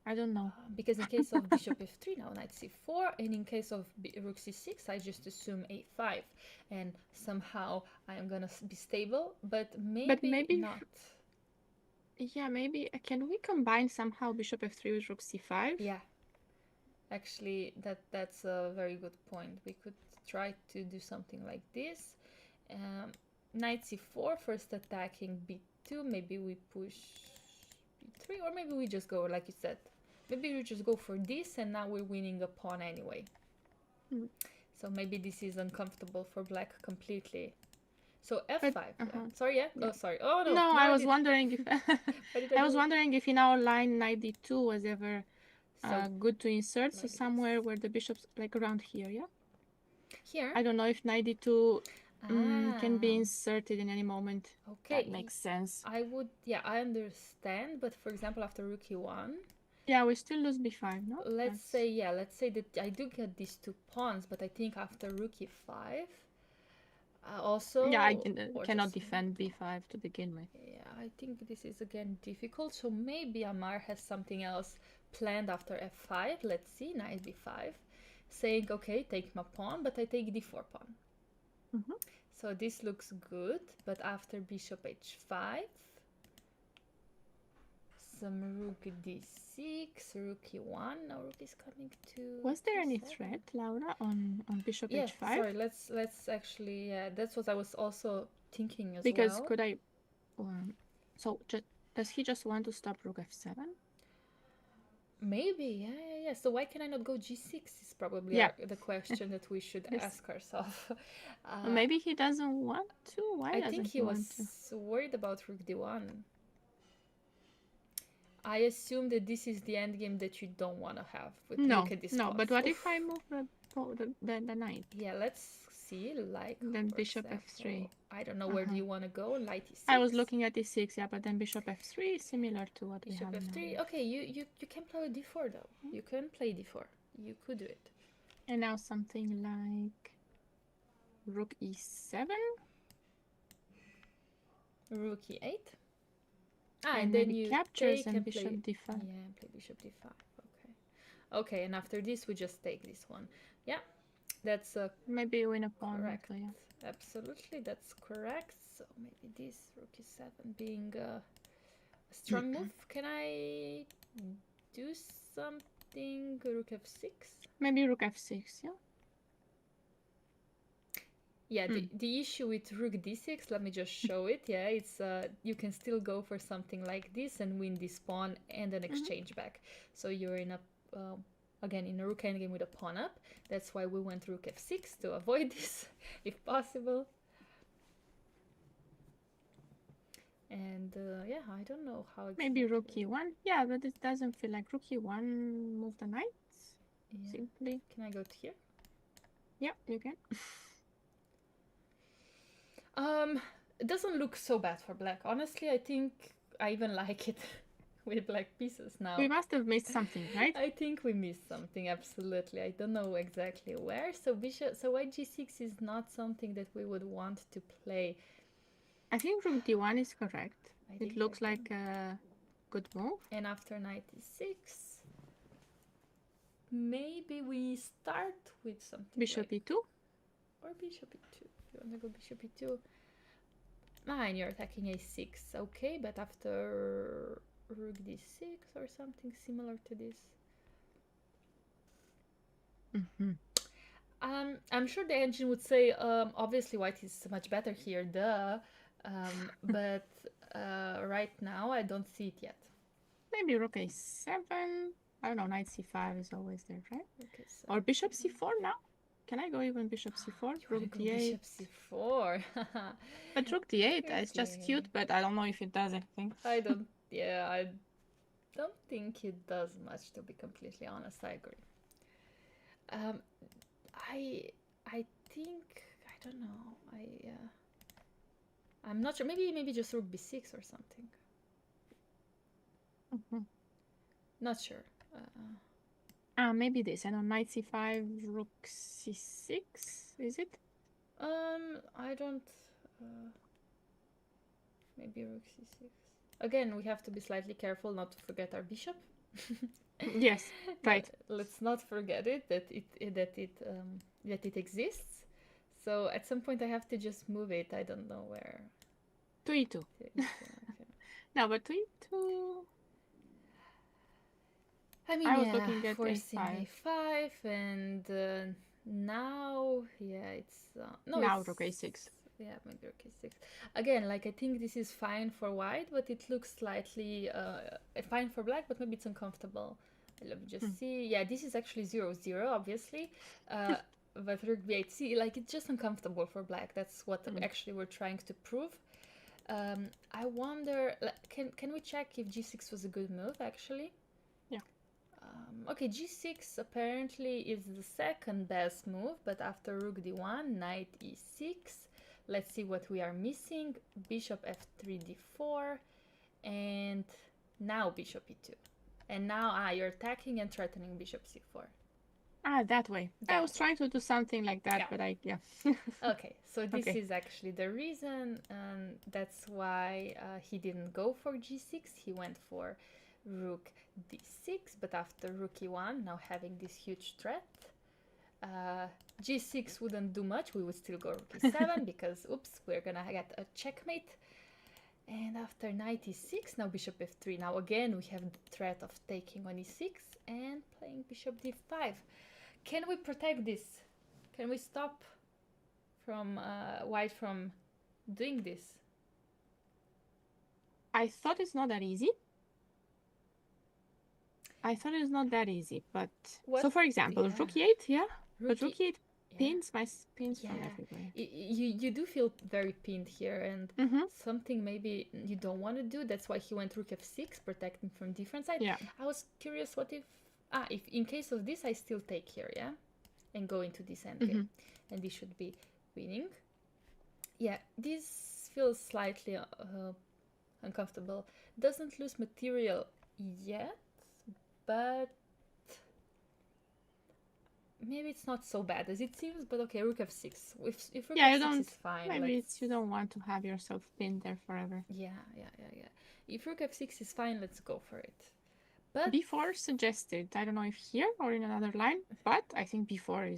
I don't know. Because in case of bishop f3, now knight c4, and in case of rook c6, I just assume a5, and somehow I am gonna be stable, but maybe not. Yeah, maybe. Can we combine somehow bishop f3 with rook c5? Yeah. Actually, that's a very good point. We could try to do something like this. Knight c4, first attacking b2, maybe we push b3, or maybe we just go, like you said, maybe we just go for this, and now we're winning a pawn anyway. So maybe this is uncomfortable for black completely. So f5. Sorry, yeah? Oh, sorry. Oh, no. No, I was wondering if I was wondering if in our line knight d2 was ever good to insert, so somewhere where the bishop's like around here, yeah? Here? I don't know if knight d2 can be inserted in any moment. Okay. That makes sense. I understand, but for example, after rook e1... Yeah, we still lose b5, no? Let's say that I do get these two pawns, but I think after rook e5... also... Yeah, I cannot defend b5 to begin with. Yeah, I think this is again difficult, so maybe Amar has something else planned after f5. Let's see, knight b5, saying, okay, take my pawn, but I take d4 pawn. So this looks good, but after bishop h5, some rook d6, rook e1, now rook is coming to... Was there any threat, Laura, on bishop h5? Sorry, let's actually, that's what I was also thinking as well. Because could I... so does he just want to stop rook f7? Maybe, yeah. So why can I not go g6 is probably the question that we should ask ourselves. Maybe he doesn't want to? Why I think he was worried about rook d1. I assume that this is the endgame that you don't want to have with look at this No, but what if I move the knight? Yeah, let's see, like... Then bishop f3. I don't know, where do you want to go? Knight e6? I was looking at e6, yeah, but then bishop f3 is similar to what we have Bishop f3, okay, you can play d4 though. You can play d4. You could do it. And now something like rook e7? Rook e8? And then you captures and bishop d5. Yeah, play bishop d5. Okay, and after this we just take this one. Yeah, that's maybe win a pawn. Correct. Yeah. Absolutely, that's correct. So maybe this rook e7 being a strong move. Can I do something? Rook f6? Maybe rook f6, yeah? Yeah, the issue with rook d6, let me just show it. Yeah, it's you can still go for something like this and win this pawn and an exchange back. So you're in a again in a rook endgame with a pawn up. That's why we went rook f6 to avoid this, if possible. And yeah, I don't know how exactly. Maybe rook e1. Yeah, but it doesn't feel like rook e1 move the knights. Yeah. Simply. Can I go to here? Yeah, you can. It doesn't look so bad for black. Honestly, I think I even like it with black pieces now. We must have missed something, right? I think we missed something, absolutely. I don't know exactly where. So white g6 is not something that we would want to play. I think rook d1 is correct. It looks like a good move. And after knight e6, maybe we start with something bishop like... e2? Or bishop e2. You want to go bishop e2? And you're attacking a6. Okay, but after rook d6 or something similar to this. I'm sure the engine would say, obviously white is much better here, duh. But right now I don't see it yet. Maybe rook a7. I don't know, knight c5 is always there, right? Okay, so or bishop c4 now? Can I go even bishop c4? Rook d8. Bishop c4. But rook d8 is just cute, but I don't know if it does anything. I don't think it does much, to be completely honest. I agree. I think, I don't know. I'm not sure. Maybe just rook b6 or something. Not sure. Maybe this. I know, knight c5, rook c6. Is it? I don't. Maybe rook c6. Again, we have to be slightly careful not to forget our bishop. Yes, right. Let's not forget that it exists. So at some point I have to just move it. I don't know where. To e2. Okay. No, but to e2. I mean, I was looking at forcing a5, and now, it's no. Now it's, rook a6. Yeah, maybe rook a6. Again, like, I think this is fine for white, but it looks slightly fine for black, but maybe it's uncomfortable. Let me just see. Yeah, this is actually 0-0, obviously. But rook b8, see, like, it's just uncomfortable for black. That's what actually we're trying to prove. I wonder, can we check if g6 was a good move, actually? Yeah. Okay, g6 apparently is the second best move, but after rook d1, knight e6. Let's see what we are missing. Bishop f3, d4, and now bishop e2. And now, you're attacking and threatening bishop c4. That way. I was trying to do something like that, but Okay, so this is actually the reason, and that's why he didn't go for g6. He went for rook d6, but after rook e1, now having this huge threat, g6 wouldn't do much. We would still go rook e7 because, oops, we're gonna get a checkmate. And after knight e6, now bishop f3. Now again, we have the threat of taking on e6 and playing bishop d5. Can we protect this? Can we stop from white from doing this? I thought it's not that easy. But so for example, rook e8, but rook e8 pins from everywhere. You do feel very pinned here, and something maybe you don't want to do. That's why he went rook f6, protecting from different side. I was curious, what if in case of this I still take here, and go into this endgame, and this should be winning. This feels slightly uncomfortable. Doesn't lose material yet, but maybe it's not so bad as it seems. But okay, rook f6. If rook f6 is fine. Maybe you don't want to have yourself pinned there forever. Yeah. If rook f6 is fine, let's go for it. But b4 suggested. I don't know if here or in another line, but I think b4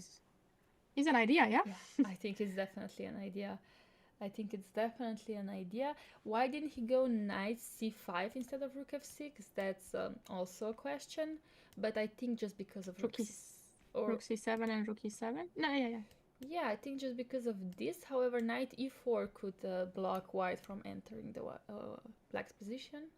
is an idea, Yeah, I think it's definitely an idea. Why didn't he go knight c5 instead of rook f6? That's also a question. But I think just because of rook c7 and rook e7. No, yeah, I think just because of this. However, knight e4 could block white from entering the black's position.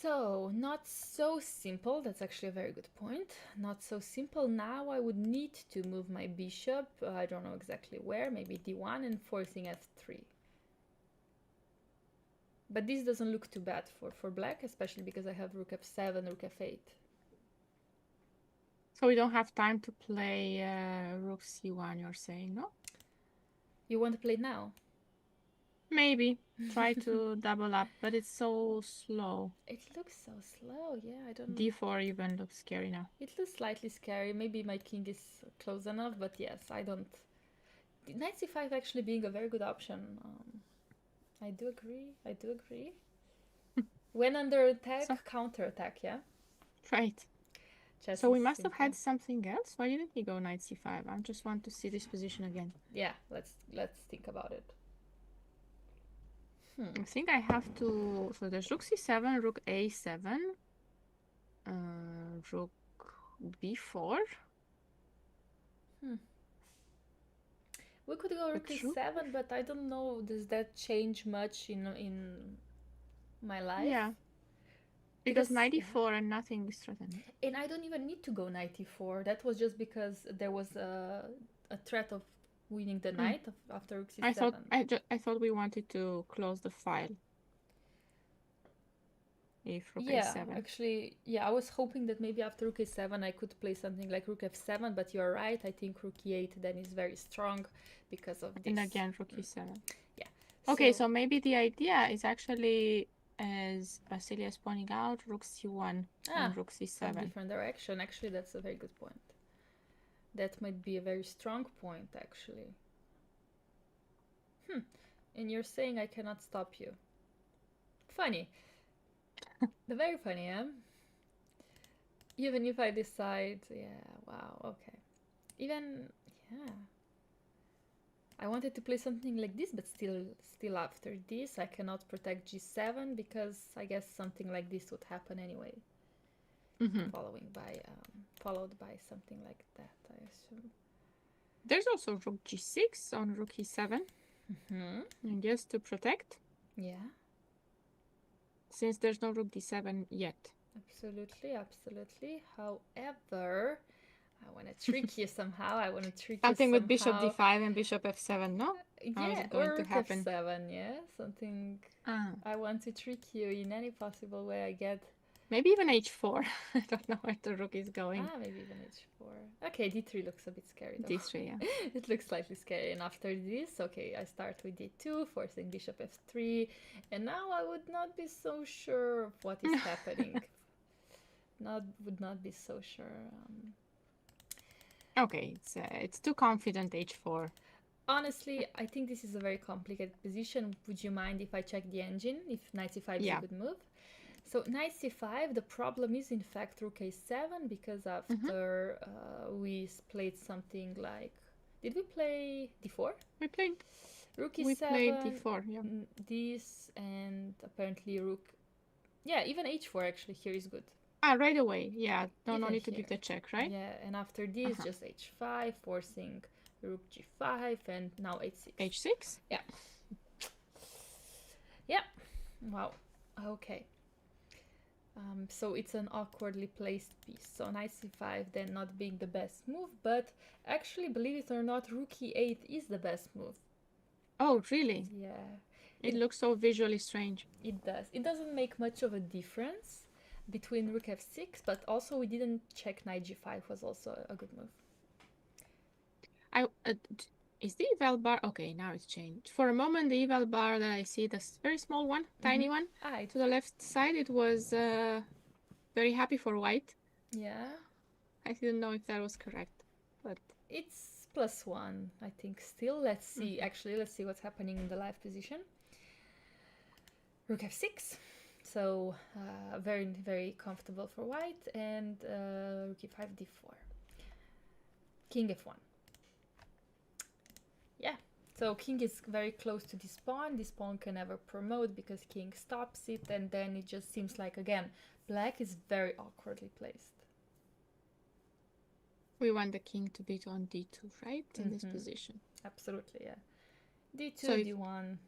So, not so simple. That's actually a very good point. Not so simple. Now I would need to move my bishop. I don't know exactly where. Maybe d1 and forcing f3. But this doesn't look too bad for black, especially because I have rook f7, rook f8. So we don't have time to play rook c1, you're saying, no? You want to play it now? Maybe. Try to double up, but it's so slow. It looks so slow, I don't know. d4 even looks scary now. It looks slightly scary. Maybe my king is close enough, but yes, I don't. Knight c5 actually being a very good option. I do agree. When under attack, counter attack, Right. Chess So we is must have simple. had something else. Why didn't he go knight c5? I just want to see this position again. Yeah, let's think about it. I think I have to. So there's rook c7, rook a7, rook b4. We could go rook e7, but I don't know. Does that change much in my life? Yeah. Because knight e4 and nothing is threatened. And I don't even need to go knight e4. That was just because there was a threat of winning the knight after rook c7. I thought we wanted to close the file. If rook a7. Actually, I was hoping that maybe after rook a7 I could play something like rook f7, but you're right. I think rook e8 then is very strong because of this. And again, rook e7. Yeah. Okay, so maybe the idea is actually, as Vasily is pointing out, rook c1 and rook c7. Some different direction. Actually, that's a very good point. That might be a very strong point, actually. And you're saying I cannot stop you. Funny. Very funny, yeah? Even if I decide, wow, okay. I wanted to play something like this, but still after this, I cannot protect g7 because I guess something like this would happen anyway. Followed by something like that, I assume. There's also rook g6 on rook e7. And just to protect. Yeah. Since there's no rook d7 yet. Absolutely. However, I want to trick you somehow. Something with bishop d5 and bishop f7, no? How is it going to happen? f7, yeah. Something. I want to trick you in any possible way I get. Maybe even h4. I don't know where the rook is going. Maybe even h4. Okay, d3 looks a bit scary though. d3, yeah. It looks slightly scary. And after this, okay, I start with d2, forcing bishop f3. And now I would not be so sure of what is happening. Would not be so sure. Okay, it's too confident h4. Honestly, I think this is a very complicated position. Would you mind if I check the engine? If knight c5 is a good move? So knight c5, the problem is in fact rook a7 because after we played something like... Did we play d4? We played rook e7, we played d4, yeah. This and apparently rook... Yeah, even h4 actually here is good. Right away, yeah. No need to give the check, right? Yeah, and after this just h5, forcing rook g5 and now h6. h6? Yeah. Yeah. Wow. Okay. So it's an awkwardly placed piece. So knight c5 then not being the best move, but actually, believe it or not, rook e8 is the best move. Oh, really? Yeah. It looks so visually strange. It does. It doesn't make much of a difference between rook f6, but also we didn't check knight g5 was also a good move. Is the eval bar... Okay, now it's changed. For a moment, the eval bar that I see, this very small one, tiny one, to the left side, it was very happy for white. Yeah. I didn't know if that was correct, but... It's +1, I think, still. Let's see. Actually, let's see what's happening in the live position. Rook f6. So, very, very comfortable for white. And rook e5, d4. King f1. Yeah, so king is very close to this pawn. This pawn can never promote because king stops it, and then it just seems like, again, black is very awkwardly placed. We want the king to be on d2, right? In this position. Absolutely, yeah. d2, so d1.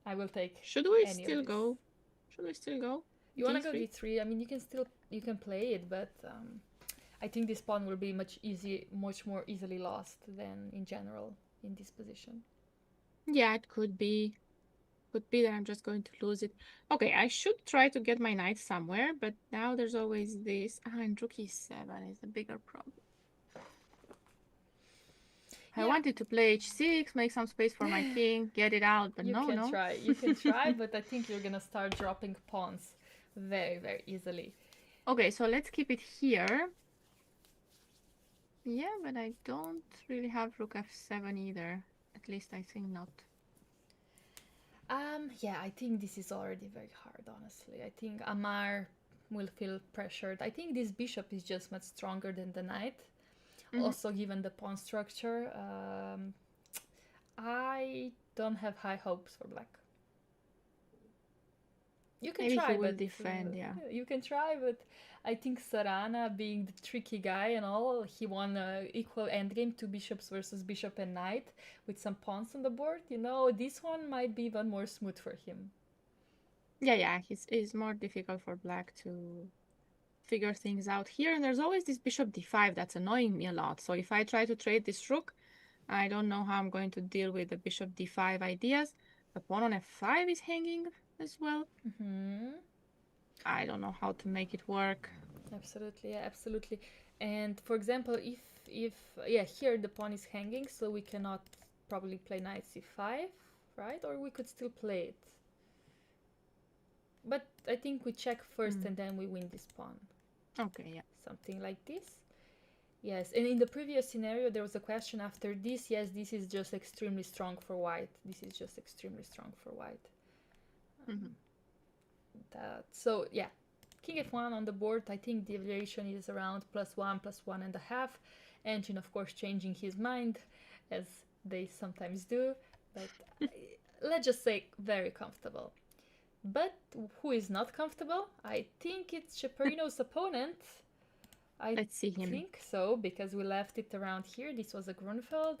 I will take. Should we still go? Should we still go? You want to go d3? I mean, you can play it, but I think this pawn will be much more easily lost than in general in this position. Yeah, it could be. Could be that I'm just going to lose it. Okay, I should try to get my knight somewhere, but now there's always this. And rook e7 is the bigger problem. I wanted to play h6, make some space for my king, get it out, but You can try, but I think you're gonna start dropping pawns very, very easily. Okay, so let's keep it here. Yeah, but I don't really have rook f7 either. At least I think not. Yeah, I think this is already very hard, honestly. I think Amar will feel pressured. I think this bishop is just much stronger than the knight. Mhm. Also, given the pawn structure, I don't have high hopes for black. You can Maybe he try, will but defend, yeah. you can try, but I think Sarana, being the tricky guy and all, he won equal endgame, two bishops versus bishop and knight with some pawns on the board. You know, this one might be even more smooth for him. Yeah, it's more difficult for black to figure things out here. And there's always this bishop d5 that's annoying me a lot. So if I try to trade this rook, I don't know how I'm going to deal with the bishop d5 ideas. The pawn on f5 is hanging as well. I don't know how to make it work. Absolutely, yeah, absolutely. And for example, if yeah, here the pawn is hanging, so we cannot probably play knight c5, right? Or we could still play it. But I think we check first and then we win this pawn. Okay, yeah. Something like this. Yes, and in the previous scenario, there was a question after this. Yes, this is just extremely strong for white. This is just extremely strong for white. So, yeah, king f1 on the board. I think the evaluation is around +1, +1.5. Engine, of course, changing his mind, as they sometimes do. But let's just say very comfortable. But who is not comfortable? I think it's Ceperino's opponent. Let's see him. I think so, because we left it around here. This was a Grunfeld,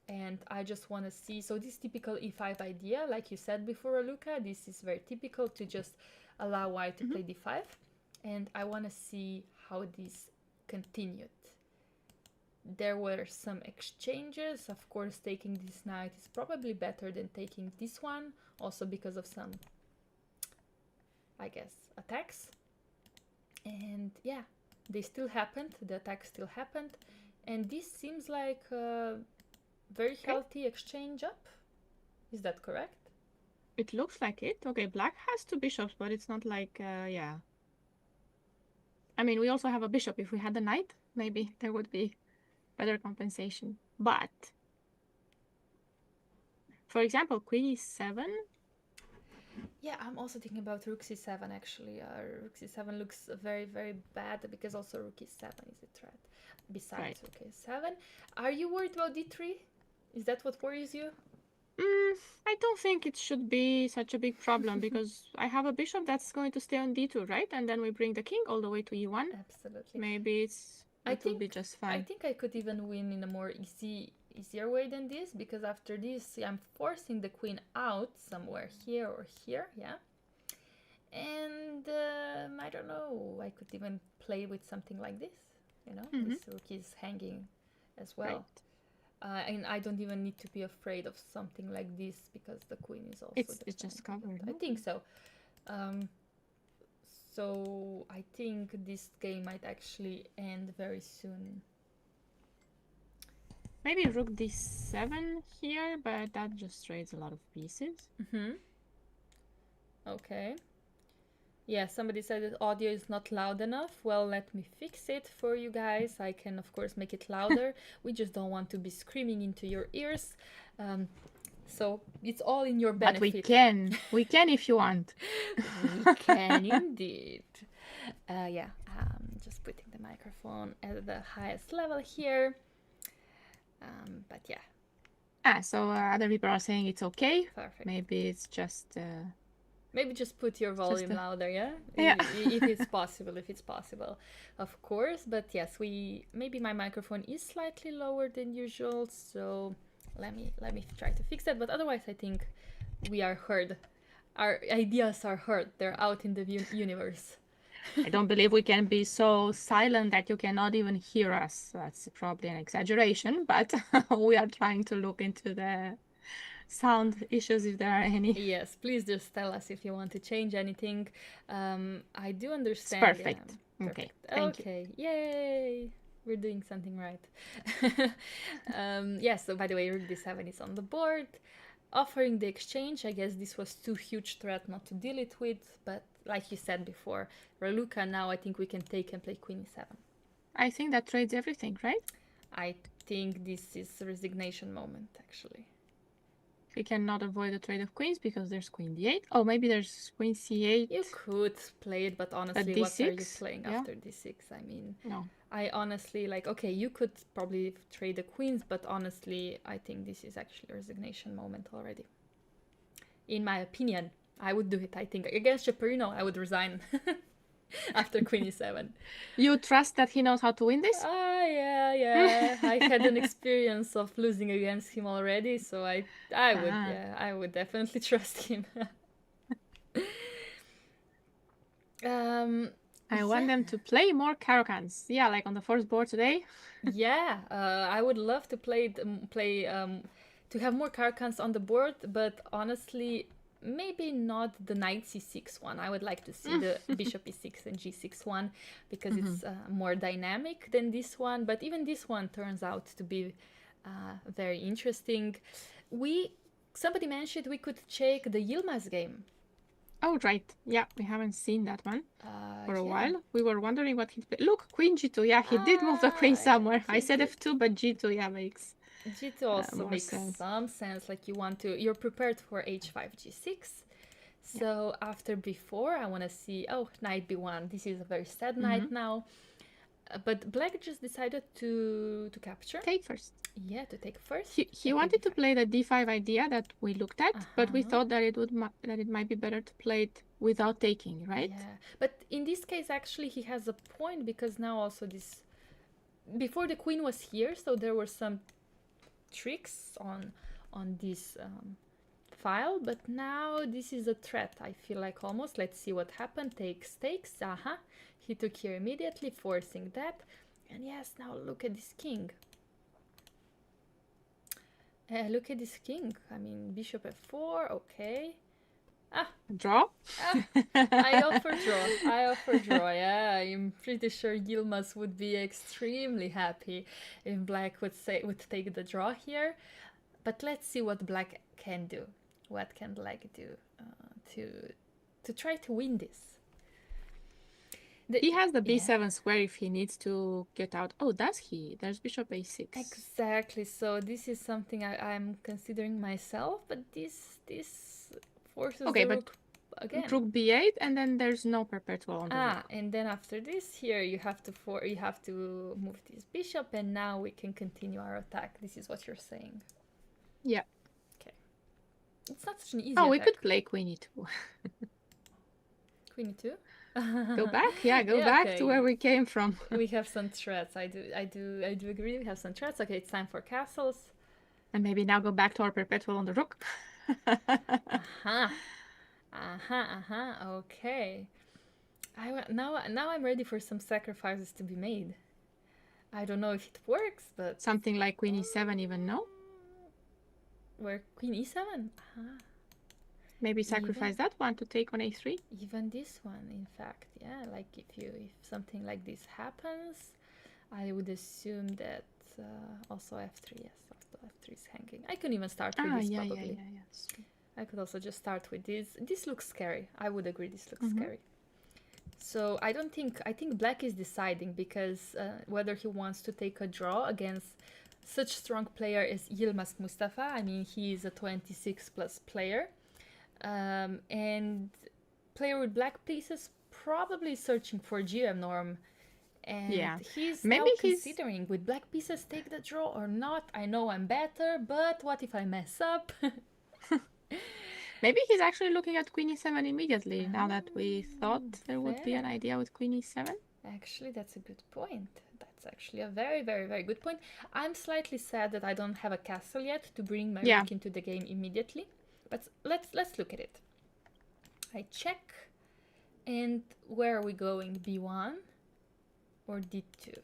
and I just want to see. So this typical e5 idea, like you said before, Raluca, this is very typical to just allow white to play d5. And I want to see how this continued. There were some exchanges. Of course, taking this knight is probably better than taking this one, also because of some, I guess, attacks. And yeah, they still happened. The attack still happened. And this seems like a very healthy exchange up. Is that correct? It looks like it. Okay, black has two bishops, but it's not like, yeah. I mean, we also have a bishop. If we had the knight, maybe there would be better compensation. But, for example, queen e7. Yeah, I'm also thinking about rook c7 actually. Rook c7 looks very, very bad because also rook e7 is a threat. Besides rook e7. Are you worried about d3? Is that what worries you? I don't think it should be such a big problem because I have a bishop that's going to stay on d2, right? And then we bring the king all the way to e1. Absolutely. Maybe it will be just fine. I think I could even win in a more easier way than this, because after this I'm forcing the queen out somewhere here or here, yeah. And I don't know, I could even play with something like this, you know. This rook is hanging as well. Right. And I don't even need to be afraid of something like this because the queen is also it's just covered. I think so. So I think this game might actually end very soon. Maybe rook d7 here, but that just trades a lot of pieces. Okay. Yeah, somebody said that audio is not loud enough. Well, let me fix it for you guys. I can, of course, make it louder. We just don't want to be screaming into your ears. So it's all in your benefit. But we can. We can if you want. We can indeed. Yeah, just putting the microphone at the highest level here. But yeah. So other people are saying it's okay. Perfect. Maybe it's just... Maybe just put your volume louder, yeah? Yeah. If it's possible, of course. But yes, maybe my microphone is slightly lower than usual, so let me try to fix that. But otherwise, I think we are heard. Our ideas are heard. They're out in the universe. I don't believe we can be so silent that you cannot even hear us. That's probably an exaggeration, but we are trying to look into the sound issues if there are any. Yes, please just tell us if you want to change anything. I do understand. It's perfect. Yeah. Perfect. Okay. Yay! We're doing something right. Yes, so by the way, rook d7 is on the board. Offering the exchange, I guess this was too huge threat not to deal it with, but like you said before, Raluca, now I think we can take and play queen e7. I think that trades everything, right? I think this is a resignation moment, actually. He cannot avoid the trade of queens because there's queen d8. Oh, maybe there's queen c8. You could play it, but honestly, what are you playing after d6? I mean, no. I honestly, like, okay, you could probably trade the queens, but honestly, I think this is actually a resignation moment already. In my opinion, I would do it. I think against Chaperino, I would resign after queen e7. You trust that he knows how to win this? Yeah. I had an experience of losing against him already, so I would definitely trust him. I want them to play more Carocans. Yeah, like on the first board today. I would love to to have more Carocans on the board, but honestly, maybe not the knight c6 one. I would like to see the bishop e6 and g6 one because it's more dynamic than this one. But even this one turns out to be very interesting. Somebody mentioned we could check the Yilmaz game. Oh, right. Yeah, we haven't seen that one for a while. We were wondering what he'd play. Look, queen g2. Yeah, he did move the queen somewhere. I said f2, but g2, yeah, makes g2 also makes some sense. Like you're prepared for h5, g6. So after b4, I want to see, knight b1. This is a very sad knight now. But black just decided to capture. Take first. Yeah, to take first. He wanted to play the d5 idea that we looked at, but we thought that it might be better to play it without taking, right? Yeah, but in this case, actually, he has a point because now also before the queen was here, so there were some tricks on this file, but now this is a threat. I feel like almost. Let's see what happened. Takes. He took here immediately, forcing that, and yes, now look at this king. Look at this king. I mean, bishop f4, okay. Draw? I offer draw, yeah. I'm pretty sure Yilmaz would be extremely happy if black would take the draw here. But let's see what black can do. What can black do to try to win this? He has the b7 square if he needs to get out. Oh, does he? There's bishop a6. Exactly. So this is something I'm considering myself, but this forces the rook again. Rook b8, and then there's no perpetual on the rook. And then after this here, you have to move this bishop, and now we can continue our attack. This is what you're saying. Yeah. Okay. It's not such an easy attack. We could play queen e2. Queen e2. Go back, go back to where we came from. We have some threats. I do agree. We have some threats. Okay, it's time for castles. And maybe now go back to our perpetual on the rook. Okay. Now I'm ready for some sacrifices to be made. I don't know if it works, but something like queen e7, even no. Where queen e7? Maybe sacrifice that one to take on a3. Even this one, in fact, yeah. Like if something like this happens, I would assume that also f3. Yes, also f3 is hanging. I can even start with this probably. Yeah. I could also just start with this. This looks scary. I would agree. This looks scary. So I think black is deciding because whether he wants to take a draw against such strong player as Yilmaz Mustafa. I mean, he is a 26 plus player. And player with black pieces probably searching for GM norm, and he's now considering with black pieces take the draw or not. I know I'm better, but what if I mess up? Maybe he's actually looking at queen e7 immediately now that we thought there would be an idea with queen e7. Actually, that's a good point. That's actually a very, very, very good point. I'm slightly sad that I don't have a castle yet to bring my rook into the game immediately. But let's look at it. I check, and where are we going? B1 or D2?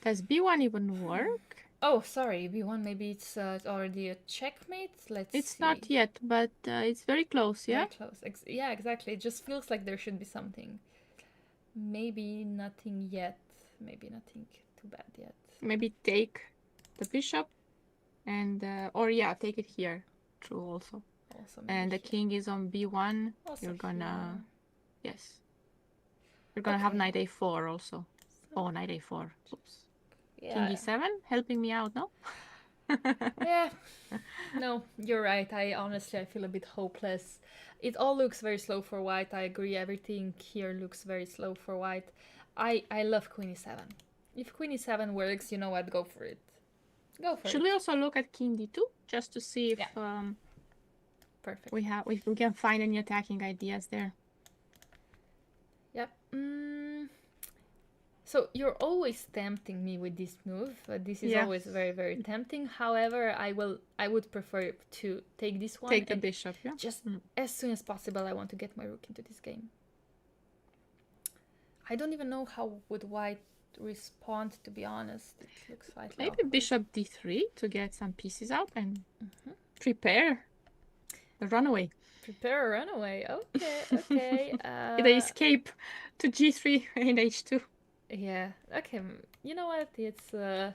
Does B1 even work? Oh, sorry, B1. Maybe it's already a checkmate. It's not yet, but it's very close. Yeah. Very close. Yeah, exactly. It just feels like there should be something. Maybe nothing yet. Maybe nothing too bad yet. Maybe take the bishop. And take it here. True also and the king is on b1. Also you're gonna you're gonna have knight a4 also. Knight a4. Oops. King e7 helping me out, no? Yeah, no, you're right. I feel a bit hopeless. It all looks very slow for white. I agree. Everything here looks very slow for white. I love Queen e7. If Queen e7 works, you know what? Go for it. Go for Should it. we also look at King d2 just to see if Perfect. if we can find any attacking ideas there? Yep. So you're always tempting me with this move. This is always very, very tempting. However, I would prefer to take this one. Take the bishop, yeah. Just as soon as possible, I want to get my rook into this game. I don't even know how would white respond, to be honest. It looks slightly maybe awkward. bishop d3 to get some pieces out and prepare the runaway. Prepare a runaway. Okay, okay. The escape to g3 in h2. Yeah. Okay. You know what? It's a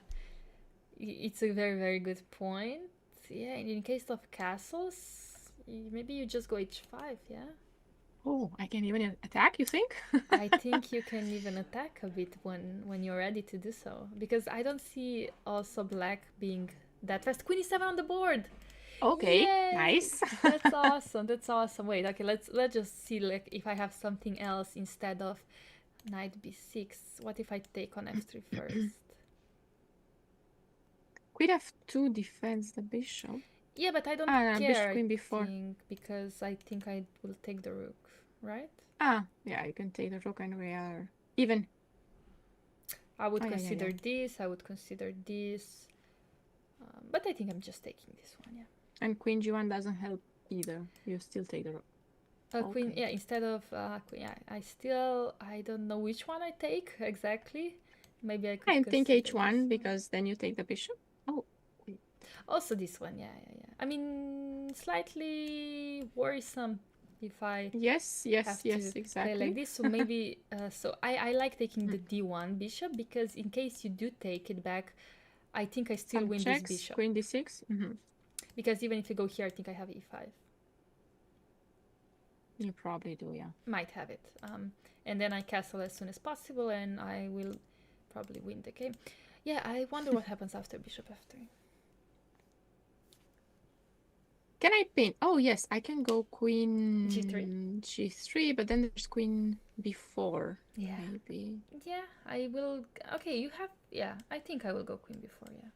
very, very good point. Yeah. In case of castles, maybe you just go h5. Yeah. Oh, I can even attack, you think? I think you can even attack a bit when you're ready to do so, because I don't see also black being that fast. Queen e7 on the board. Okay, Yay! nice. That's awesome. That's awesome. Wait, okay, let's just see like if I have something else instead of knight b6. What if I take on f3 first? Queen f2 defends the bishop. Yeah, but I don't care. Bishop queen b4. Because I think I will take the rook, right? Yeah, you can take the rook and we are even. I would consider this. I would consider this. But I think I'm just taking this one, yeah. And queen g1 doesn't help either. You still take the rook. Queen, yeah, instead of queen, yeah, I don't know which one I take exactly. Maybe I could. I think h1 because then you take the bishop. Oh. Also this one, yeah. I mean, slightly worrisome if I yes, exactly play like this. So maybe so I like taking the d1 bishop because in case you do take it back, I think I still win this bishop. Queen d6. Because even if you go here, I think I have e5. You probably do, yeah. Might have it. And then I castle as soon as possible, and I will probably win the game. Yeah, I wonder what happens after bishop f3. Can I pin? Oh, yes, I can go queen g3, but then there's queen b4. Yeah. Maybe. Yeah, I will. Okay, you have. Yeah, I think I will go queen b4, yeah.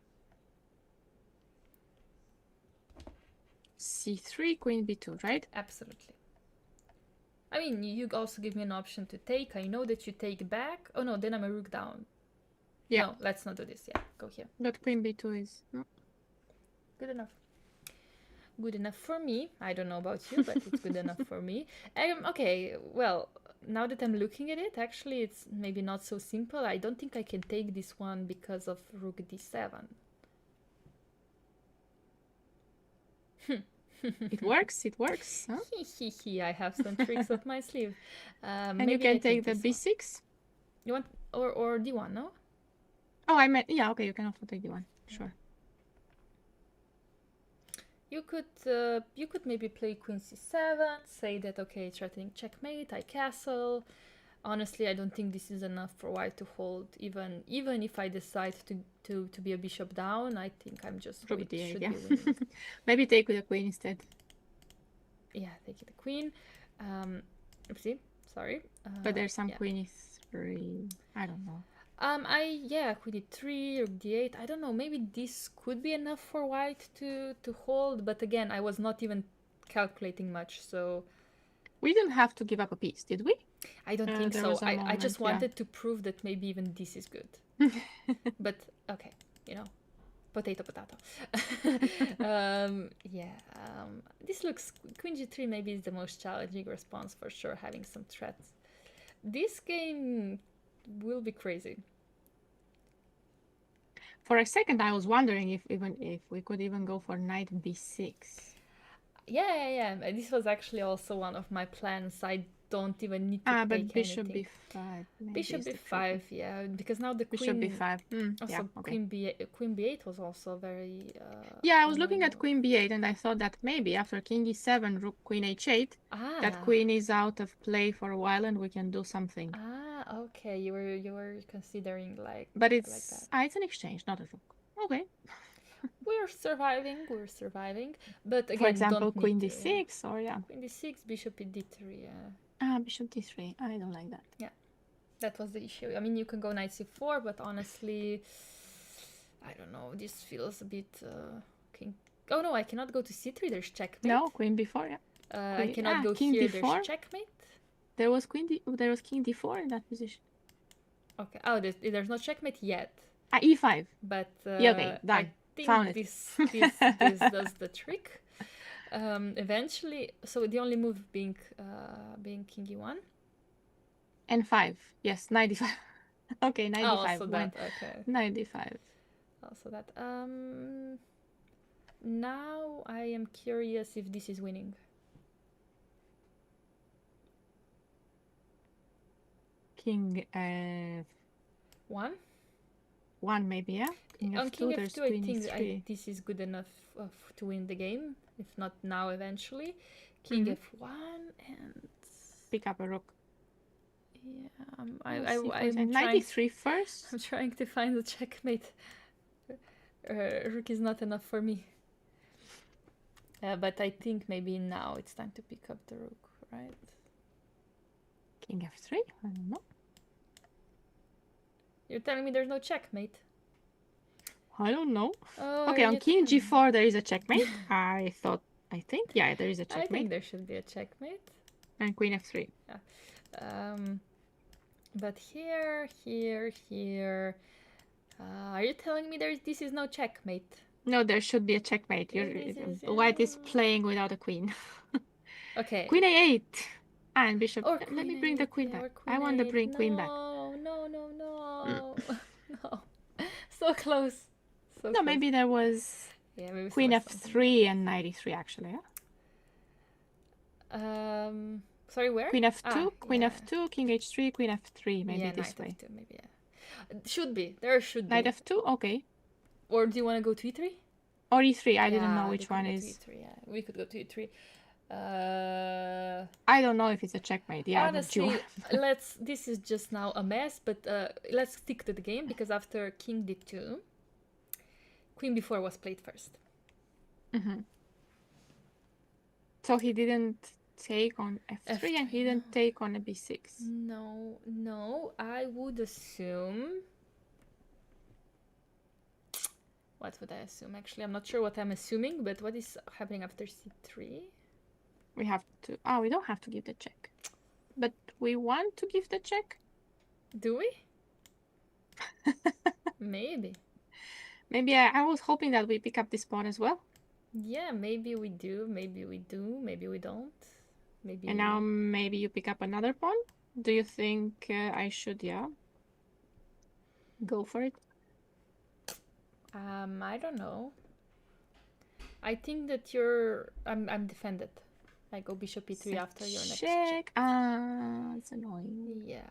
c3, queen b2, right? Absolutely. I mean, you also give me an option to take. I know that you take back. Oh, no, then I'm a rook down. Yeah. No, let's not do this. Yeah, go here. But queen b2 is... Good enough. Good enough for me. I don't know about you, but it's good enough for me. Okay, well, now that I'm looking at it, actually, it's maybe not so simple. I don't think I can take this one because of rook d7. It works. Huh? I have some tricks up my sleeve. And you can take the b6. You want or d1, no? Oh, I meant okay. You can also take d1. Sure. You could maybe play queen c7. Say that okay, threatening checkmate. I castle. Honestly, I don't think this is enough for white to hold. Even if I decide to be a bishop down, I think I'm just should be winning. Maybe take with the queen instead. Yeah, take the queen. Oopsie, sorry. But there's some queen e3. I don't know. Queen e3 or d8. I don't know. Maybe this could be enough for white to hold. But again, I was not even calculating much, so. We didn't have to give up a piece, did we? I don't think so. I just wanted to prove that maybe even this is good. But okay, potato. This looks queen g3 maybe is the most challenging response for sure, having some threats. This game will be crazy. For a second, I was wondering if we could even go for knight b6. Yeah. This was actually also one of my plans. I don't even need to take bishop anything. b5. Bishop b5, yeah, because now the bishop queen. b5. Also, queen b8 was also very. I was looking at queen b8, and I thought that maybe after king e7, rook queen h8, that queen is out of play for a while, and we can do something. Okay. You were considering like. But it's an exchange, not a rook. Okay. We're surviving. We're surviving. But again, For example, don't queen need to, d6 or yeah. Queen d6, bishop d3. Bishop d3. I don't like that. Yeah, that was the issue. I mean, you can go knight c4, but honestly, I don't know. This feels a bit. King. Oh no, I cannot go to c3. There's checkmate. No, queen b4. Yeah. I cannot go king here. d4. There's checkmate. There was king d4 in that position. Okay. Oh, there's no checkmate yet. E5. But yeah, okay, done. I think Found this does the trick. Eventually, so the only move being king e1. N5. Yes, 95. Okay, 95. Also that. Okay. 95. Also that. Now I am curious if this is winning. King 1? 1 maybe, yeah? King on king f2, I think this is good enough to win the game. If not now, eventually. King f1 and... pick up a rook. Yeah, I'm 93 first. I'm trying to find the checkmate. Rook is not enough for me. But I think maybe now it's time to pick up the rook, right? King f3? I don't know. You're telling me there's no checkmate? I don't know. Oh, okay, on king g4 there is a checkmate. I think. Yeah, there is a checkmate. I think there should be a checkmate. And queen f3. Yeah. But here. Are you telling me this is no checkmate? No, there should be a checkmate. White is playing without a queen. Okay. Queen a8. And bishop. Or Let me bring the queen back. I want to bring queen back. No. No. So close. So close. Maybe there was queen f3 and 93 actually. Yeah? Sorry, where? Queen f2, queen f2, king h3, queen f3. Maybe this way. F2, maybe, yeah. There should be. Knight f2, okay. Or do you want to go to e3? Or e3, I didn't know which one is. E3, yeah. We could go to e3. I don't know if it's a checkmate. Yeah, honestly, this is just now a mess, but let's stick to the game because after king d2, queen b4 was played first. So he didn't take on f3 and he didn't take on a b6. No, I would assume. What would I assume? Actually, I'm not sure what I'm assuming, but what is happening after c3? We have to... we don't have to give the check. But we want to give the check? Do we? Maybe. Maybe I was hoping that we pick up this pawn as well. Yeah, maybe we do, maybe we don't. Maybe. And now maybe you pick up another pawn? Do you think I should, go for it? I don't know. I think that I'm defended. I go bishop e3 after your next check. It's annoying. Yeah,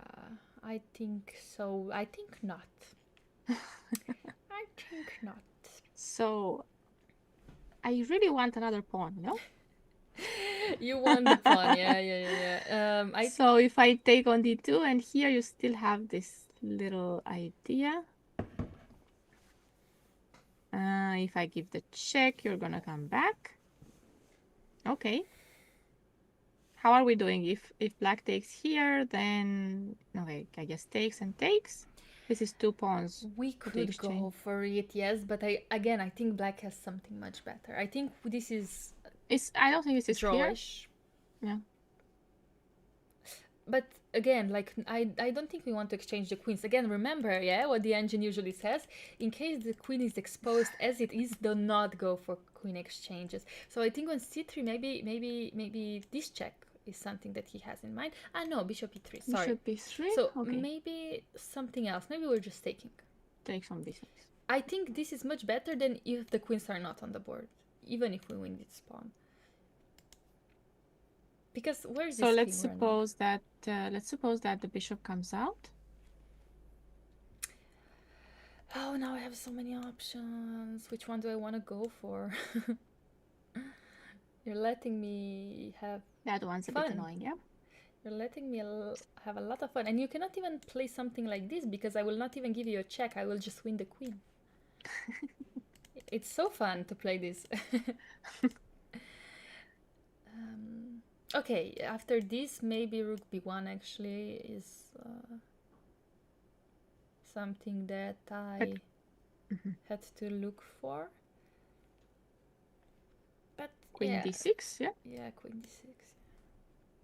I think so. I think not. I think not. So, I really want another pawn, no? You want the pawn, yeah. So if I take on d2 and here you still have this little idea. If I give the check, you're gonna come back. Okay. How are we doing? If black takes here, then okay, I guess takes and takes. This is 2 pawns. We could go for it, yes, but I think black has something much better. I think this is. I don't think this is drawish. Yeah. But again, like I don't think we want to exchange the queens. Again, remember, what the engine usually says: in case the queen is exposed as it is, do not go for queen exchanges. So I think on c3, maybe this check is something that he has in mind. No, bishop e3. Sorry. Bishop e3. So okay. Maybe something else. Maybe we're just taking. Take some b6. I think this is much better than if the queens are not on the board, even if we win this pawn. Because where is this? So let's suppose that the bishop comes out. Oh, now I have so many options. Which one do I want to go for? You're letting me have that one's a bit annoying, yeah. You're letting me have a lot of fun, and you cannot even play something like this because I will not even give you a check. I will just win the queen. It's so fun to play this. Okay, after this, maybe rook b1 actually is something that I had to look for. But Queen yeah, d6, yeah. yeah, queen d6.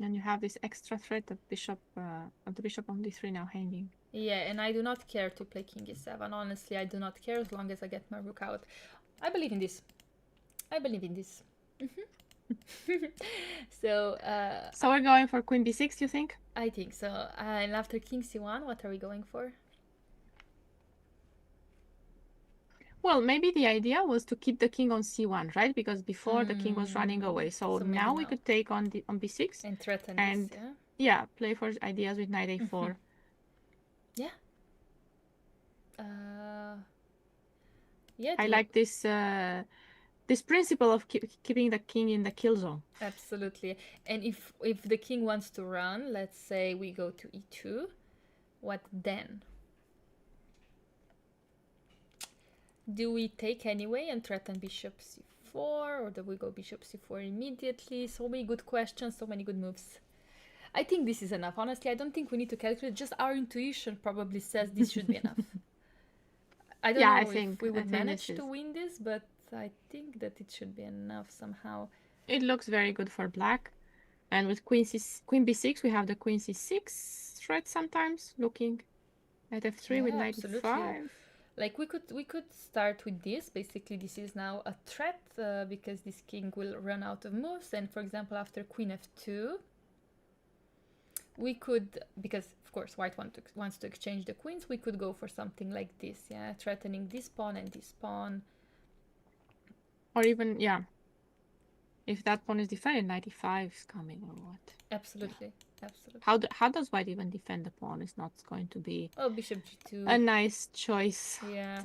And you have this extra threat of the bishop on d3 now hanging. Yeah, and I do not care to play king e7. Honestly, I do not care as long as I get my rook out. I believe in this. I believe in this. So we're going for queen b6, you think? I think so. And after king c1, what are we going for? Well, maybe the idea was to keep the king on c1, right? Because before the king was running away. So now we could take on b6 and threaten and this, yeah? Yeah, play for ideas with knight a4. Yeah. Yeah. I like this this principle of keeping the king in the kill zone. Absolutely. And if the king wants to run, let's say we go to e2, what then? Do we take anyway and threaten bishop c4, or do we go bishop c4 immediately? So many good questions, so many good moves. I think this is enough. Honestly, I don't think we need to calculate. Just our intuition probably says this should be enough. I don't know if we would manage to win this, but I think that it should be enough somehow. It looks very good for black. And with queen b6, we have the queen c6 threat sometimes, looking at f3 with knight e5. Like we could start with this. Basically, this is now a threat because this king will run out of moves. And for example, after queen f2, we could, because of course white wants to exchange the queens, we could go for something like this, yeah, threatening this pawn and this pawn. Or even, yeah, if that pawn is defended, knight e5 is coming or what? Absolutely, yeah. Absolutely. How does white even defend the pawn? It's not going to be bishop g2. A nice choice. Yeah.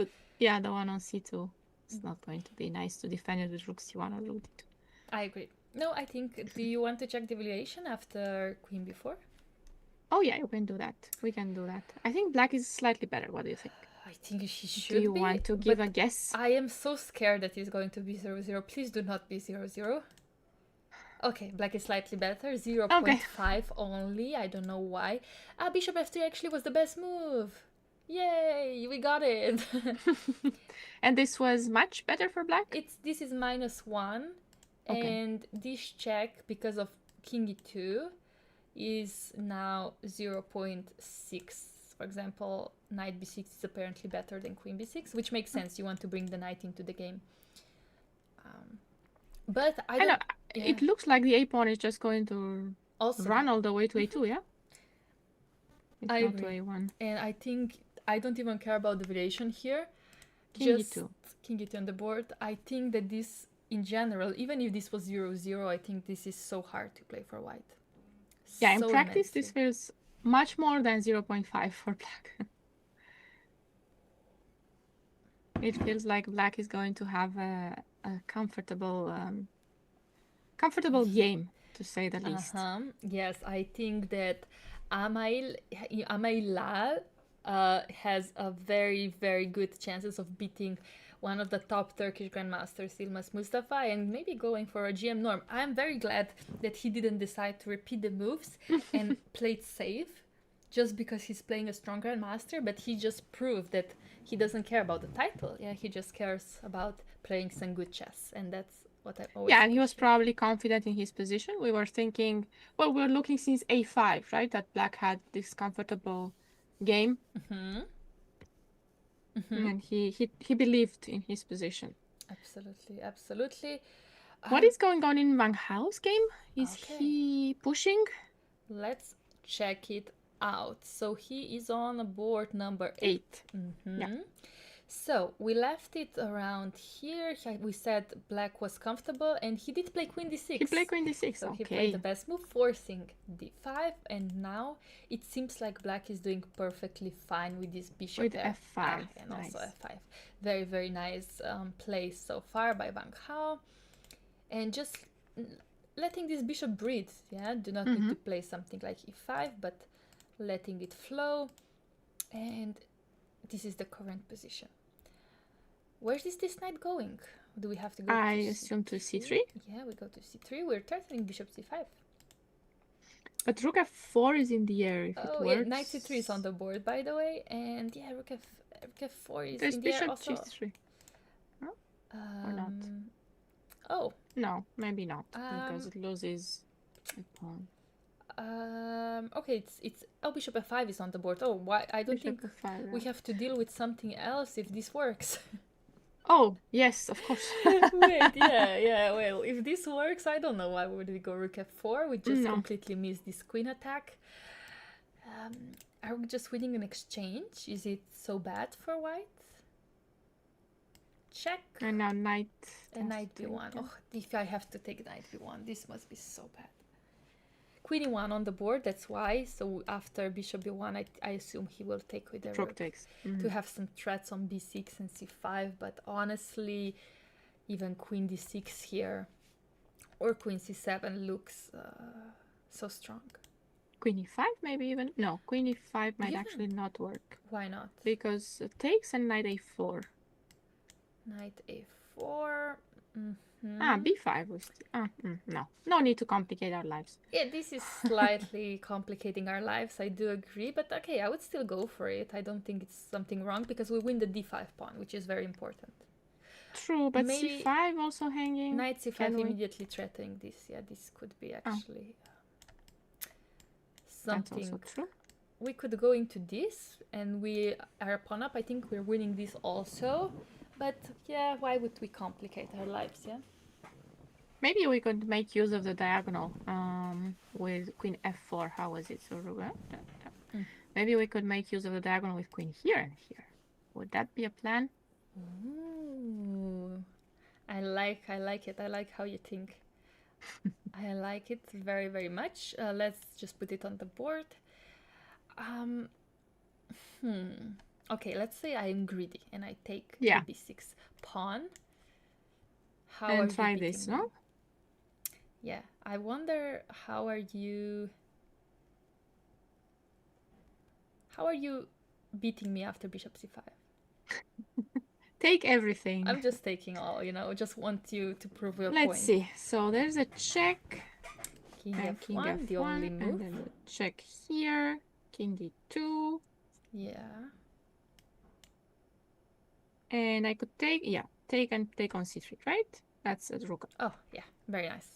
The one on c2. It's not going to be nice to defend it with rook c1 or rook d2. I agree. No, I think, do you want to check the valuation after queen b4? Oh yeah, you can do that. We can do that. I think black is slightly better. What do you think? I think she should be. Do you want to give a guess? I am so scared that it's going to be 0-0. Please do not be 0-0. Okay, black is slightly better. 0.5 only. I don't know why. Bishop f3 actually was the best move. Yay, we got it. And this was much better for black? This is -1. Okay. And this check, because of king e2, is now 0.6. For example, knight b6 is apparently better than queen b6, which makes sense. You want to bring the knight into the game. But I don't know. Yeah. It looks like the a pawn is just going to also run all the way to a2, yeah? It's not to a1. And I think I don't even care about the variation here. King e2. King e2 on the board. I think that this, in general, even if this was 0-0, I think this is so hard to play for white. Yeah, in practice, this feels much more than 0.5 for black. It feels like black is going to have a comfortable game, to say the least. Yes, I think that Amail has a very, very good chances of beating one of the top Turkish grandmasters, Yilmaz Mustafa, and maybe going for a GM norm. I'm very glad that he didn't decide to repeat the moves and play it safe, just because he's playing a strong grandmaster, but he just proved that he doesn't care about the title. Yeah, he just cares about playing some good chess, and that's what I always and he was probably confident in his position. We were thinking, well, we were looking since a5, right? That black had this comfortable game. And he believed in his position. Absolutely, absolutely. What is going on in Vangha's game? Is he pushing? Let's check it out. So he is on board number 8. Yeah. So we left it around here. We said black was comfortable, and he did play queen d6. He played queen d6. So he played the best move, forcing d5, and now it seems like black is doing perfectly fine with this bishop with there. f5 and nice. Also f5. Very, very nice play so far by Vangha, and just letting this bishop breathe. Yeah, do not need to play something like e5, but letting it flow, and this is the current position. Where is this knight going? Do we have to go I to assume to C3? c3. Yeah, we go to c3. We're threatening bishop c5. But rook f4 is in the air if it Oh, works. yeah, knight c3 is on the board, by the way. And yeah, rook f4 is There's in the air bishop also. g3. Or not? Oh. No, maybe not, because it loses a pawn. Okay, it's oh, bishop f5 is on the board. Oh, why? I don't Bishop think f5, we have to deal with something else if this works. Oh, yes, of course. Wait, yeah, well, if this works, I don't know why would we go rook f4. We just completely missed this queen attack. Are we just winning an exchange? Is it so bad for white? Check. And now knight. And knight b1. Oh, if I have to take knight b1, this must be so bad. Queen e1 on the board, that's why. So after bishop b1, I assume he will take with the rook takes. to have some threats on b6 and c5. But honestly, even queen d6 here or queen c7 looks so strong. Queen e5 maybe even? No, queen e5 might actually not work. Why not? Because it takes and knight a4. Knight a4. b5 was no need to complicate our lives. Yeah, this is slightly complicating our lives, I do agree, but okay, I would still go for it. I don't think it's something wrong because we win the d5 pawn, which is very important. True, but maybe c5 also hanging. Knight c5 immediately threatening this. Yeah, this could be actually something. That's also true. We could go into this and we are pawn up. I think we're winning this also. But yeah, why would we complicate our lives, yeah? Maybe we could make use of the diagonal with queen f4. How was it? So maybe we could make use of the diagonal with queen here and here. Would that be a plan? Ooh, I like it. I like how you think. I like it very, very much. Let's just put it on the board. Okay, let's say I am greedy and I take the b6 pawn. How are you try this, me? no? Yeah, I wonder how are you beating me after bishop c5? Take everything. I'm just taking all, just want you to prove your point. Let's see. So there's a check. King f1, the only move. And then a check here. King d2. Yeah. And I could take on c3, right? That's a rook up. Oh, yeah, very nice.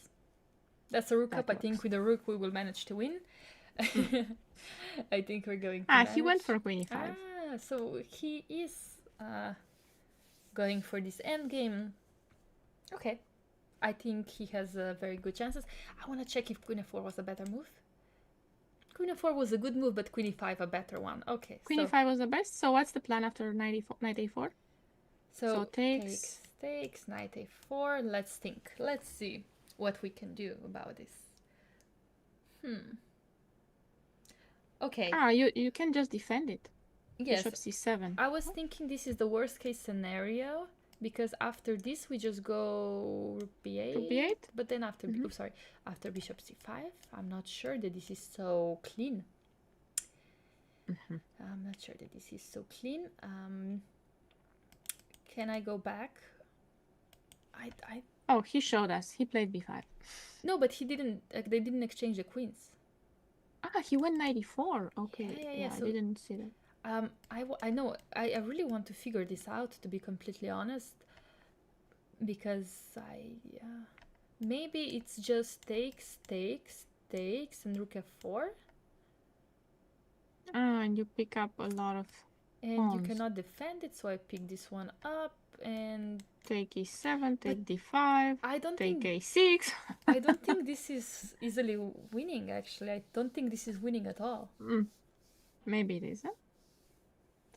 That's a rook up. I think with a rook we will manage to win. I think we're going to manage. He went for queen e5. So he is going for this endgame. Okay. I think he has very good chances. I want to check if queen f4 was a better move. Queen f4 was a good move, but queen e5 a better one. Okay. Queen e5 was the best. So what's the plan after knight a4? So takes, knight a4. Let's think. Let's see what we can do about this. Okay. You can just defend it. Yes. Bishop c7. I was thinking this is the worst case scenario because after this we just go rook b8. Rook b8? But then after after bishop c5, I'm not sure that this is so clean. I'm not sure that this is so clean. Can I go back? Oh, he showed us. He played b5. No, but he didn't. They didn't exchange the queens. He went knight e4. Okay. Yeah. So, I didn't see that. I know. I really want to figure this out, to be completely honest, because maybe it's just takes, and rook f4. And you pick up a lot of. And pawns. you cannot defend it, so I pick this one up and take e7, take d5. I don't take think a6. I don't think this is easily winning. Actually, I don't think this is winning at all. Maybe it is, huh?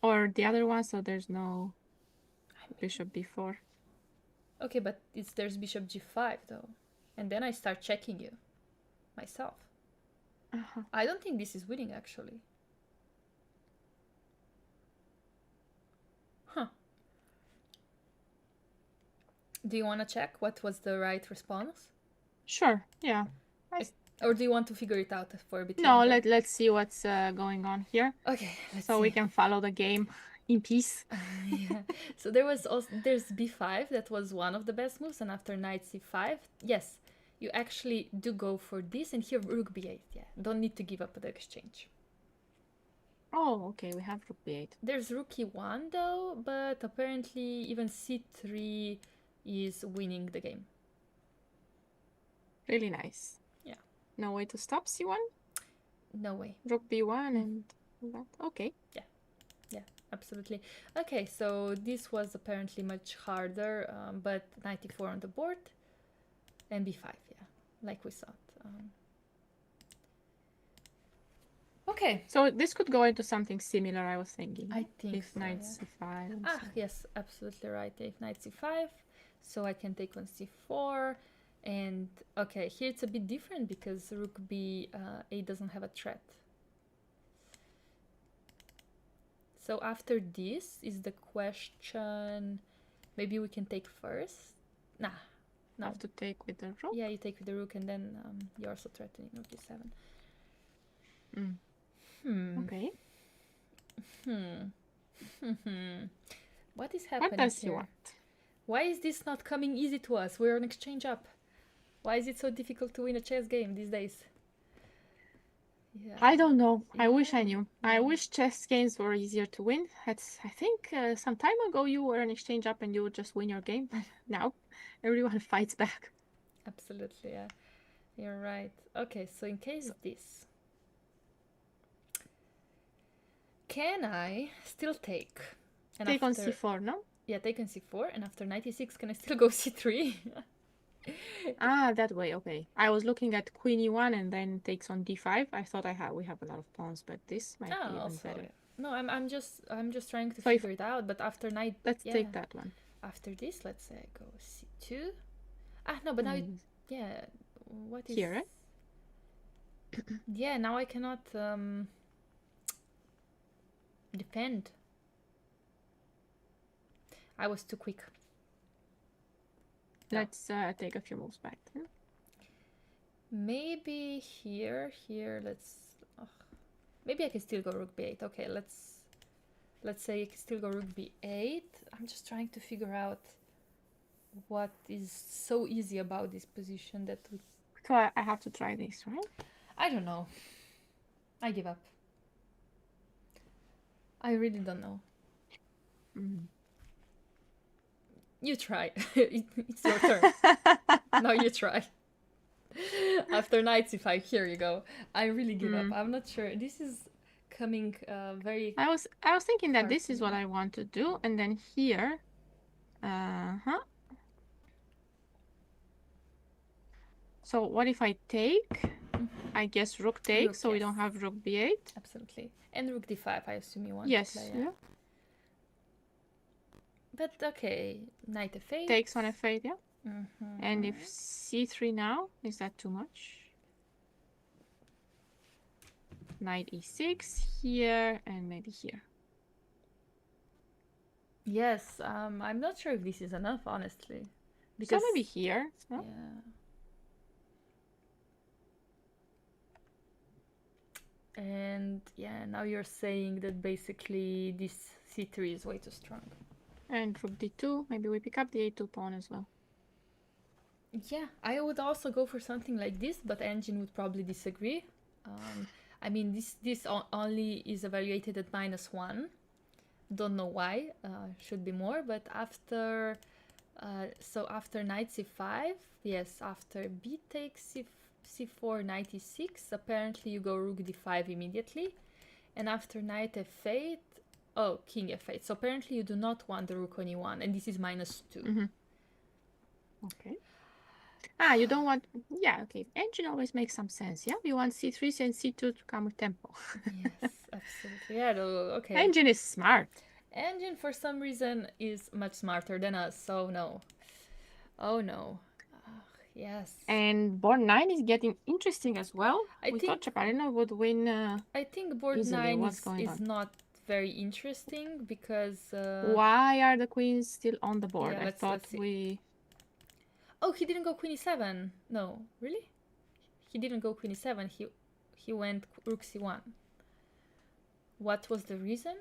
Or the other one, so there's no bishop b4. Okay, but there's bishop g5 though, and then I start checking you myself. I don't think this is winning actually. Do you want to check what was the right response? Sure, yeah. Or do you want to figure it out for a bit No, longer? let's see what's going on here. Okay, we can follow the game in peace. Yeah. So there's b5, that was one of the best moves, and after knight c5, yes, you actually do go for this, and here rook b8. Yeah, don't need to give up the exchange. Oh, okay, we have rook b8. There's rook e1 though, but apparently even c3 is winning the game. Really nice. Yeah. No way to stop c1? No way. Rook b1 and that. Okay. Yeah, absolutely. Okay, so this was apparently much harder, but knight e4 on the board, and b5, yeah, like we thought. Okay. So this could go into something similar, I was thinking. I think if so, knight yeah. c5. And Ah, so. yes, absolutely right. If knight c5, so I can take on c4, and okay, here it's a bit different because rook b8 doesn't have a threat. So after this is the question, maybe we can take first? Nah, no. Have to take with the rook? Yeah, you take with the rook, and then you're also threatening rook e7. Okay. What is happening What does here? he want? Why is this not coming easy to us? We're on exchange up. Why is it so difficult to win a chess game these days? Yeah. I don't know. Yeah. I wish I knew. I wish chess games were easier to win. I think some time ago you were an exchange up and you would just win your game. Now everyone fights back. Absolutely, yeah. You're right. Okay, so in case of this, can I still take? And Take on after, c4, no? yeah, take on c4, and after knight e6, can I still go c3? Ah, that way. Okay. I was looking at queen e1 and then takes on d5. I thought we have a lot of pawns, but this might be even also, better. yeah. No, I'm just trying to So figure it out. But after knight, Let's yeah, take that one. after this, let's say I go c2. Ah, no, but now yeah, what is Here, right? Yeah, now I cannot defend. I was too quick. No. Let's take a few moves back then. Maybe here, let's... maybe I can still go rook b8. Okay, let's say I can still go rook b8. I'm just trying to figure out what is so easy about this position that we... So I have to try this, right? I don't know. I give up. I really don't know. You try. It's your turn. Now you try. After knight c5, here you go. I really give up. I'm not sure. This is coming very... I was thinking that this is what I want to do, and then here... So what if I take? I guess rook takes, Rook, so we yes. don't have rook b8. Absolutely. And rook d5, I assume you want Yes, to play, yeah. But okay, knight f8. Takes on f8, yeah. And if c3 now, is that too much? Knight e6 here, and maybe here. Yes, I'm not sure if this is enough, honestly. Because So maybe here. No? yeah. And yeah, now you're saying that basically this c3 is way too strong. And rook d2, maybe we pick up the a2 pawn as well. Yeah, I would also go for something like this, but Engine would probably disagree. I mean, this only is evaluated at -1. Don't know why. Should be more. But after, so after knight c5, yes, after b takes c4, knight e6, apparently you go rook d5 immediately. And after knight f8, oh, king f8. So apparently you do not want the rook on e1, and this is -2. Okay. Ah, you don't want... Yeah, okay. Engine always makes some sense, yeah? You want c3 and c2 to come with tempo. Yes, absolutely. Yeah, okay. Engine is smart. Engine, for some reason, is much smarter than us, so no. Oh, no. Yes. And board 9 is getting interesting as well. I We think- thought Chaparino would win... I think board easily. 9 What's going is on? not very interesting because... Why are the queens still on the board? Yeah, I let's thought see. we... Oh, he didn't go queen e7. No, really? He didn't go queen e7. He went rook c1. What was the reason?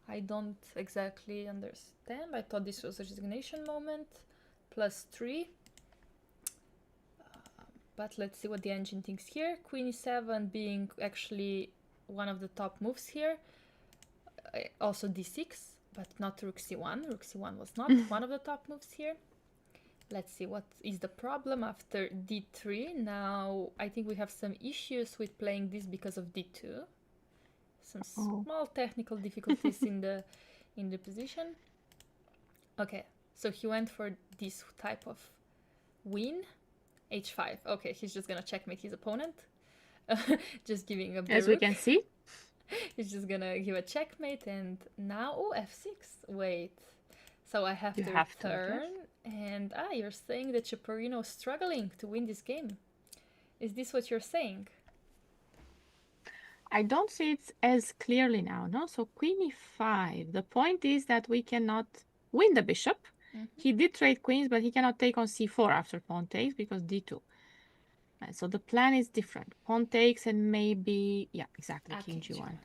I don't exactly understand. I thought this was a resignation moment. +3. But let's see what the engine thinks here. Queen e7 being actually one of the top moves here. Also d6, but not rook c1. Rook c1 was not one of the top moves here. Let's see what is the problem after d3. Now I think we have some issues with playing this because of d2. Some small technical difficulties in the position. Okay, so he went for this type of win. h5. Okay, he's just gonna checkmate his opponent. Just giving a as we can see. He's just gonna give a checkmate, and now f6. Wait, so I have to return. And you're saying that Chaparino is struggling to win this game. Is this what you're saying? I don't see it as clearly now, no? So queen e5. The point is that we cannot win the bishop. He did trade queens, but he cannot take on c4 after pawn takes because d2. So the plan is different. Pawn takes and maybe, yeah, exactly, king g1.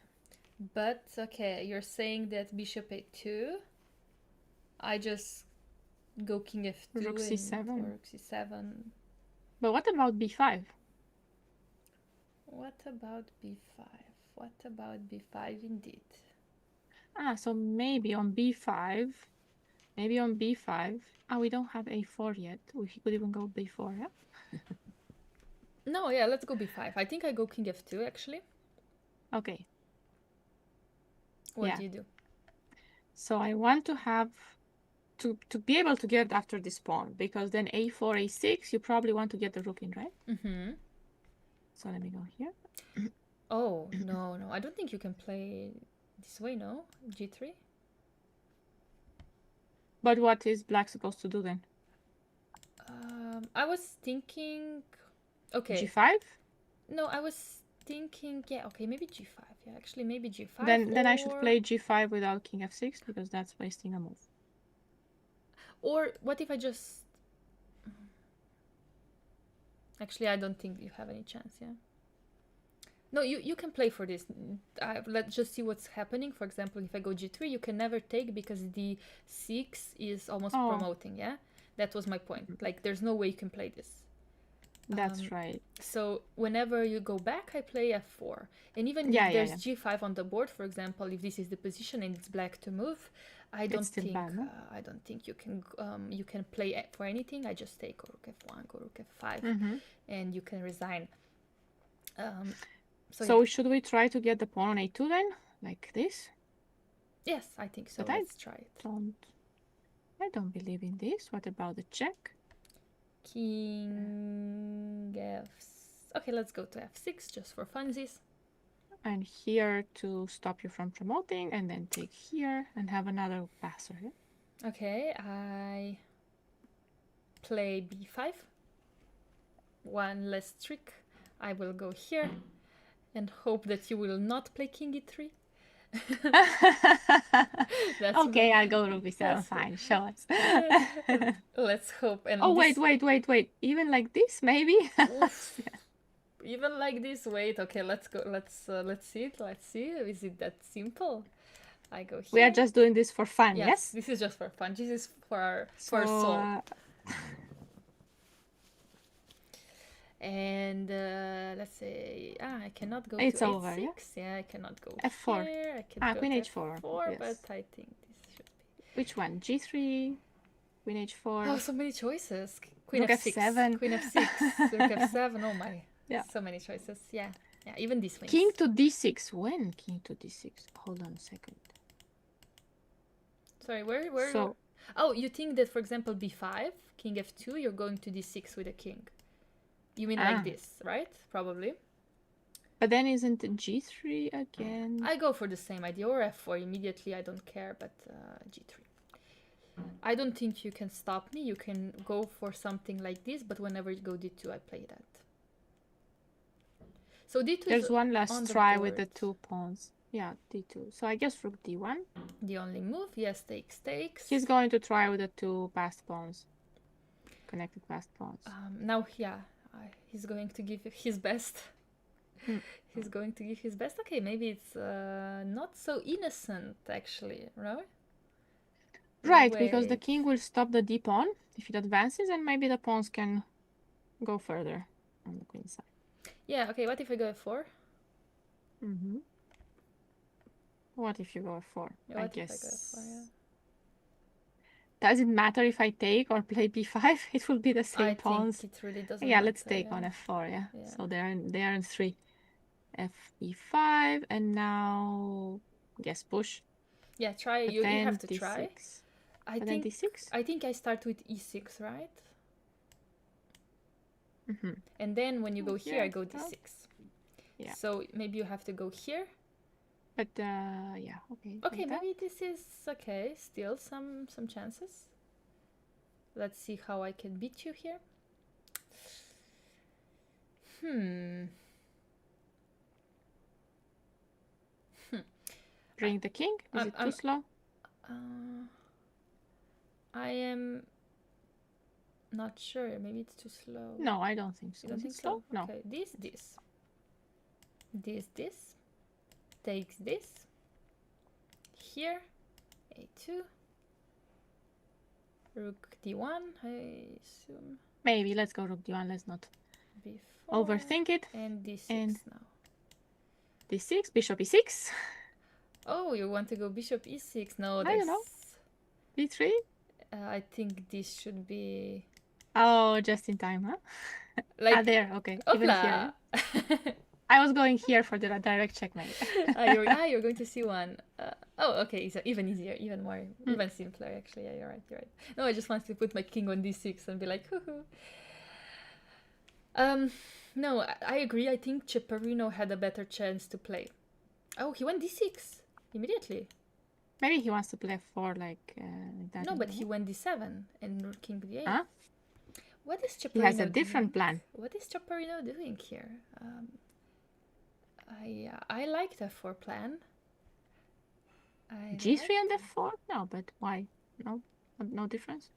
But, okay, you're saying that bishop a2. I just go king f2 rook c7. Rook c7. But what about b5? What about b5? What about b5 indeed? So maybe on b5. Maybe on b5. We don't have a4 yet. We could even go b4, yeah? No, yeah, let's go b5. I think I go king f2, actually. Okay. What do you do? So I want to have... To be able to get after this pawn, because then a4, a6, you probably want to get the rook in, right? So let me go here. Oh, no. I don't think you can play this way, no? g3? But what is black supposed to do then? I was thinking... Okay. g5? No, I was thinking... Yeah, okay, maybe g5. Yeah, actually, maybe g5. Then I should play g5 without king f6, because that's wasting a move. Or what if I just... Actually, I don't think you have any chance, yeah? No, you can play for this. Let's just see what's happening. For example, if I go g3, you can never take because d6 is almost promoting, yeah? That was my point. Like, there's no way you can play this. That's right. So whenever you go back, I play f4. And even if there's g5 on the board, for example, if this is the position and it's black to move, I don't think you can play for anything. I just take go rook f1, go rook f5, and you can resign. So should we try to get the pawn on a2 then, like this? Yes, I think so. But let's try it. I don't believe in this. What about the check? King f. Okay, let's go to f6 just for funsies. And here to stop you from promoting, and then take here and have another passer here. Okay, I play b5. One less trick. I will go here and hope that you will not play king e3. Okay, I'll go rook b7. Fine, show us. Let's hope. And wait. Even like this, maybe? Even like this, wait, okay, let's go, let's see it, let's see, is it that simple? I go here. We are just doing this for fun, yes? This is just for fun, this is for our soul. And let's say, I cannot go it's to over, h6, yeah? I cannot go f4. Here, I can go queen to h4, f4, but I think this should be... Which one? g3, queen h4? Oh, so many choices. Queen rook f6, f7. Queen f6, rook f7, oh my. Yeah. So many choices. Yeah, even this one. King to d6. When king to d6? Hold on a second. Sorry, where? So, you think that, for example, b5, king f2, you're going to d6 with a king. You mean like this, right? Probably. But then isn't it g3 again? I go for the same idea, or f4 immediately, I don't care, but g3. I don't think you can stop me. You can go for something like this, but whenever you go d2, I play that. So d2 There's one last try with the 2 pawns. Yeah, d2. So I guess rook d1. The only move, yes, takes. He's going to try with the 2 passed pawns. Connected passed pawns. Now, he's going to give his best. He's going to give his best. Okay, maybe it's not so innocent, actually, right? Right, because the Wait. king will stop the d pawn if it advances, and maybe the pawns can go further on the queen side. Yeah, okay, what if I go f4? What if you go f4? Yeah, what if I go f4, yeah. Does it matter if I take or play b5? It will be the same I pawns. think it really doesn't Yeah, matter, let's take yeah. on f4, yeah. Yeah. So they are in 3. F e5, and now yes, push. Yeah, try. But You then have to d6. try. But then d6? I think I start with e6, right? Mm-hmm. And then when you go here, I go d6. Yeah. So maybe you have to go here. But yeah, okay. Okay, maybe this is okay. Still some chances. Let's see how I can beat you here. Bring the king? Is it too slow? I am not sure. Maybe it's too slow. No, I don't think so. You don't think slow? so? No. Okay, this. Takes this. Here, a2. Rook d1, I assume. Maybe, let's go rook d1, let's not b4, overthink it. And d6 and now. d6, bishop e6. Oh, you want to go bishop e6? No, I don't know. d3? I think this should be... Oh, just in time, huh? Like, there, okay. Even here. I was going here for the direct checkmate. You're going to see one. Oh, okay, so even easier, even more, even simpler, actually. Yeah, you're right. No, I just wanted to put my king on d6 and be like, hoo-hoo. No, I agree. I think Ceperino had a better chance to play. Oh, he went d6 immediately. Maybe he wants to play f4 like that. No, but he went d7 and king d8. Huh? What is Ceperino He has a different plan. What is Ceperino doing here? I like the f4 plan. G3 and f4? No, but why? No difference?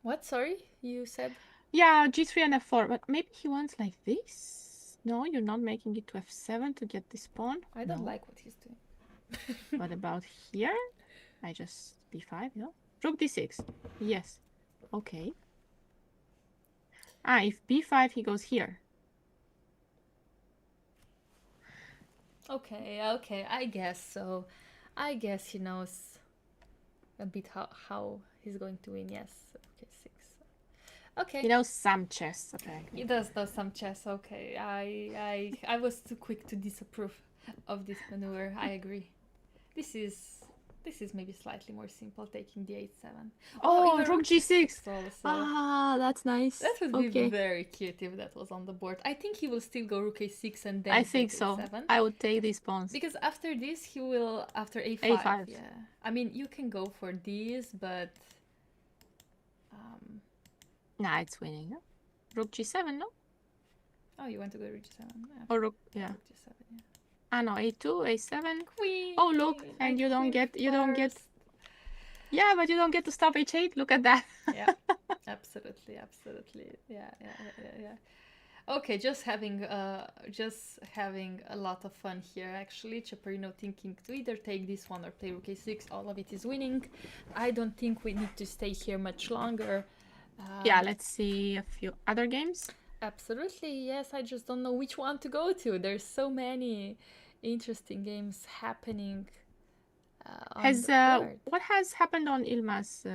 What? Sorry? You said? Yeah, G3 and f4, but maybe he wants like this? No, you're not making it to f7 to get this pawn? I don't like what he's doing. What about here? I just b5, no? Rook d6. Yes. Okay. If b5, he goes here. Okay, I guess so. I guess he knows a bit how he's going to win, yes. Okay, 6. Okay. He knows some chess, okay. He does know some chess, okay. I was too quick to disapprove of this maneuver, I agree. This is maybe slightly more simple, taking the 8-7. Oh, rook g6. Also. That's nice. That would be very cute if that was on the board. I think he will still go rook a6 and then I think so. a7. I would take these pawns. Because after this, he will, after a5. a5. Yeah. I mean, you can go for this, but... Nah, it's winning. Huh? Rook g7, no? Oh, you want to go rook g7? Yeah. Or rook, yeah. Rook g7, yeah. No, a2, a7. Queen. Oh, look, and you don't get. Yeah, but you don't get to stop h8. Look at that. Yeah, absolutely. Yeah. Okay, just having a lot of fun here. Actually, Ceperino thinking to either take this one or play rook a6. All of it is winning. I don't think we need to stay here much longer. Yeah, let's see a few other games. Absolutely, yes. I just don't know which one to go to. There's so many interesting games happening. What has happened on Yilmaz?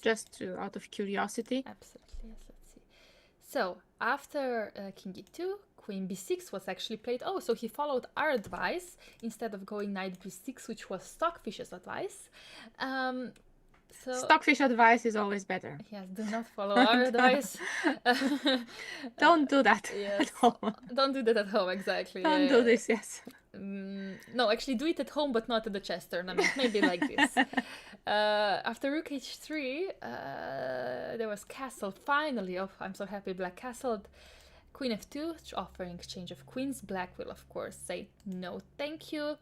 Just out of curiosity. Absolutely, yes. Let's see. So after King e2, Queen b6 was actually played. Oh, so he followed our advice instead of going Knight b6, which was Stockfish's advice. So Stockfish advice is always better. Yes, do not follow our advice. Don't do that at home. Don't do that at home, exactly. Don't do this, yes. No, actually do it at home, but not at the chess tournament. Maybe like this. After rook h3, there was castle. Finally, oh, I'm so happy black castled. Queen f2, offering exchange of queens. Black will, of course, say no, thank you.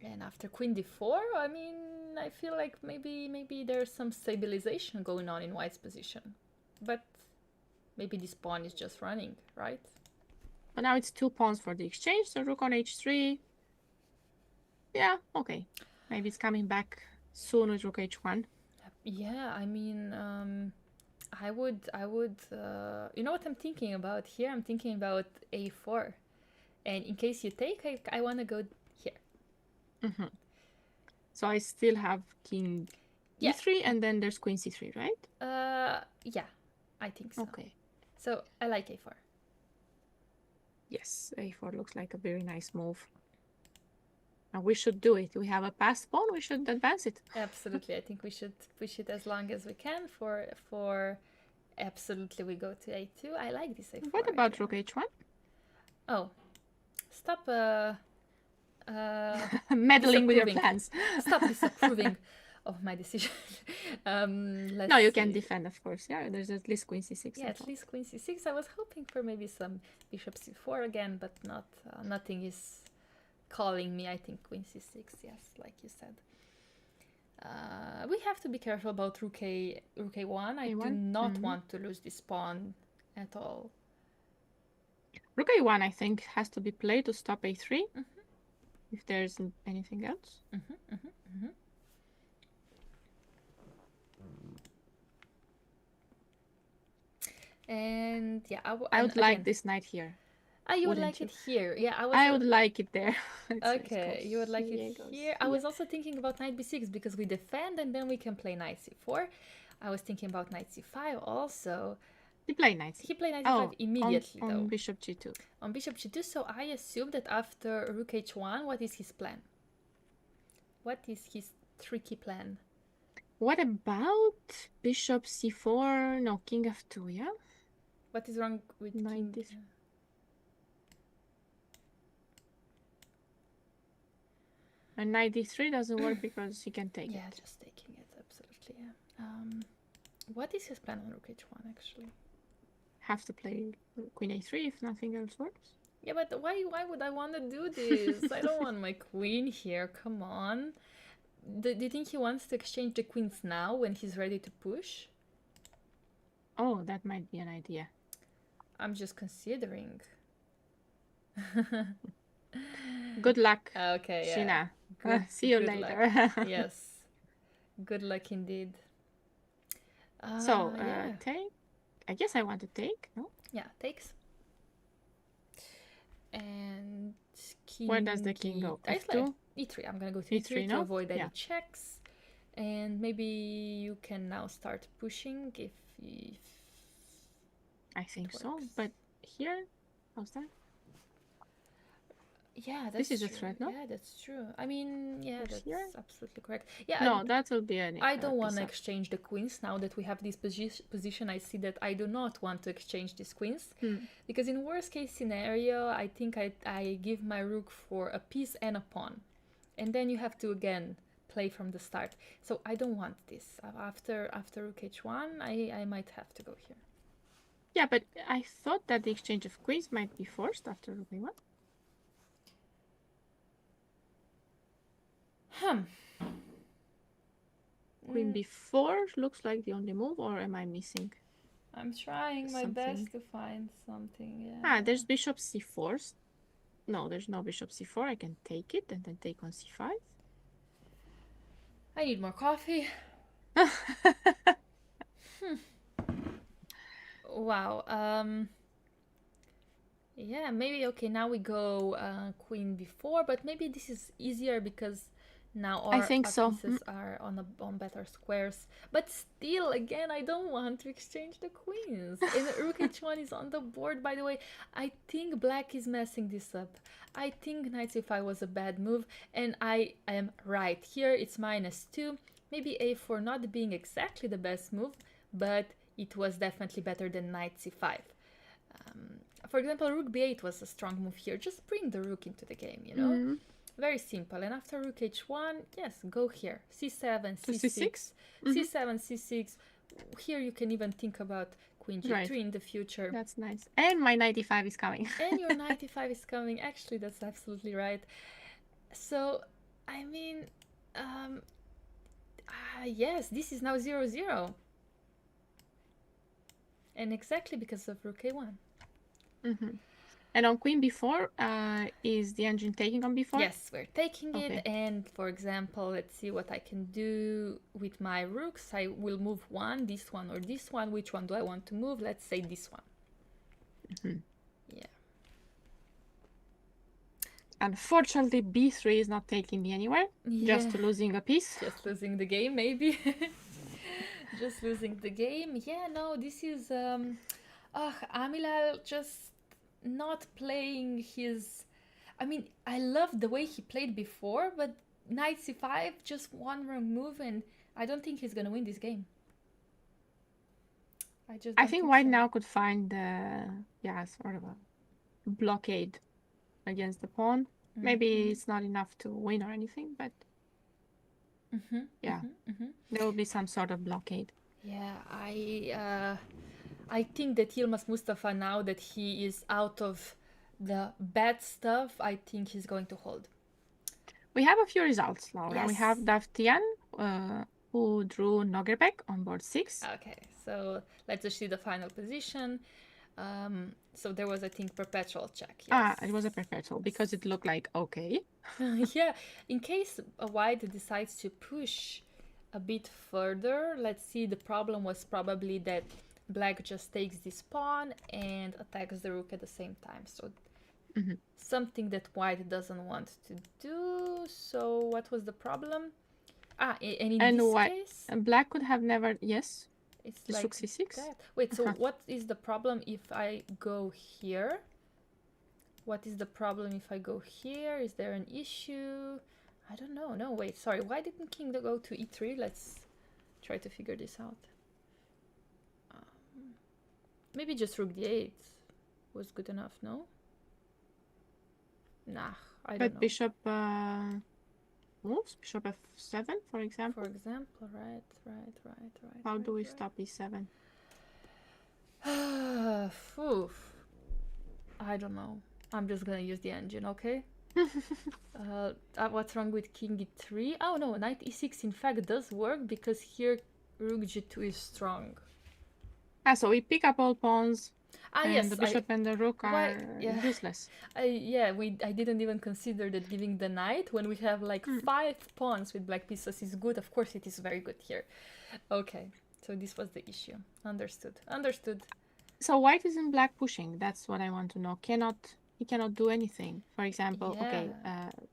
And after queen d4, I mean, I feel like maybe there's some stabilization going on in white's position. But Maybe this pawn is just running, right? But now it's 2 pawns for the exchange, so rook on h3. Yeah, okay. Maybe it's coming back soon with rook h1. Yeah, I mean, I would, you know what I'm thinking about here? I'm thinking about a4. And in case you take, I want to go here. So I still have king Yeah. e3, and then there's queen c3, right? Yeah, I think so. Okay. So I like a4. Yes, a4 looks like a very nice move. And we should do it. We have a passed pawn, we should advance it. Absolutely, I think we should push it as long as we can for absolutely we go to a2. I like this a4. What about rook h1? Oh, stop meddling with your plans. Stop disapproving of my decision. No, you can defend, of course. Yeah, there's at least queen c6. Yeah, at least queen c6. I was hoping for maybe some bishop c4 again, but not. Nothing is calling me. I think queen c6. Yes, like you said. We have to be careful about rook a1. I do not want to lose this pawn at all. Rook a1, I think, has to be played to stop a3. If there isn't anything else. And yeah, I would like this knight here. You would like it here. Yeah, I would like it there. Okay, you would like it here. I was also thinking about knight b6 because we defend and then we can play knight c4. I was thinking about knight c5 also. He played knight c5. He played knight c5 immediately though. On bishop g2. On bishop g2, so I assume that after rook h1, what is his plan? What is his tricky plan? What about bishop c4? No, king f2, yeah? What is wrong with king? And knight d3 doesn't work because he can take it. Yeah, just taking it, absolutely, yeah. What is his plan on rook h1, actually? Have to play queen a3 if nothing else works. Yeah, but why would I want to do this? I don't want my queen here, come on. Do you think he wants to exchange the queens now when he's ready to push? Oh, that might be an idea. I'm just considering. Good luck. Okay, yeah. Sheena. See you later. Yes. Good luck indeed. So, take. I guess I want to take, no? Yeah, takes. And king. Where does the king go? F2? E3. I'm gonna go to E3 to avoid any checks. And maybe you can now start pushing if I think so. But here, how's that? Yeah, this is a threat, no? Yeah, that's true. I mean, yeah, that's absolutely correct. Yeah, no, that will be an. I don't want to exchange the queens now that we have this position. I see that I do not want to exchange these queens because in worst case scenario, I think I give my rook for a piece and a pawn, and then you have to again play from the start. So I don't want this. After rook h1, I might have to go here. Yeah, but I thought that the exchange of queens might be forced after rook a1. Queen b4 looks like the only move, or am I missing? I'm trying my best to find something. Yeah. There's bishop c4. No, there's no bishop c4. I can take it and then take on c5. I need more coffee. Wow. Yeah, maybe okay. Now we go queen b4, but maybe this is easier because now our pieces are on better squares. But still, again, I don't want to exchange the queens. And rook h1 is on the board, by the way. I think black is messing this up. I think knight c5 was a bad move, and I am right. Here it's -2. Maybe a4 not being exactly the best move, but it was definitely better than knight c5. For example, rook b8 was a strong move here. Just bring the rook into the game, you know? Very simple. And after rook h1, yes, go here. c7, c6, c7, c6. Here you can even think about queen g3 in the future. That's nice. And my knight e5 is coming. And your knight e5 is coming. Actually, that's absolutely right. So, I mean, yes, this is now 0-0. And exactly because of rook a1. And on queen b4, is the engine taking on b4? Yes, we're taking Okay. it. And for example, let's see what I can do with my rooks. I will move one, this one or this one. Which one do I want to move? Let's say this one. Yeah. Unfortunately, b3 is not taking me anywhere. Just losing a piece. Just losing the game, maybe. Just losing the game. Yeah, no, this is Amilal just not playing his. I mean, I loved the way he played before, but knight c5, just one wrong move, and I don't think he's gonna win this game. I think white now could find sort of a blockade against the pawn. Maybe it's not enough to win or anything, but there will be some sort of blockade. Yeah, I think that Yilmaz Mustafa, now that he is out of the bad stuff, I think he's going to hold. We have a few results, Laura. Yes. We have Davtian, who drew Nogerbek on board 6. Okay, so let's just see the final position. So there was, I think, perpetual check. Yes. It was a perpetual because it looked like okay. Yeah, in case a white decides to push a bit further, let's see, the problem was probably that black just takes this pawn and attacks the rook at the same time. So something that white doesn't want to do. So what was the problem? And in this case, and black could have never, yes. It's the like rook c6. That. Wait, so what is the problem if I go here? What is the problem if I go here? Is there an issue? I don't know. No, wait, sorry. Why didn't king go to e3? Let's try to figure this out. Maybe just rook d8 was good enough, no? Nah, I don't know. But bishop moves, bishop f7, for example. For example, right. How do we stop e7? I don't know. I'm just gonna use the engine, okay? What's wrong with king e3? Oh no, knight e6 in fact does work because here rook g2 is strong. So we pick up all pawns. And yes, the bishop and the rook are useless. I didn't even consider that giving the knight when we have like 5 pawns with black pieces is good. Of course, it is very good here. Okay, so this was the issue. Understood. So white is in black pushing. That's what I want to know. He cannot do anything. For example,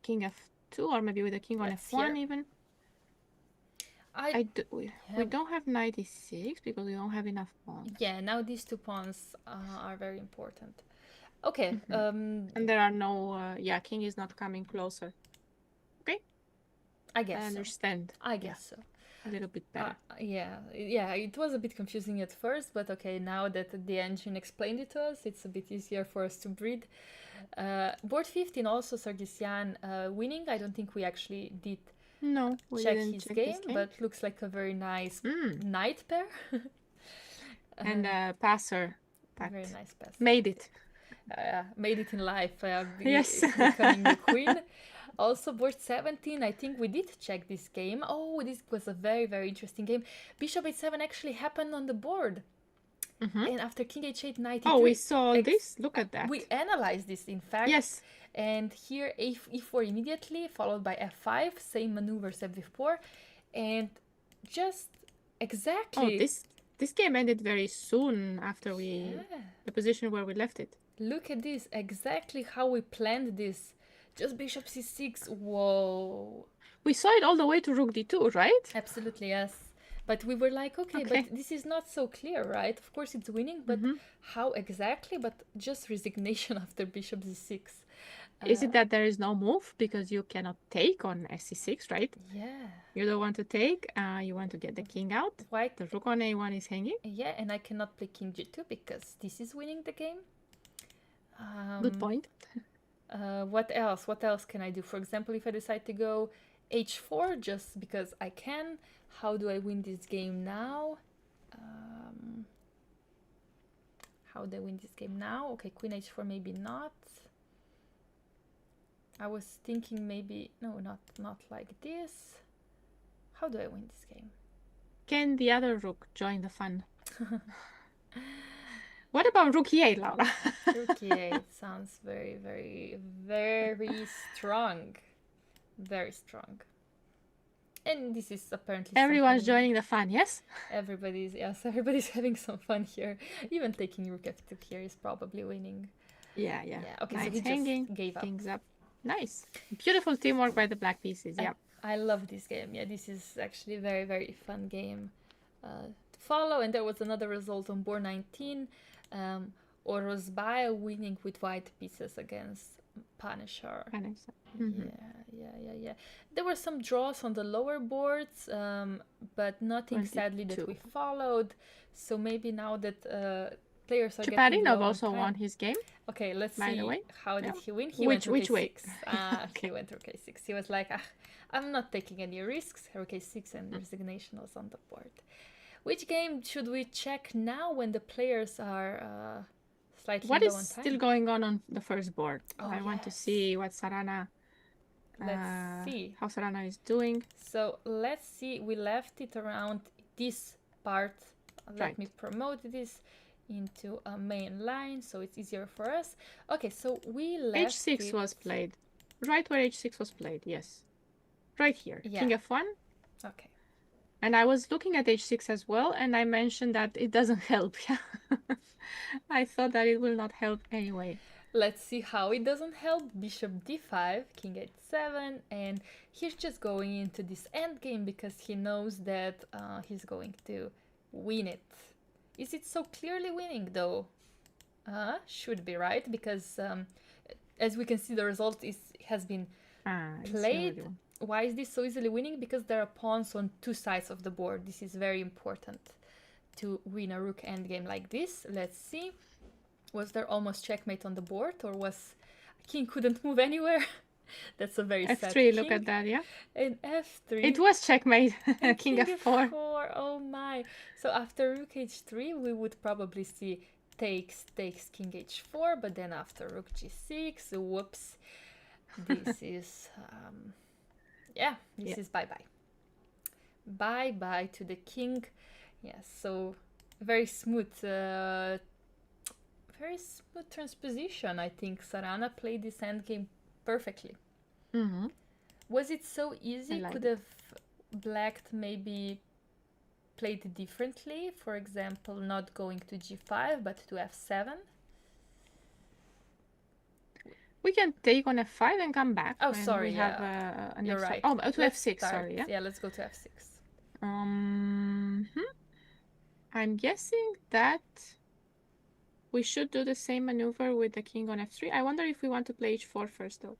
king f2, or maybe with a king on f1 even. We don't have knight e6 because we don't have enough pawns. Yeah, now these 2 pawns are very important. Okay. And there are no... king is not coming closer. Okay? I guess I understand. I guess so. A little bit better. Yeah, it was a bit confusing at first, but okay, now that the engine explained it to us, it's a bit easier for us to breathe. Board 15 also, Sgîrcea winning. I don't think we actually did check his game, but looks like a very nice knight pair. And passer. Very nice passer. Made it. Made it in life. Yes. Becoming the queen. Also, board 17, I think we did check this game. Oh, this was a very, very interesting game. Bishop h7 actually happened on the board. And after king h8, knight e3. Oh, we saw this? Look at that. We analyzed this, in fact. Yes. And here e4 immediately, followed by f5, same maneuvers as before. And just exactly... Oh, this game ended very soon after the position where we left it. Look at this, exactly how we planned this. Just bishop c6, whoa. We saw it all the way to rook d2, right? Absolutely, yes. But we were like, okay, but this is not so clear, right? Of course it's winning, but how exactly? But just resignation after bishop c6. Is it that there is no move because you cannot take on sc6, right? Yeah. You don't want to take, you want to get the king out. White. The rook on a1 is hanging. Yeah, and I cannot play king g2 because this is winning the game. Good point. What else? What else can I do? For example, if I decide to go h4 just because I can, how do I win this game now? How do I win this game now? Okay, queen h4 maybe not. I was thinking maybe not like this. How do I win this game? Can the other rook join the fun? What about rook e8, Laura? Rook e8 sounds very, very, very strong. Very strong. And this is apparently Everyone's something... joining the fun, yes? Everybody's having some fun here. Even taking rook f2 here is probably winning. Yeah. Okay, Knights so he hanging, just gave up. kings up. Nice. Beautiful teamwork by the black pieces, yeah. I love this game. Yeah, this is actually a very, very fun game to follow. And there was another result on board 19. Orozbaya winning with white pieces against Punisher. Yeah. There were some draws on the lower boards, but nothing sadly that we followed. So maybe now that players are getting low also won his game. Okay, let's see. The way. How did he win? He which went way? He went rook a6. He was like, I'm not taking any risks. Rook a6 and resignation was on the board. Which game should we check now when the players are slightly low on time? What is still going on the first board? I want to see what Sarana... Let's see how Sarana is doing. So let's see. We left it around this part. Let me promote this into a main line so it's easier for us. Okay, so we left h6 was played. Right where h6 was played, yes. Right here. King f1. Okay. And I was looking at h6 as well, and I mentioned that it doesn't help. I thought that it will not help anyway. Let's see how it doesn't help. Bishop d5, king h7, and he's just going into this endgame because he knows that he's going to win it. Is it so clearly winning though? Should be, right? Because as we can see, the result has been played. Why is this so easily winning? Because there are pawns on two sides of the board. This is very important to win a rook endgame like this. Let's see. Was there almost checkmate on the board, or was king couldn't move anywhere? That's a very sad F3, king. Look at that, yeah. And F3. It was checkmate. King F4. Oh my. So after rook H3, we would probably see takes king H4, but then after rook G6, whoops. This is, this is bye-bye. Bye-bye to the king. Yes, so very smooth transposition. I think Sarana played this endgame perfectly. Was it so easy? Could have black maybe played differently? For example, not going to g5 but to f7? We can take on f5 and come back. Oh, sorry, we have an you're right. Oh, to f6, sorry. Yeah, let's go to f6. I'm guessing that we should do the same maneuver with the king on f3. I wonder if we want to play h4 first, though.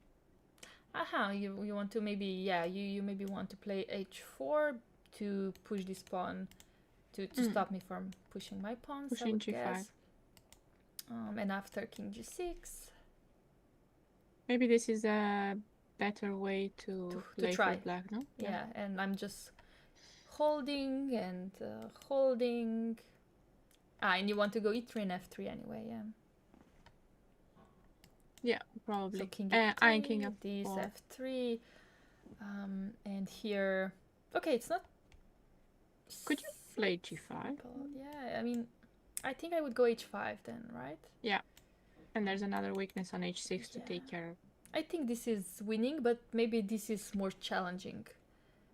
You want to maybe, you maybe want to play h4 to push this pawn, to stop me from pushing my pawns, pushing g5. And after king g6. Maybe this is a better way to play try. For black, no? Yeah, and I'm just holding and holding. And you want to go e3 and f3 anyway, yeah. Yeah, probably. So king e3, king f4. this f3, and here. Okay, it's not. Could you play g5? Yeah, I mean, I think I would go h5 then, right? Yeah, and there's another weakness on h6 to take care of. I think this is winning, but maybe this is more challenging,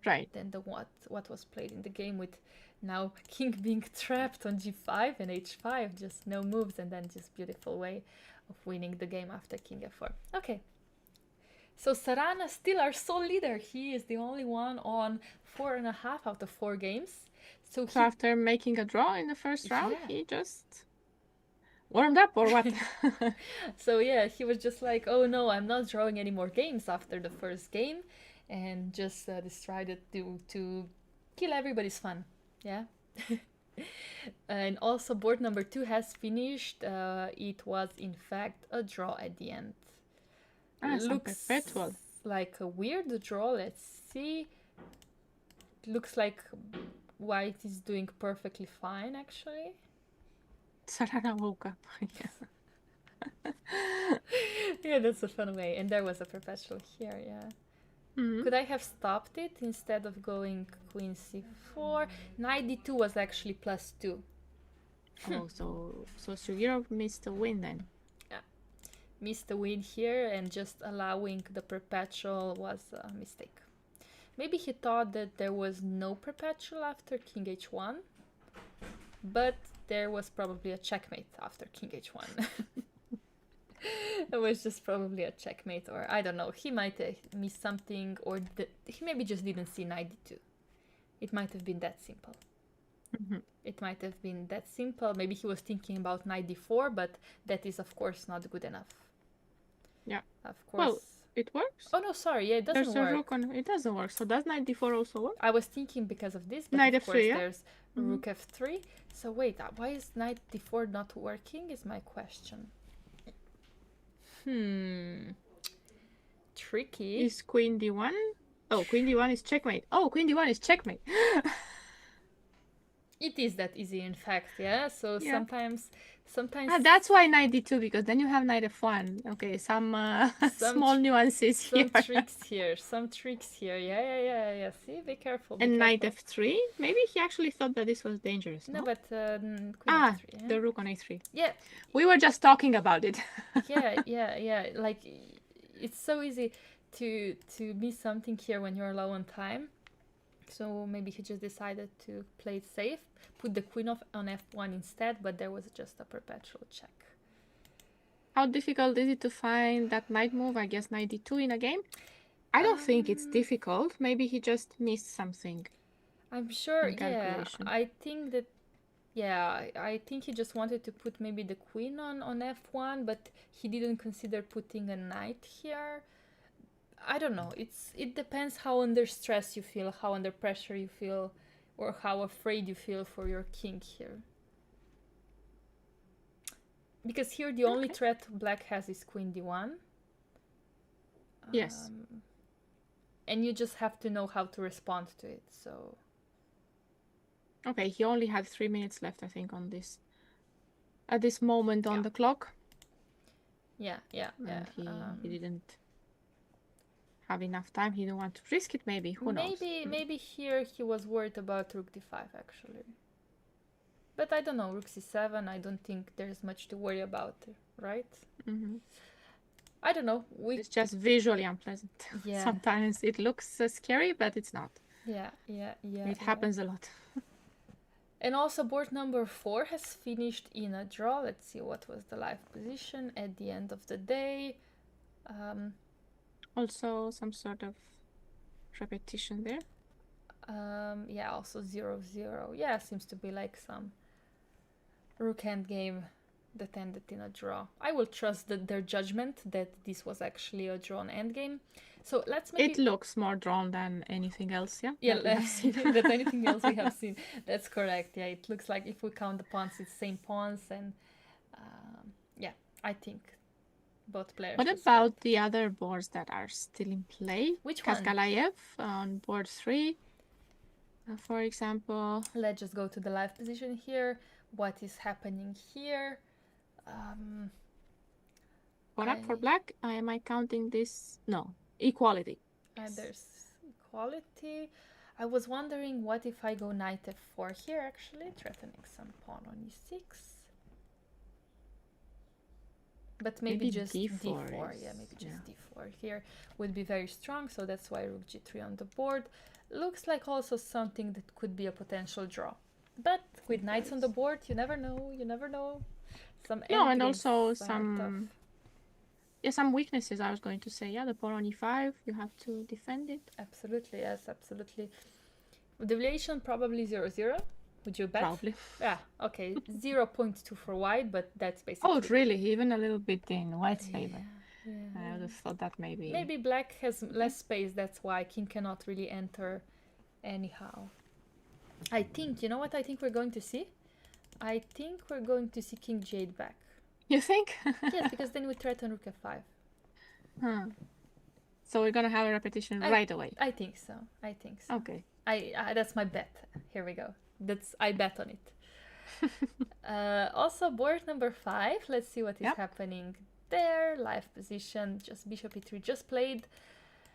right? Than the what was played in the game with now king being trapped on g5 and h5, just no moves, and then just beautiful way of winning the game after king f4. Okay, so Sarana still our sole leader. He is the only one on 4.5 out of 4 games. So after making a draw in the first round, he just warmed up or what? So yeah, he was just like, oh no, I'm not drawing any more games after the first game, and just decided to kill everybody's fun. Yeah. And also board number 2 has finished. It was in fact a draw at the end. Looks like a weird draw. Let's see. Looks like white is doing perfectly fine, actually. Sarana woke up. Yeah, that's a fun way. And there was a perpetual here, yeah. Could I have stopped it instead of going queen c4? Knight d2 was actually +2 Oh, so Suiro missed the win then. Missed the win here, and just allowing the perpetual was a mistake. Maybe he thought that there was no perpetual after king h1, but there was probably a checkmate after king h1. It was just probably a checkmate, or I don't know. He might have missed something, or he maybe just didn't see knight d2. It might have been that simple. It might have been that simple. Maybe he was thinking about knight d4, but that is, of course, not good enough. Yeah. Of course. Well, it works. Oh, no, sorry. Yeah, it doesn't There's work. a rook on... It doesn't work. So does knight d4 also work? I was thinking because of this, but Knight of f3, course yeah? there's rook f3. So wait, why is knight d4 not working is my question. Tricky. Is queen d1? Oh, queen d1 is checkmate. Oh, queen d1 is checkmate. It is that easy, in fact, yeah? So Yeah. sometimes... That's why knight d2, because then you have knight f1. Okay, some small nuances here. Some tricks here, Yeah, see, be careful. And knight f3? Maybe he actually thought that this was dangerous, No, no? but queen f3, yeah? The rook on a3. Yeah. We were just talking about it. yeah. Like, it's so easy to miss something here when you're low on time. So maybe he just decided to play it safe, put the queen on f1 instead, but there was just a perpetual check. How difficult is it to find that knight move? I guess knight d2 in a game? I don't think it's difficult. Maybe he just missed something. I'm sure, yeah. I think that, I think he just wanted to put maybe the queen on f1, but he didn't consider putting a knight here. I don't know. It depends how under stress you feel, how under pressure you feel, or how afraid you feel for your king here. Because here the only threat black has is queen d1. Yes. And you just have to know how to respond to it. So. Okay, he only had 3 minutes left, I think, on this. At this moment on the clock. Yeah. And he didn't have enough time. He didn't want to risk it, maybe. Who knows? Maybe here he was worried about rook d5, actually. But I don't know, rook c7, I don't think there's much to worry about, right? I don't know. It's just visually unpleasant. Yeah. Sometimes it looks scary, but it's not. Yeah. It happens a lot. And also board number 4 has finished in a draw. Let's see what was the live position at the end of the day. Also some sort of repetition there. Yeah, also 0-0. Yeah, seems to be like some rook endgame that ended in a draw. I will trust their judgment that this was actually a drawn endgame. So let's make it looks more drawn than anything else, yeah? Yeah, than anything else we have seen. That's correct. Yeah, it looks like if we count the pawns, it's same pawns, and yeah, I think both players. What about the other boards that are still in play? Which one? Kaskalaev on board 3, for example. Let's just go to the live position here. What is happening here? Up for black. Am I counting this? No. Equality. There's equality. I was wondering what if I go knight f4 here, actually, threatening some pawn on e6. But maybe just d4. Yeah, maybe just d4 here would be very strong, so that's why rook g3 on the board. Looks like also something that could be a potential draw. But with knights on the board, you never know, Some and also some weaknesses, I was going to say. Yeah, the pawn on e5, you have to defend it. Absolutely, yes, absolutely. Deviation probably 0-0. Would you bet? Probably. Yeah, okay. 0.2 for white, but that's basically... Oh, really? Even a little bit in white's favor. Yeah. I would have thought that maybe... Maybe black has less space, that's why king cannot really enter anyhow. I think, you know what I think we're going to see? I think we're going to see king g8 back. You think? Yes, because then we threaten rook f5. So we're going to have a repetition right away. I think so. Okay. That's my bet. Here we go. I bet on it. Also, board number 5. Let's see what is happening there. Live position. Just bishop e3 just played.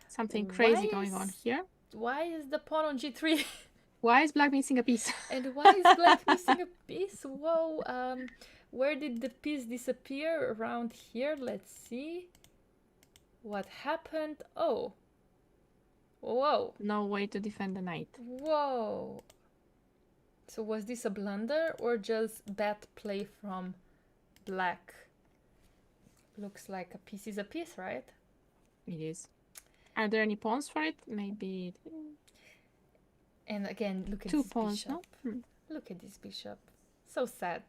Something crazy going on here. Why is the pawn on g3? Why is black missing a piece? And why is black missing a piece? Whoa, where did the piece disappear? Around here, let's see. What happened? Oh. Whoa. No way to defend the knight. Whoa. So was this a blunder or just bad play from black? Looks like a piece is a piece, right? It is. Are there any pawns for it? Maybe. And again, look at Two this pawns, bishop. no? Look at this bishop. So sad.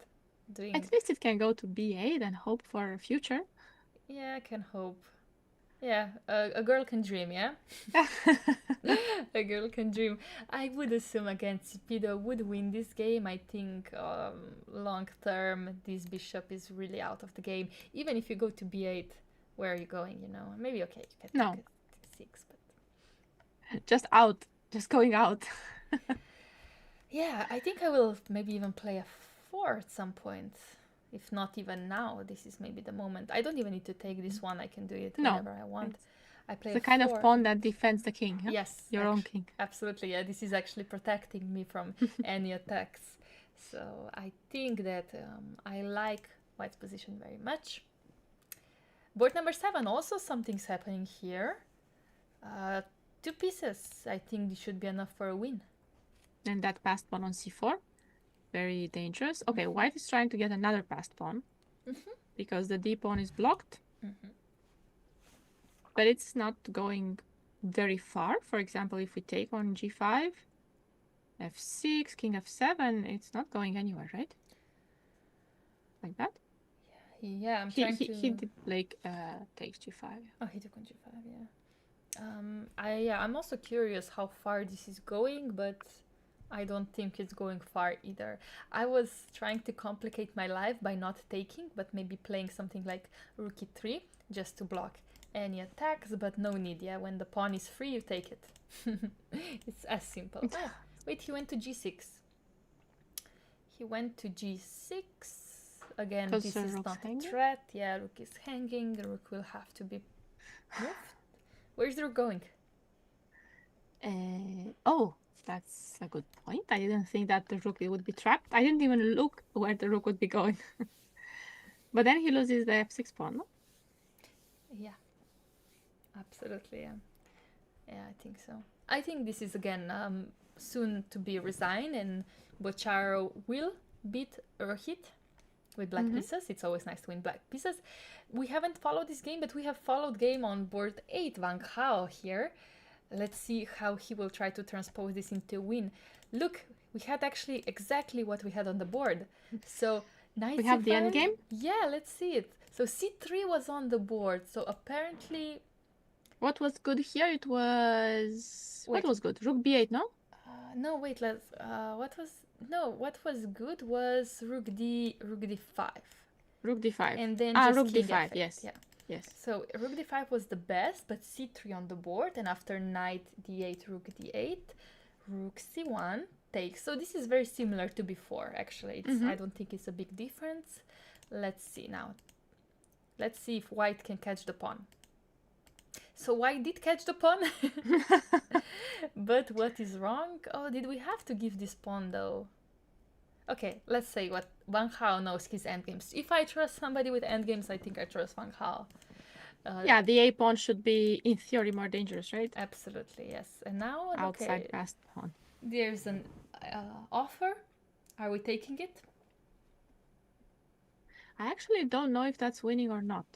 Doing. At least it can go to b8 and hope for a future. Yeah, I can hope. Yeah, a girl can dream, yeah? A girl can dream. I would assume again Cipido would win this game. I think long term this bishop is really out of the game. Even if you go to b8, where are you going, you know? Maybe okay, you can No. take a 6, but Just out. Just going out. yeah, I think I will maybe even play a 4 at some point. If not even now, this is maybe the moment. I don't even need to take this one. I can do it whenever I want. I play the a kind 4. of pawn that defends the king. Huh? Yes. Your own king. Absolutely. Yeah, this is actually protecting me from any attacks. So I think that I like white's position very much. Board number 7, also something's happening here. 2 pieces. I think this should be enough for a win. And that passed pawn on c4. Very dangerous. Okay, white is trying to get another passed pawn because the d pawn is blocked. But it's not going very far. For example, if we take on g5, f6, king f7, it's not going anywhere, right? Like that? Yeah, I'm trying to... He did like takes g5. Oh, he took on g5, yeah. I'm also curious how far this is going, but I don't think it's going far either. I was trying to complicate my life by not taking, but maybe playing something like rook e3 just to block any attacks, but no need, yeah. When the pawn is free, you take it. It's as simple. Oh, wait, he went to g6. He went to g6. Again, this is not a threat. Yeah, rook is hanging. The rook will have to be moved. Where's the rook going? Oh, that's a good point. I didn't think that the rook would be trapped. I didn't even look where the rook would be going. But then he loses the f6 pawn, no? Yeah, absolutely, yeah. Yeah, I think so. I think this is, again, soon to be resigned, and Bocciaro will beat Rohit with black pieces. It's always nice to win black pieces. We haven't followed this game, but we have followed game on board 8, Vangha here. Let's see how he will try to transpose this into a win. Look, we had actually exactly what we had on the board. So knight we have c5. The end game? Yeah, let's see it. So c3 was on the board. So apparently... What was good here? It was... Wait. What was good? Rook b8, no? No, wait, let's... what was good was rook d5. Rook d5. And then rook d5, f8. yes. Yeah. Yes. So rook d5 was the best, but c3 on the board, and after knight d8, rook d8, rook c1 takes. So this is very similar to before, actually. I don't think it's a big difference. Let's see now. Let's see if white can catch the pawn. So white did catch the pawn. But what is wrong? Oh, did we have to give this pawn though? Okay, let's say what Vangha knows his endgames. If I trust somebody with endgames, I think I trust Vangha. Yeah, the a pawn should be, in theory, more dangerous, right? Absolutely, yes. And now, outside passed pawn. There's an offer. Are we taking it? I actually don't know if that's winning or not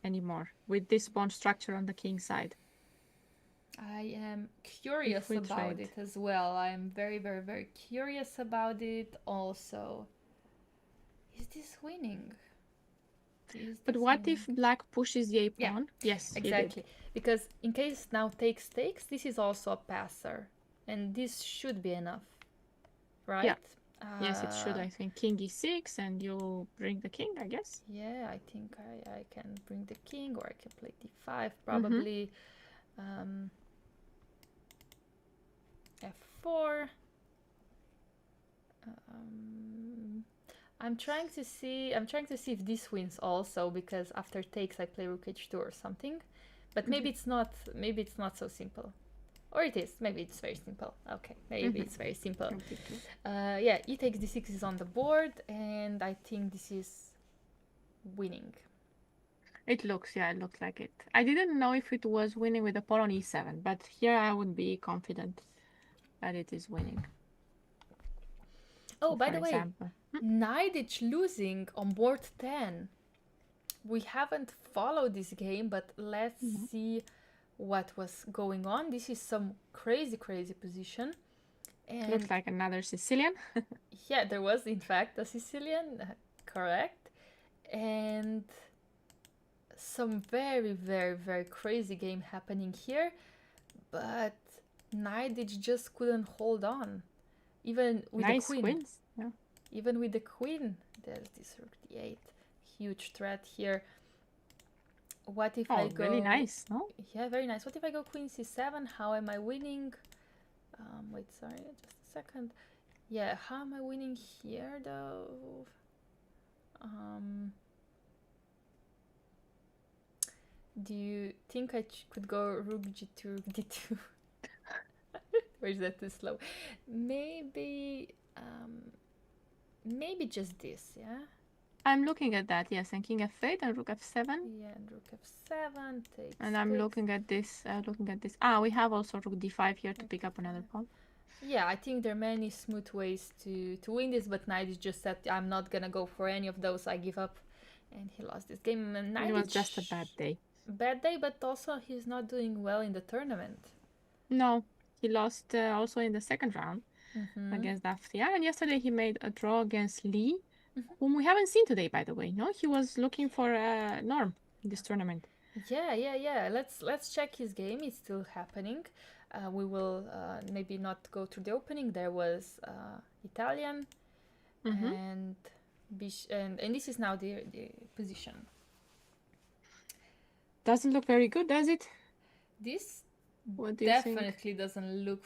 anymore with this pawn structure on the king side. I am curious about it as well. I am very, very, very curious about it also. Is this winning? But what if black pushes the a pawn? Yeah, yes, exactly. Because in case now takes, this is also a passer. And this should be enough, right? Yeah. Yes, it should, I think. King e6 and you bring the king, I guess. Yeah, I think I can bring the king, or I can play d5 probably. F4. I'm trying to see if this wins also, because after takes I play rook h2 or something. But maybe it's not so simple. Or it is. Maybe it's very simple. Okay, maybe it's very simple. Rook d2. Yeah, e takes d6 is on the board, and I think this is winning. It looks like it. I didn't know if it was winning with the pawn on e7, but here I would be confident that it is winning. Oh, So, by for the way, example, knight h losing on board 10. We haven't followed this game, but let's see what was going on. This is some crazy position. And looks like another Sicilian. yeah, there was in fact a Sicilian, correct. And some very crazy game happening here, but knight just couldn't hold on, even with Nice the queen. queens. Yeah. Even with the queen, there's this rook d8, huge threat here. What if I go? Really nice, no? Yeah, very nice. What if I go queen c7? How am I winning? Wait, sorry, just a second. Yeah, how am I winning here though? Do you think I could go rook g2, rook d2? Or is that too slow? Maybe just this, yeah? I'm looking at that, yes, and king f8 and rook f7. Yeah, and rook f7 takes. And I'm looking at this, Ah, we have also rook d5 here to pick up another pawn. Yeah, I think there are many smooth ways to win this, but knight is just said, I'm not gonna go for any of those, I give up. And he lost this game. And it was just a bad day. Bad day, but also he's not doing well in the tournament. No, he lost also in the second round against Daftia. And yesterday he made a draw against Lee, whom we haven't seen today, by the way. No, he was looking for a norm in this tournament. Yeah. Let's check his game. It's still happening. We will maybe not go through the opening. There was Italian, and this is now the position. Doesn't look very good, does it? This What do you definitely think? doesn't look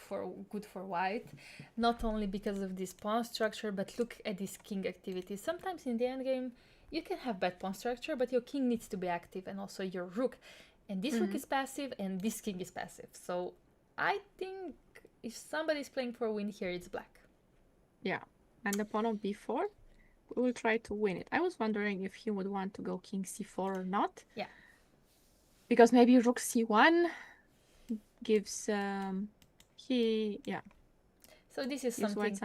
good for white, not only because of this pawn structure, but look at this king activity. Sometimes in the endgame you can have bad pawn structure, but your king needs to be active, and also your rook. And this rook is passive, and this king is passive. So I think if somebody's playing for a win here, it's black. Yeah, and the pawn on b4, we will try to win it. I was wondering if he would want to go king c4 or not. Yeah. Because maybe rook c1 gives So this is something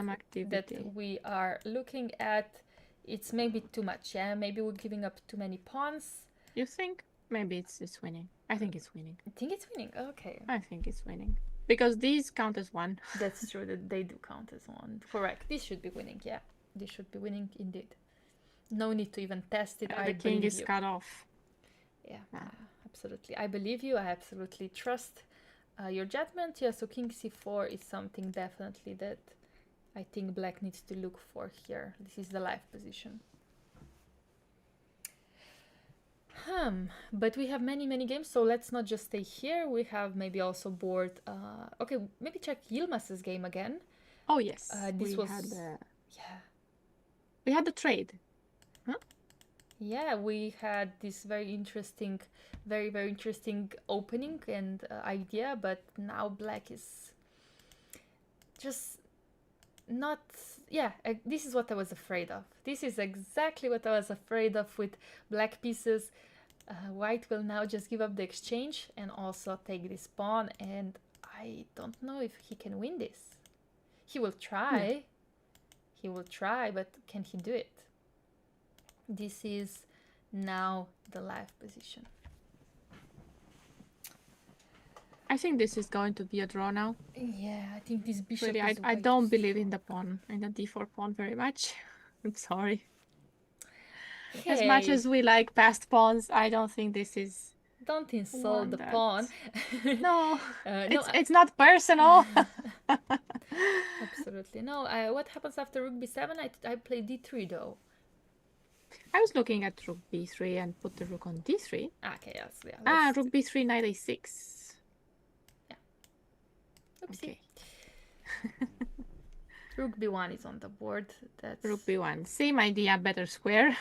that we are looking at. It's maybe too much, yeah? Maybe we're giving up too many pawns. You think? Maybe it's winning. I think it's winning. I think it's winning, okay. I think it's winning. Because these count as one. That's true, that they do count as one. Correct. This should be winning, yeah. This should be winning indeed. No need to even test it. The king is cut off. Yeah, absolutely. I believe you. I absolutely trust your judgment. Yeah, so king c4 is something definitely that I think black needs to look for here. This is the live position. But we have many games, so let's not just stay here. We have maybe also board. Okay, maybe check Yilmaz's game again. Oh yes, this was we had the trade. Huh? Yeah, we had this very interesting opening and idea, but now black is just not. Yeah, this is what I was afraid of. This is exactly what I was afraid of with black pieces. White will now just give up the exchange and also take this pawn, and I don't know if he can win this. He will try. He will try, but can he do it? This is now the live position. I think this is going to be a draw now. Yeah, I think this bishop really, I don't believe in the pawn, in the d4 pawn very much. I'm sorry. Hey. As much as we like past pawns, I don't think this is... Don't insult the pawn. No, it's not personal. Absolutely. No, what happens after rook b7? I play d3 though. I was looking at rook b3 and put the rook on d3. Okay, yes. Yeah, rook b3, knight a6. Yeah. Oopsie. Okay. Rook b1 is on the board. That's rook b1. Same idea, better square,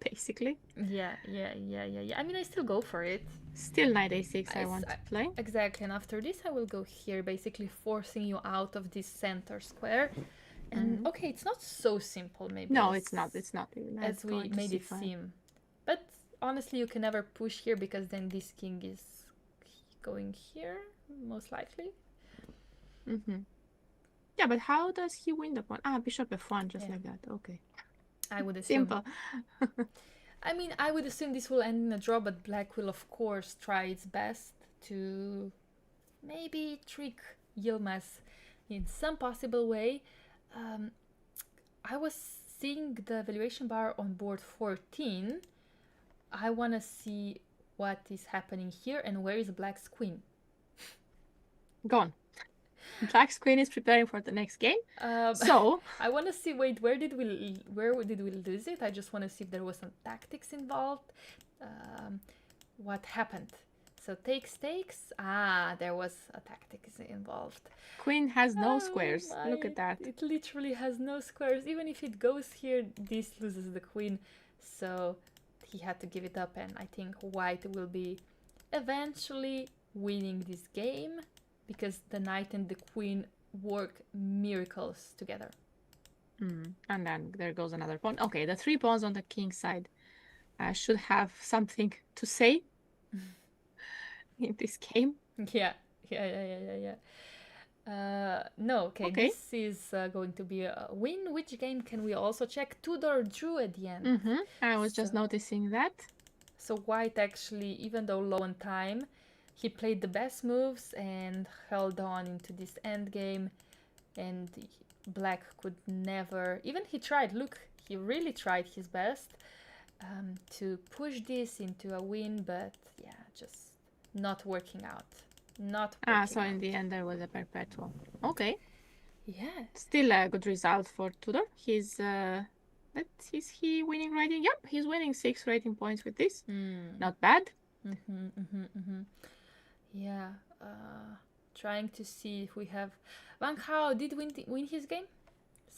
basically. Yeah. I mean, I still go for it. Still knight a6 I want to play. Exactly, and after this I will go here, basically forcing you out of this center square. And okay, it's not so simple maybe. No, it's not. It's not even as we made it seem. But honestly, you can never push here because then this king is going here, most likely. Yeah, but how does he win the pawn? Ah, bishop f1, just like that. Okay. I would assume. Simple. I mean, I would assume this will end in a draw, but black will, of course, try its best to maybe trick Yilmaz in some possible way. I was seeing the valuation bar on board 14. I want to see what is happening here and where is black's queen. Gone. Black's queen is preparing for the next game. So I want to see. Wait, where did we lose it? I just want to see if there was some tactics involved. What happened? So takes. Ah, there was a tactics involved. Queen has no squares. Look at that. It literally has no squares. Even if it goes here, this loses the queen. So he had to give it up, and I think white will be eventually winning this game because the knight and the queen work miracles together. And then there goes another pawn. Okay, the 3 pawns on the king side should have something to say in this game. Yeah. No, okay. This is going to be a win. Which game can we also check? Tudor drew at the end. I was just noticing that. So white actually, even though low on time, he played the best moves and held on into this end game, and black could never, even he tried, look, he really tried his best to push this into a win, but yeah, just not working out. So in the end there was a perpetual. Okay. Yeah. Still a good result for Tudor. Is he winning rating? Yep, he's winning 6 rating points with this. Not bad. Yeah. Trying to see if we have Vangha did win his game.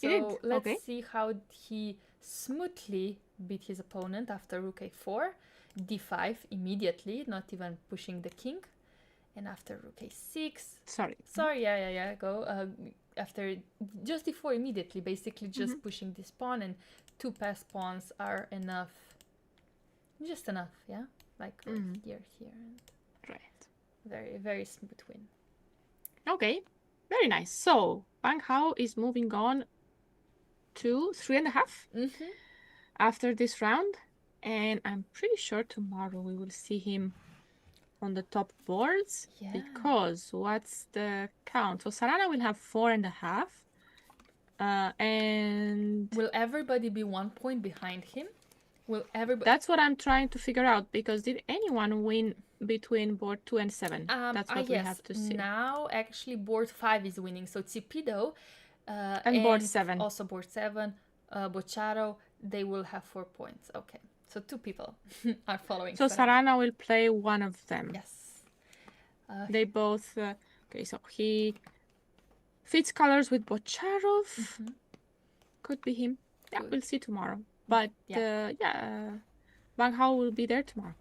So let's see how he smoothly beat his opponent after rook a4, d5 immediately, not even pushing the king. And after rook a6. Sorry, yeah, go. After just d4 immediately, basically just pushing this pawn, and 2 passed pawns are enough. Just enough, yeah? Like here. And right. Very, very smooth win. Okay, very nice. So, Vangha is moving on to 3.5 after this round. And I'm pretty sure tomorrow we will see him on the top boards, because what's the count? So Sarana will have 4.5, and will everybody be 1 point behind him? Will everybody? That's what I'm trying to figure out, because did anyone win between board 2 and 7? That's what we have to see. Now actually board 5 is winning, so Cipido and board 7, also board 7, Bocciaro, they will have 4 points. Okay. So 2 people are following. So Sarana will play one of them. Yes. They both... okay, so he fits colors with Bocharov. Could be him. Yeah, we'll see tomorrow. But Vangha will be there tomorrow.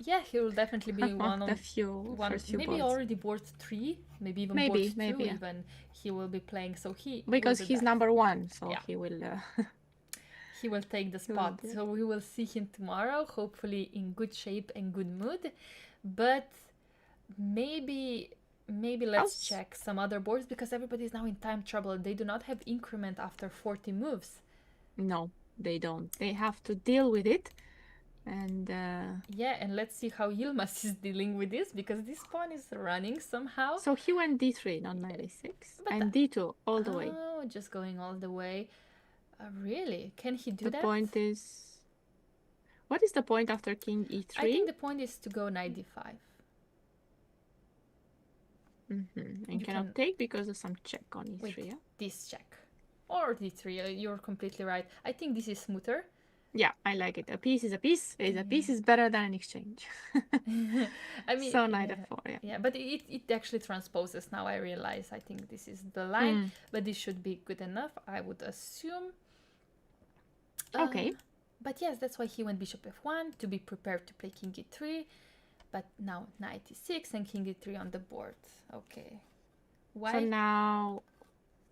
Yeah, he will definitely be one of the few maybe boards. already board 3, maybe even board 2 even. He will be playing, so because he's number 1, so he will... he will take the spot. So we will see him tomorrow, hopefully in good shape and good mood. But maybe let's check some other boards, because everybody is now in time trouble. They do not have increment after 40 moves. No, they don't. They have to deal with it. And and let's see how Yilmaz is dealing with this, because this pawn is running somehow. So he went d3, not knight a6, and d2 all the way. Oh, just going all the way. Really? Can he do that? The point is... What is the point after king e3? I think the point is to go knight d5. And you cannot take because of some check on e3, yeah? This check. Or d3, you're completely right. I think this is smoother. Yeah, I like it. A piece is a piece. A piece is better than an exchange. I mean, so knight f4, yeah, but it actually transposes now, I realize. I think this is the line, but this should be good enough, I would assume. Okay. But yes, that's why he went bishop f1, to be prepared to play king e3. But now knight e6 and king e3 on the board. Okay. Why? So now...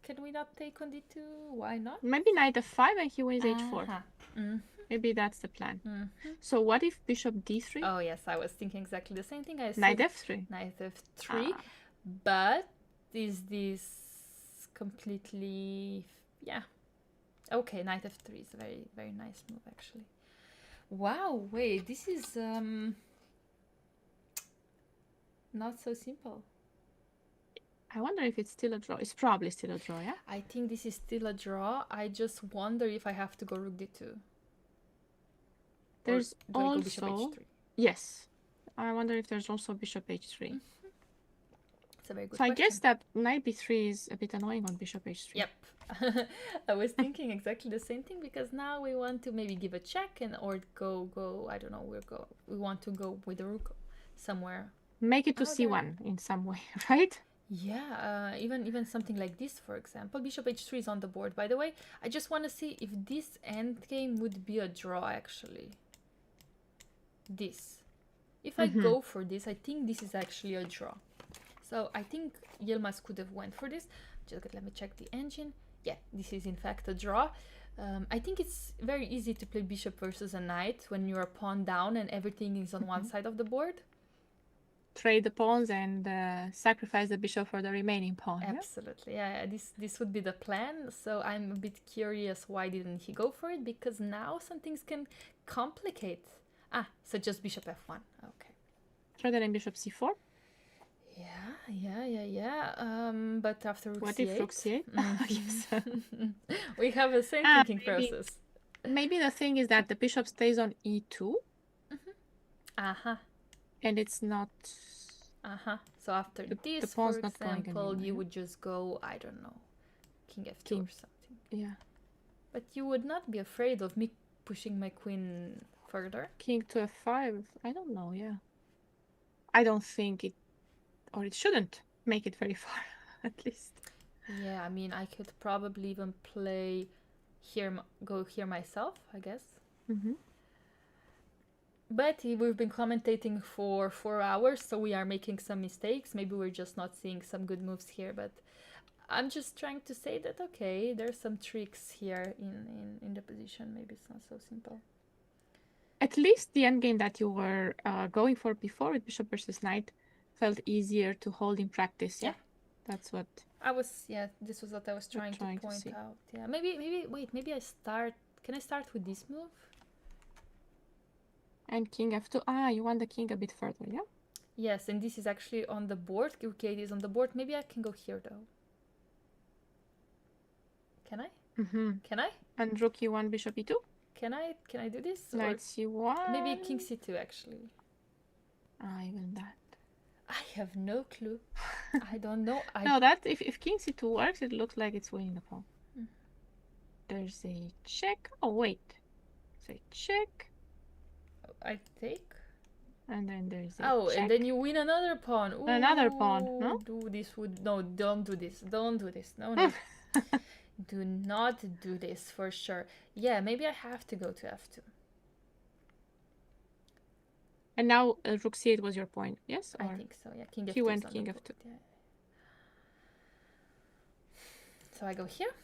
Can we not take on d2? Why not? Maybe knight f5 and he wins h4. Mm-hmm. Maybe that's the plan. Mm-hmm. So what if bishop d3? Oh, yes, I was thinking exactly the same thing. I Knight f3. Knight f3. But is this completely... Yeah. Okay, knight f3 is a very, very nice move, actually. Wow, wait, this is not so simple. I wonder if it's still a draw. It's probably still a draw, yeah? I think this is still a draw. I just wonder if I have to go rook d2. There's or do also... I go bishop h3? Yes. I wonder if there's also bishop h3. Mm-hmm. It's a very good So question. I guess that knight b3 is a bit annoying on bishop h3. Yep. I was thinking exactly the same thing, because now we want to maybe give a check and or go I don't know, we want to go with the rook somewhere. Make it to c1 in some way, right? Yeah, even something like this, for example. Bishop h3 is on the board, by the way. I just want to see if this endgame would be a draw, actually. This. If I go for this, I think this is actually a draw. So I think Yilmaz could have went for this. Just let me check the engine. Yeah, this is in fact a draw. I think it's very easy to play bishop versus a knight when you're a pawn down and everything is on one side of the board. Trade the pawns and sacrifice the bishop for the remaining pawn. Absolutely, yeah. This would be the plan. So I'm a bit curious, why didn't he go for it? Because now some things can complicate. So just bishop f1. Okay. Rather than bishop c4. Yeah. But after rook what c8? If rook c8? Yes. We have the same thinking process. Maybe the thing is that the bishop stays on e2. And it's not... So after this, for example, you would just go, I don't know, king f2 or something. Yeah. But you would not be afraid of me pushing my queen further? King to f5? I don't know, yeah. I don't think it... Or it shouldn't make it very far, at least. Yeah, I mean, I could probably even play here, go here myself, I guess. But we've been commentating for 4 hours, so we are making some mistakes. Maybe we're just not seeing some good moves here, but I'm just trying to say that, okay, there's some tricks here in the position. Maybe it's not so simple. At least the endgame that you were going for before with bishop versus knight felt easier to hold in practice. Yeah, that's what I was. Yeah, this was what I was trying to point out. Yeah, maybe wait. Maybe I start. Can I start with this move? And king f2. You want the king a bit further, yeah? Yes, and this is actually on the board. Okay, it is on the board. Maybe I can go here though. Can I? Can I? And rook e1, bishop e2. Can I do this? Knight c1. Maybe king c2 actually. Even that. I have no clue. I don't know. No, that if king c2 works, it looks like it's winning the pawn. There's a check. Oh wait, it's a check. I take. And then there's a check. And then you win another pawn. Ooh, another pawn. No. Don't do this. Don't do this. No. Do not do this for sure. Yeah, maybe I have to go to f2. And now rook c8 was your point, yes? Or I think so, yeah. King f2. He went king f2. Yeah. So I go here.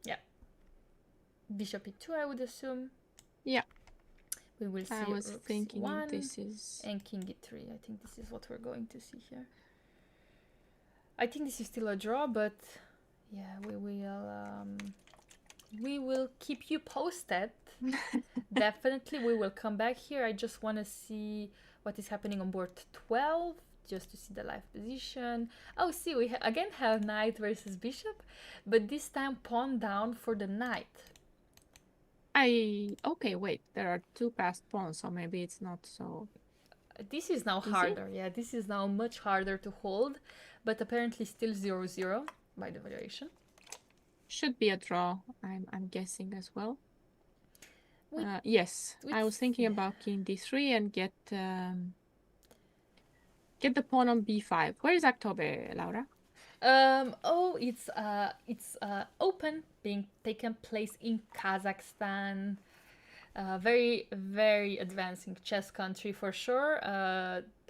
Yeah. Bishop e2, I would assume. Yeah. We will see. I was thinking c1 this is... And king e3. I think this is what we're going to see here. I think this is still a draw, but yeah, we will keep you posted. Definitely, we will come back here. I just want to see what is happening on board 12, just to see the live position. Oh, see, we again have knight versus bishop, but this time pawn down for the knight. Okay, wait, there are 2 passed pawns, so maybe it's not so... This is now harder. Yeah, this is now much harder to hold, but apparently still 0-0 by the valuation. Should be a draw, I'm guessing as well. Yes, I was thinking about king d3 and get the pawn on b5. Where is Aktobe, Laura? It's open, being taken place in Kazakhstan. Very, very advancing chess country for sure.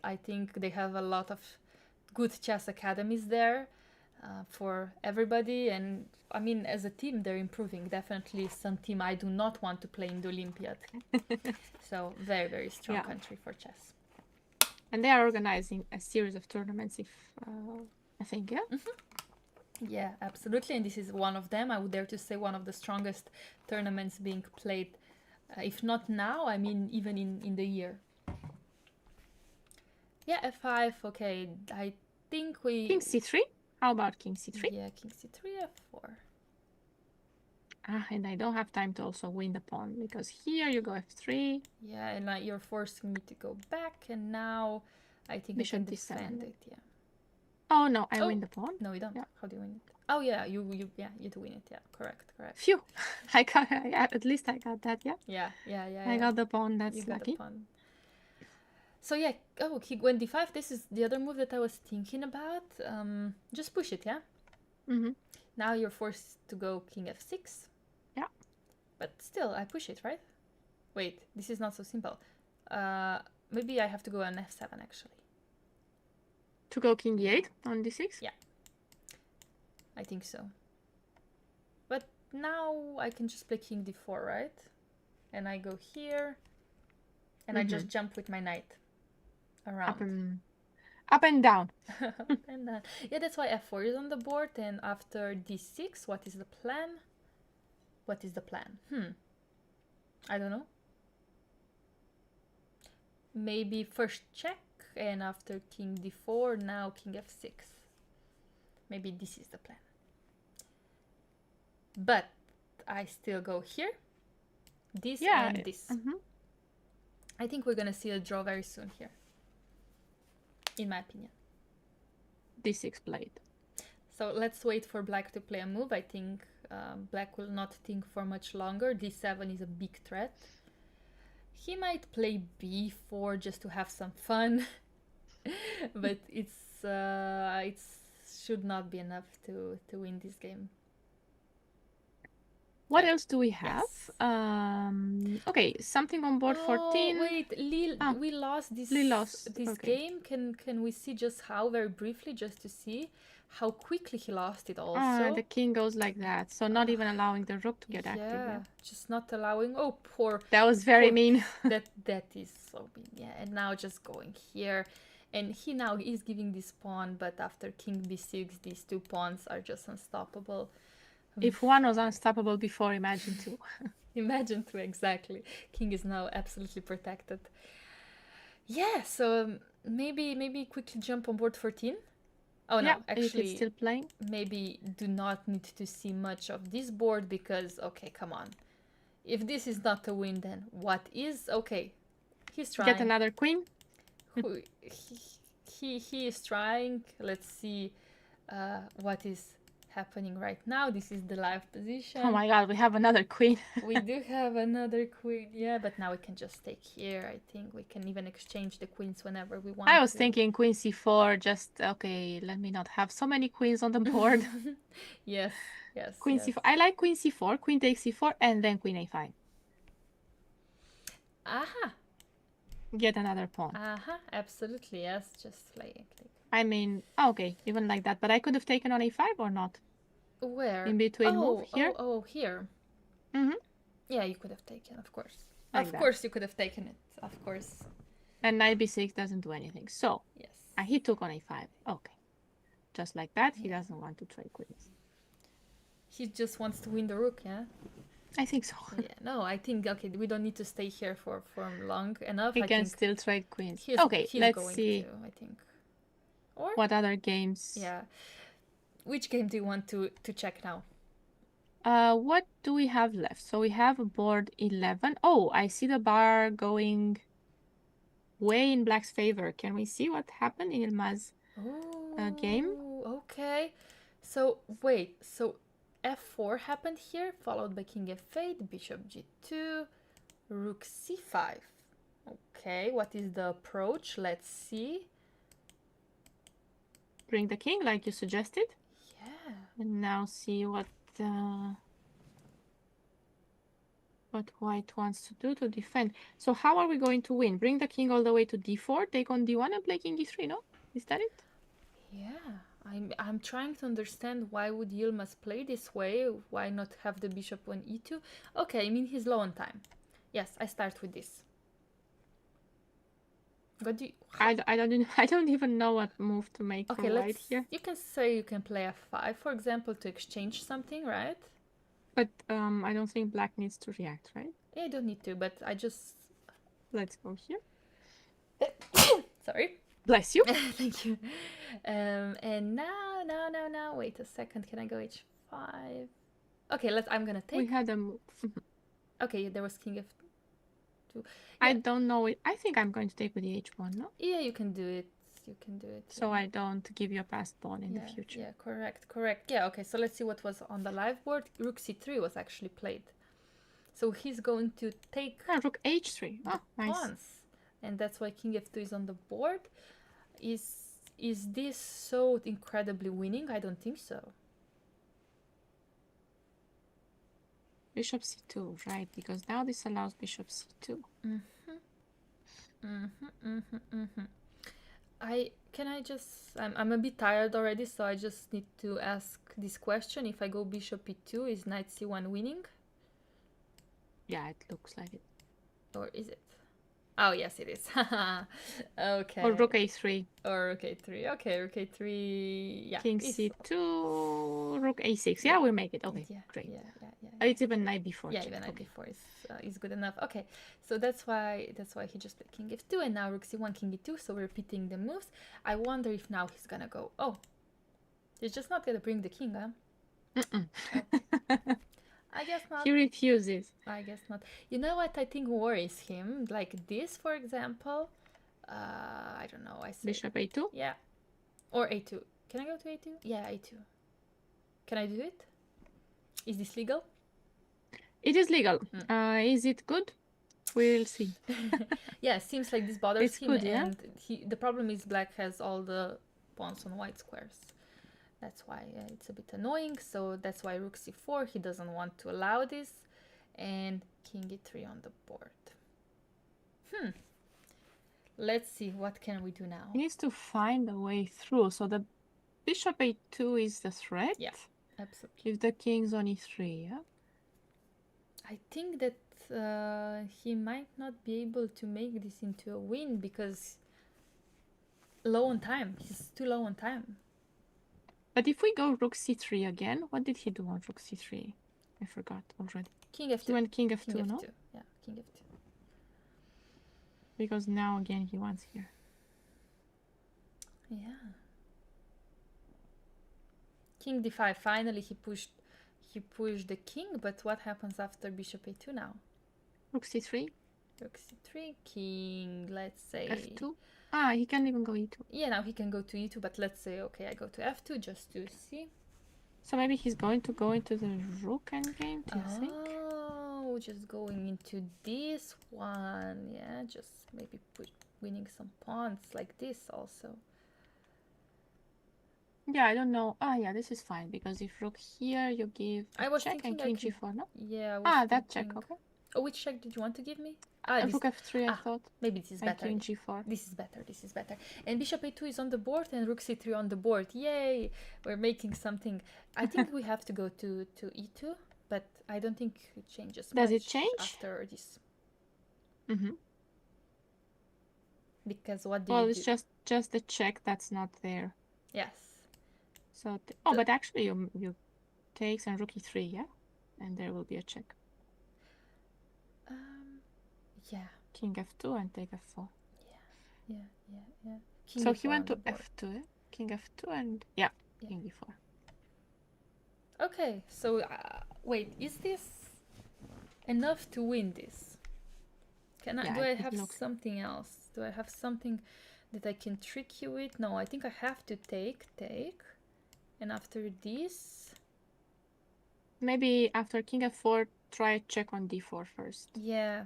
I think they have a lot of good chess academies there for everybody. And I mean, as a team, they're improving. Definitely some team I do not want to play in the Olympiad. So very, very strong country for chess. And they are organizing a series of tournaments, if I think, yeah? Yeah, absolutely. And this is one of them. I would dare to say one of the strongest tournaments being played, if not now, I mean, even in the year. Yeah, f5, okay. I think we... King c3? How about king c3? Yeah, king c3, f4. Ah, and I don't have time to also win the pawn, because here you go f3. Yeah, and you're forcing me to go back, and now I think Bishop I can d7. defend it, yeah. Oh, no, I win the pawn. No, you don't. Yeah. How do you win it? Oh, yeah, you do win it, yeah. Correct. Phew! At least I got that, yeah? Yeah. I got the pawn, that's You got lucky. the pawn. So yeah, he went d5. This is the other move that I was thinking about. Just push it, yeah? Now you're forced to go king f6. Yeah. But still, I push it, right? Wait, this is not so simple. Maybe I have to go on f7, actually. To go king e8 on d6? Yeah. I think so. But now I can just play king d4, right? And I go here. And I just jump with my knight around. Up and down. And yeah, that's why f4 is on the board. And after d6, what is the plan? I don't know. Maybe first check, and after king d4, now king f6. Maybe this is the plan. But I still go here. This and this. I think we're gonna see a draw very soon here, in my opinion. d6 played. So let's wait for black to play a move. I think black will not think for much longer. d7 is a big threat. He might play b4 just to have some fun, but it should not be enough to win this game. What else do we have? Yes. Okay, something on board 14. Wait, we lost this game. Can we see just how, very briefly, just to see how quickly he lost it also? The king goes like that, so not even allowing the rook to get active. Yeah, just not allowing. Oh, poor. That was very mean. that is so mean. Yeah, and now just going here. And he now is giving this pawn, but after king b6, these two pawns are just unstoppable. If one was unstoppable before, imagine two. Imagine two, exactly. King is now absolutely protected. Yeah, so maybe quickly jump on board 14. Oh no, actually, it's still playing. Maybe do not need to see much of this board because, okay, come on. If this is not a win, then what is? Okay, he's trying. Get another queen. He is trying. Let's see what is happening right now. This is the live position. Oh my god, we have another queen. We do have another queen. Yeah, but now we can just take here. I think we can even exchange the queens whenever we want. I was thinking queen c4, just okay, let me not have so many queens on the board. Yes. Queen c4. I like queen c4, queen takes c4, and then queen a5. Aha. Get another pawn. Aha, absolutely, yes. Just like I mean, okay, even like that. But I could have taken on a5 or not? Where? In between move here? Oh, here. Yeah, you could have taken, of course. Like of course you could have taken it, of course. And knight b6 doesn't do anything. So, yes. He took on a5. Okay. Just like that, he doesn't want to trade queens. He just wants to win the rook, yeah? I think so. Yeah, no, I think, okay, we don't need to stay here for long enough. He can still trade queens. Okay, let's see. I think. Or what other games? Yeah. Which game do you want to check now? What do we have left? So we have board 11. Oh, I see the bar going way in black's favor. Can we see what happened in Yilmaz game? Okay. So wait, so f4 happened here, followed by king f8, bishop g2, rook c5. Okay, what is the approach? Let's see. Bring the king like you suggested. Yeah. And now see what what white wants to do to defend. So how are we going to win? Bring the king all the way to d4, take on d1 and play king e3, no? Is that it? Yeah, I'm trying to understand why would Yilmaz play this way? Why not have the bishop on e2? Okay, I mean he's low on time. Yes, I start with this. What do you... I don't even know what move to make for white here. You can say you can play f5, for example, to exchange something, right? But I don't think black needs to react, right? Yeah, I don't need to, but I just... Let's go here. Sorry. Bless you. Thank you. And now, wait a second. Can I go h5? Okay, I'm gonna take. We had a move. Okay, there was king f2. Yeah. I don't know it. I think I'm going to take with the h1, no? Yeah, you can do it. You can do it. So I don't give you a passed pawn in the future. Yeah, correct. Yeah, okay, so let's see what was on the live board. Rook c3 was actually played. So he's going to take... rook h3. Oh, nice. Pawns. And that's why king f2 is on the board. Is this so incredibly winning? I don't think so. Bishop c2, right? Because now this allows bishop c2. I'm a bit tired already, so I just need to ask this question. If I go bishop e2, is knight c1 winning? Yeah, it looks like it. Or is it? Oh, yes, it is. Okay. Or rook a3. Or rook a3. Okay, rook a3. Yeah. King c2, rook a6. Yeah, we'll make it. Okay, great. Yeah. It's even knight b4. Yeah, even knight b4 is good enough. Okay, so that's why he just played king f2 and now rook c1, king e2. So we're repeating the moves. I wonder if now he's gonna go. Oh, he's just not gonna bring the king, huh? I guess not. He refuses. I guess not. You know what I think worries him? Like this, for example. I don't know. I say bishop a2? Yeah. Or a2. Can I go to a2? Yeah, a2. Can I do it? Is this legal? It is legal. Is it good? We'll see. Yeah, seems like this bothers him. Good, yeah? And the problem is black has all the pawns on white squares. That's why it's a bit annoying. So that's why rook c4, he doesn't want to allow this. And king e3 on the board. Let's see, what can we do now? He needs to find a way through. So the bishop a2 is the threat? Yeah, absolutely. If the king's on e3, yeah? I think that he might not be able to make this into a win because low on time. He's too low on time. But if we go rook c3 again, what did he do on rook c3? I forgot already. King f2. He went king f2, king no? F2. Yeah, king f2. Because now again he wants here. Yeah. King d5. Finally he pushed the king, but what happens after bishop a2 now? Rook c3. Rook c3, king, let's say... f2. Ah, he can't even go e2. Yeah, now he can go to e2, but let's say, okay, I go to f2 just to see. So maybe he's going to go into the rook endgame, do you think? Oh, just going into this one. Yeah, just maybe winning some pawns like this also. Yeah, I don't know. Ah, yeah, this is fine, because if rook here, you give check and king g4, no? Yeah, that check, okay. Oh, which check did you want to give me? Rook f3, I thought. Maybe this is better. King g4. This is better. And bishop a2 is on the board and rook c3 on the board. Yay! We're making something. I think we have to go to e2, but I don't think it changes much. Does it change? After this? Mm-hmm. Because what do you do? Well, it's just the check that's not there. Yes. So, but actually you takes and rook e3, yeah? And there will be a check. Yeah. King f2 and take f4. Yeah. King so he went to f2, yeah? King f2 and king d4. Okay, so wait, is this enough to win this? Do I have something else? Do I have something that I can trick you with? No, I think I have to take. And after this... Maybe after king f4, try check on d4 first. Yeah.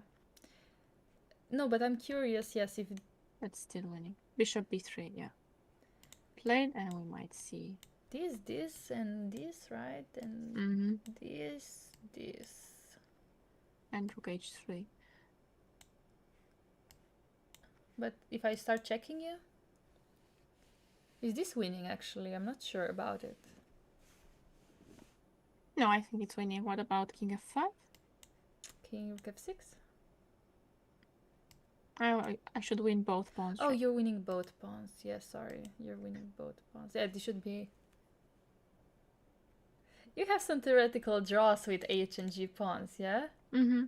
No, but I'm curious, yes, if... That's still winning. Bishop b3, yeah. Played, and we might see... This, and this, right? And this... and rook h3. But if I start checking you, is this winning actually? I'm not sure about it. No, I think it's winning. What about king f5? King rook f6. I should win both pawns. Oh, right? you're winning both pawns. Yeah, sorry. You're winning both pawns. Yeah, this should be... You have some theoretical draws with h and g pawns, yeah? Mm-hmm.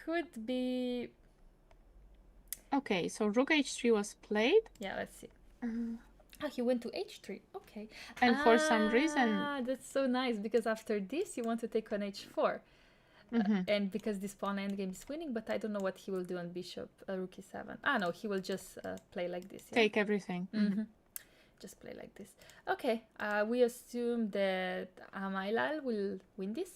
Could be... Okay, so rook h3 was played. Yeah, let's see. Ah, he went to h3. Okay. And for some reason... That's so nice, because after this you want to take on h4. And because this pawn endgame is winning, but I don't know what he will do on bishop rook e7. Ah, no, he will just play like this. Yeah? Take everything. Just play like this. Okay, we assume that Amailal will win this.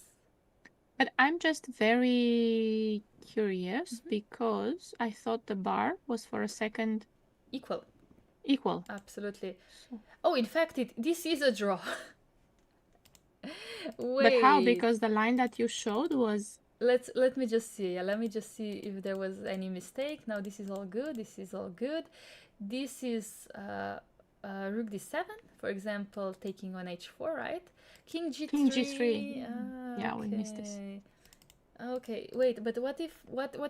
But I'm just very curious because I thought the bar was for a second Equal. Absolutely. So... Oh, in fact, this is a draw. Wait. But how? Because the line that you showed was... Let me just see. Let me just see if there was any mistake. Now this is all good. This is all good. This is rook d7, for example, taking on h4, right? King g3. King g3. Yeah, okay. we missed this. Okay, wait, but what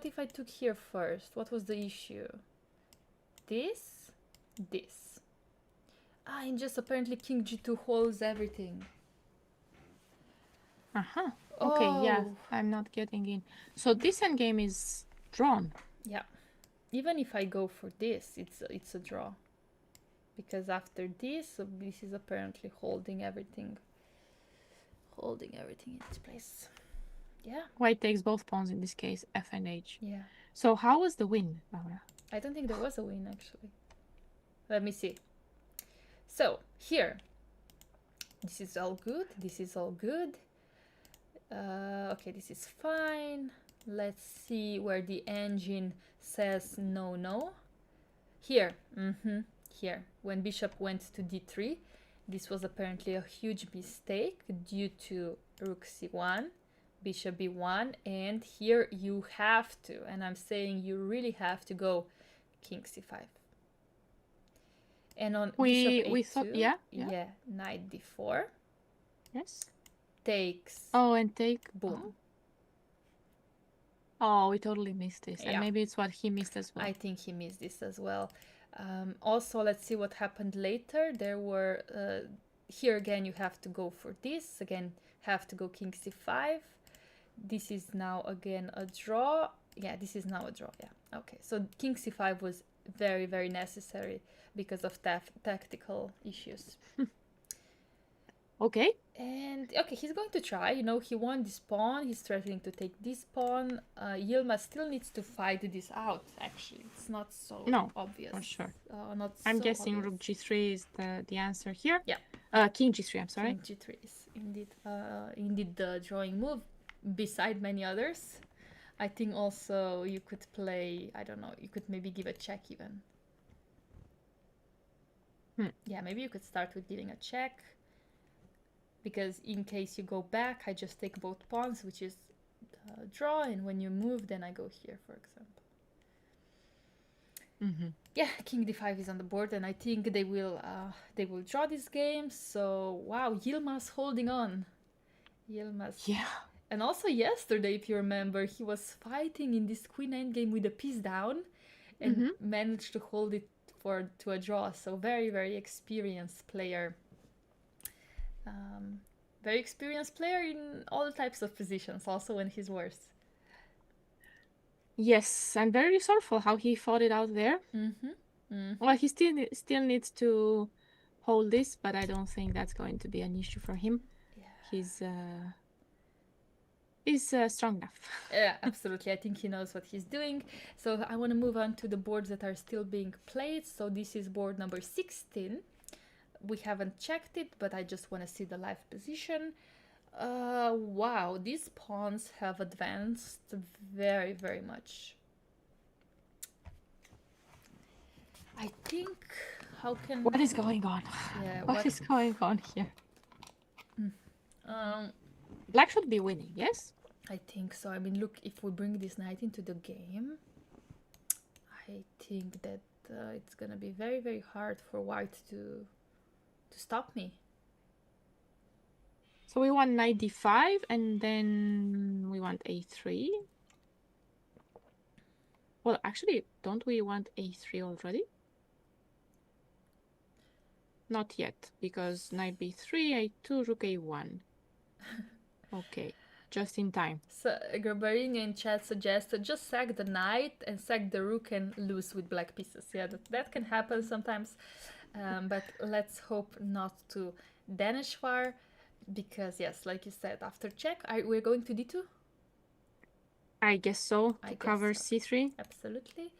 if I took here first? What was the issue? This. Ah, and just apparently king g2 holds everything. Okay, yeah, I'm not getting in. So this endgame is drawn. Yeah. Even if I go for this, it's a draw. Because after this, so this is apparently holding everything in its place. Yeah. White takes both pawns in this case, f and h. Yeah. So how was the win, Laura? I don't think there was a win, actually. Let me see. So, here. This is all good. This is all good. Okay, this is fine. Let's see where the engine says no, no. Here. Here. When bishop went to d3, this was apparently a huge mistake due to rook c1, bishop b1, and here you have to, and I'm saying you really have to go king c5. And on bishop a2, we thought, yeah, knight d4. Yes. Takes. Oh, and take. Boom. Oh, we totally missed this. Yeah. And maybe it's what he missed as well. I think he missed this as well. Also, let's see what happened later. There were, here again, you have to go for this. Again, have to go king c5. This is now again a draw. Yeah, this is now a draw. Yeah. Okay. So king c5 was very, very necessary because of tactical issues. Okay. And okay, he's going to try. You know, he won this pawn. He's threatening to take this pawn. Yilmaz still needs to fight this out. Actually, it's not so obvious. For sure. I'm guessing rook g3 is the answer here. Yeah. King g3. I'm sorry. King g3 is indeed the drawing move. Beside many others, I think also you could play. I don't know. You could maybe give a check even. Yeah, maybe you could start with giving a check. Because in case you go back, I just take both pawns, which is draw, and when you move, then I go here, for example. Yeah, king d5 is on the board, and I think they will draw this game. So wow, Yilmaz holding on. Yilmaz. Yeah. And also yesterday, if you remember, he was fighting in this queen endgame with a piece down, and managed to hold it to a draw. So very, very experienced player. Very experienced player in all types of positions, also when he's worse. Yes, and very resourceful how he fought it out there. Well, he still needs to hold this, but I don't think that's going to be an issue for him. Yeah. He's strong enough. Yeah, absolutely. I think he knows what he's doing. So I want to move on to the boards that are still being played. So this is board number 16. We haven't checked it, but I just want to see the live position. Wow, these pawns have advanced very, very much. I think, What is going on? Yeah, what is going on here? Black should be winning, yes? I think so. I mean, look, if we bring this knight into the game, I think that it's gonna be very, very hard for white to stop me. So we want knight d5 and then we want a3. Well, actually, don't we want a3 already? Not yet, because knight b3, a2, rook a1. Okay, just in time. So Grabarin in chat suggested just sack the knight and sack the rook and lose with black pieces. Yeah, that can happen sometimes, but let's hope not to Danishvar, because yes, like you said, after check, we're going to d2. I guess so, to cover c3. Absolutely.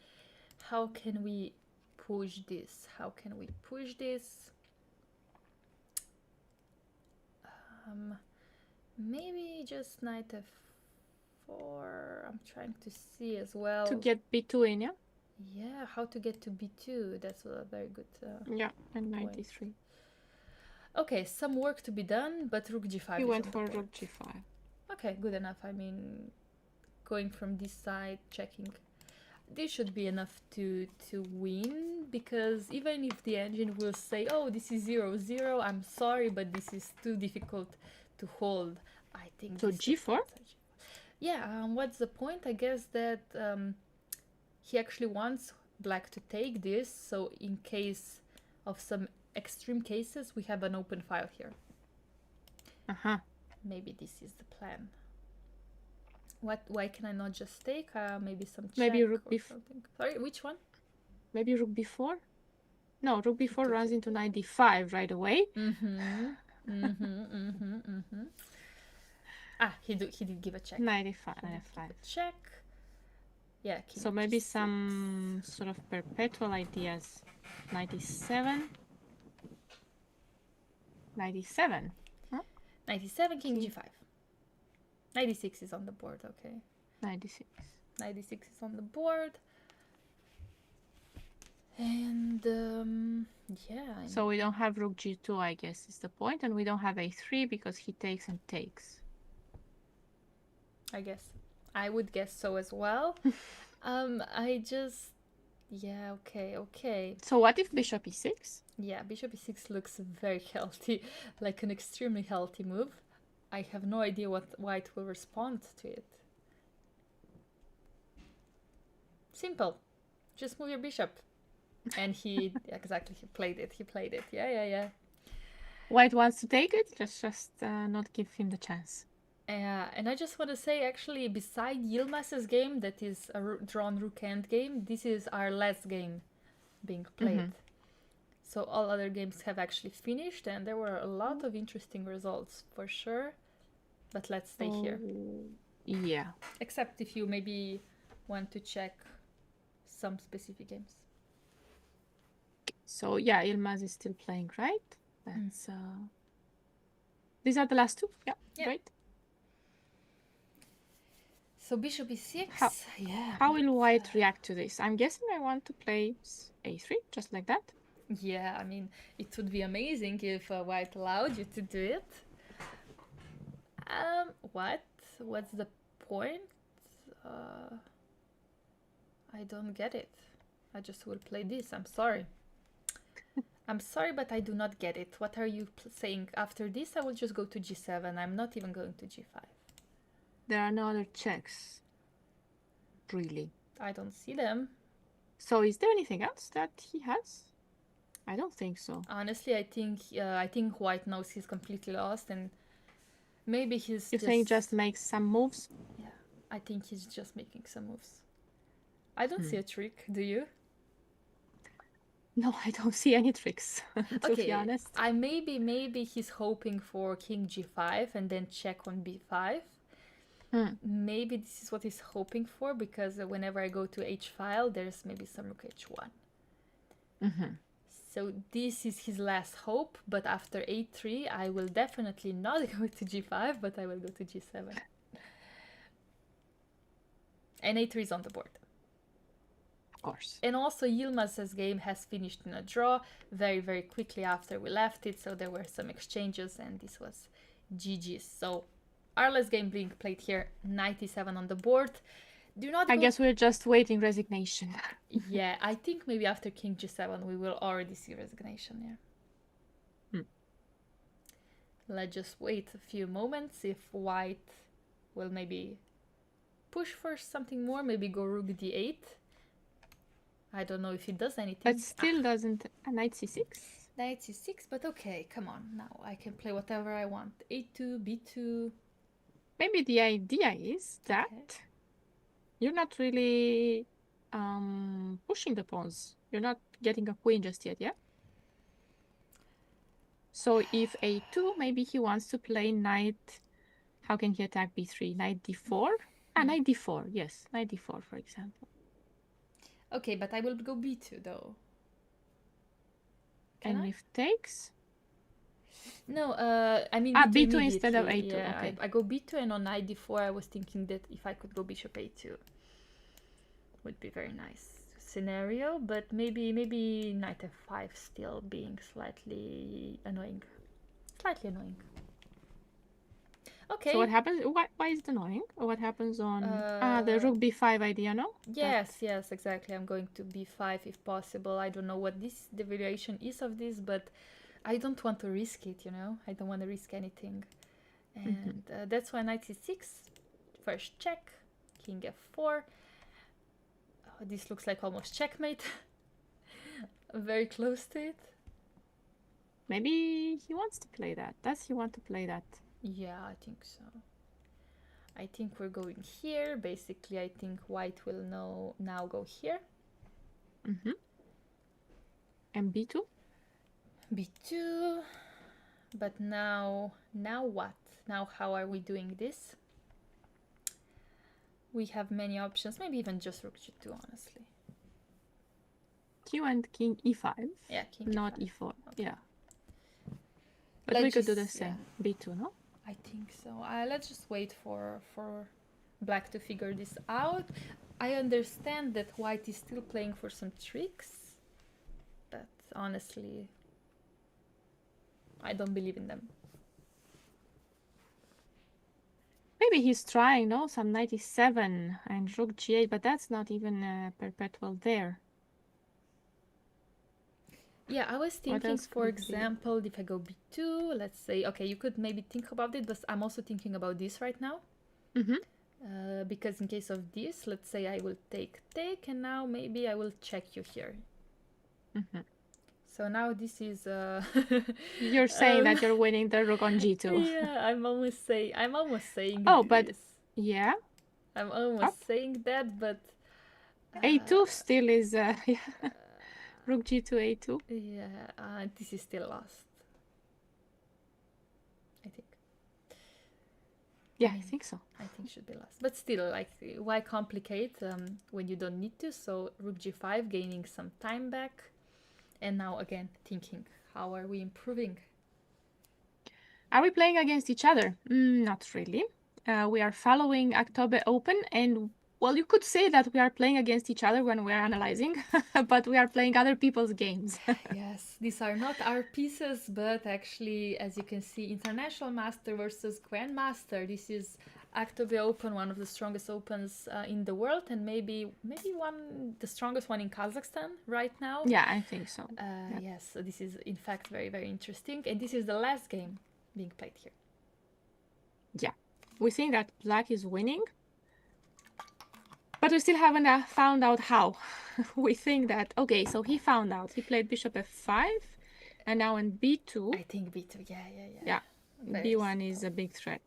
How can we push this? How can we push this? Maybe just knight f4. I'm trying to see as well. To get b2 in, yeah? Yeah, how to get to b2. That's a very good yeah, and knight d3. Okay, some work to be done, but rook g5. You went for rook g5. Okay, good enough. I mean, going from this side, checking. This should be enough to win, because even if the engine will say, oh, this is 0-0, I'm sorry, but this is too difficult to hold. I think so g4? Yeah, what's the point? I guess that he actually wants black to take this, so in case of some extreme cases, we have an open file here. Maybe this is the plan. Why can I not just take maybe some check? Maybe rook b4. Sorry, which one? Maybe rook b4? No, rook b4 runs into knight d5 right away. Ah, he did give a check. Knight d5. Check. Yeah. So maybe some sort of perpetual ideas. Knight d7. Knight d7. Huh? Knight d7, king g5. Knight d6 is on the board, okay. Knight d6. Knight d6 is on the board. And, yeah. So we don't have rook g2, I guess, is the point. And we don't have a3 because he takes and takes. I guess. I would guess so as well. Yeah, okay. So what if bishop e6? Yeah, bishop e6 looks very healthy, like an extremely healthy move. I have no idea what white will respond to it. Simple. Just move your bishop. And he, exactly, he played it. Yeah. White wants to take it, just not give him the chance. And I just want to say, actually, beside Yilmaz's game, that is a drawn rook end game, this is our last game being played. So all other games have actually finished, and there were a lot of interesting results, for sure. But let's stay here. Yeah. Except if you maybe want to check some specific games. So yeah, Yilmaz is still playing, right? That's these are the last two. Yeah. Right. So bishop e6. How will white react to this? I'm guessing I want to play a3, just like that. Yeah, I mean, it would be amazing if white allowed you to do it. What's the point? I don't get it. I just will play this. I'm sorry. I'm sorry, but I do not get it. What are you saying? After this, I will just go to g7. I'm not even going to g5. There are no other checks. Really? I don't see them. So is there anything else that he has? I don't think so. Honestly, I think white knows he's completely lost, and maybe he's You think just makes some moves? Yeah, I think he's just making some moves. I don't see a trick, do you? No, I don't see any tricks, to be honest. Maybe he's hoping for king g5 and then check on b5. Maybe this is what he's hoping for, because whenever I go to h file, there's maybe some rook h1. So this is his last hope, but after a3, I will definitely not go to g5, but I will go to g7. And a3 is on the board. Of course. And also Yilmaz's game has finished in a draw very, very quickly after we left it, so there were some exchanges, and this was GG's. So our last game being played here, knight e7 on the board. Do not I go... guess we're just waiting resignation. Yeah, I think maybe after king g7 we will already see resignation, yeah. Let's just wait a few moments if white will maybe push for something more, maybe go rook d8. I don't know if it does anything. But still doesn't. Knight c6? Knight c6, but okay, come on. Now I can play whatever I want. a2, b2. Maybe the idea is that you're not really pushing the pawns. You're not getting a queen just yet, yeah? So if a2, maybe he wants to play knight. How can he attack b3? Knight d4? Knight d4, yes. Knight d4, for example. Okay, but I will go b2, though. And if takes? No, I mean b2 instead of a2. Yeah, okay. I go b2, and on knight d4 I was thinking that if I could go bishop a2 would be very nice scenario, but maybe knight f5 still being slightly annoying. Okay. So what happens? Why is it annoying? Or what happens on the rook b5 idea, no? Yes, exactly. I'm going to b5 if possible. I don't know what the variation is of this, but I don't want to risk it, you know? I don't want to risk anything. And that's why knight c6, first check, king f4. Oh, this looks like almost checkmate. Very close to it. Maybe he wants to play that. Does he want to play that? Yeah, I think so. I think we're going here. Basically, I think white will now go here. And b2? b2. But now what? Now how are we doing this? We have many options. Maybe even just rook g2, honestly. Q and king e5. Yeah, king not e5. e4. Okay. Yeah. But we could do the same. Yeah. b2, no? I think so. Let's just wait for black to figure this out. I understand that white is still playing for some tricks, but honestly, I don't believe in them. Maybe he's trying, no? Some knight e7 and rook g8, but that's not even perpetual there. Yeah, I was thinking, for example, if I go b2, let's say, okay, you could maybe think about it, but I'm also thinking about this right now. Because in case of this, let's say I will take, and now maybe I will check you here. So now this is... You're saying that you're winning the rook on g2. Yeah, I'm almost saying Oh, this. but yeah. I'm almost saying that, but... a2 still is... rook g2, a2. Yeah, this is still lost. I think. Yeah, I think so. I think should be lost. But still, like, why complicate when you don't need to? So rook g5, gaining some time back. And now again, thinking, how are we improving? Are we playing against each other? Not really. We are following Aktobe Open, and well, you could say that we are playing against each other when we are analyzing, but we are playing other people's games. Yes, these are not our pieces, but actually, as you can see, International Master versus Grandmaster. This is Aktobe Open, one of the strongest opens in the world, and maybe the strongest one in Kazakhstan right now. Yeah, I think so. Yes, so this is in fact very, very interesting, and this is the last game being played here. Yeah, we think that black is winning, but we still haven't found out how. We think that, okay, so he found out. He played bishop f5, and now in b2. I think b2, yeah. Yeah, b1 is a big threat.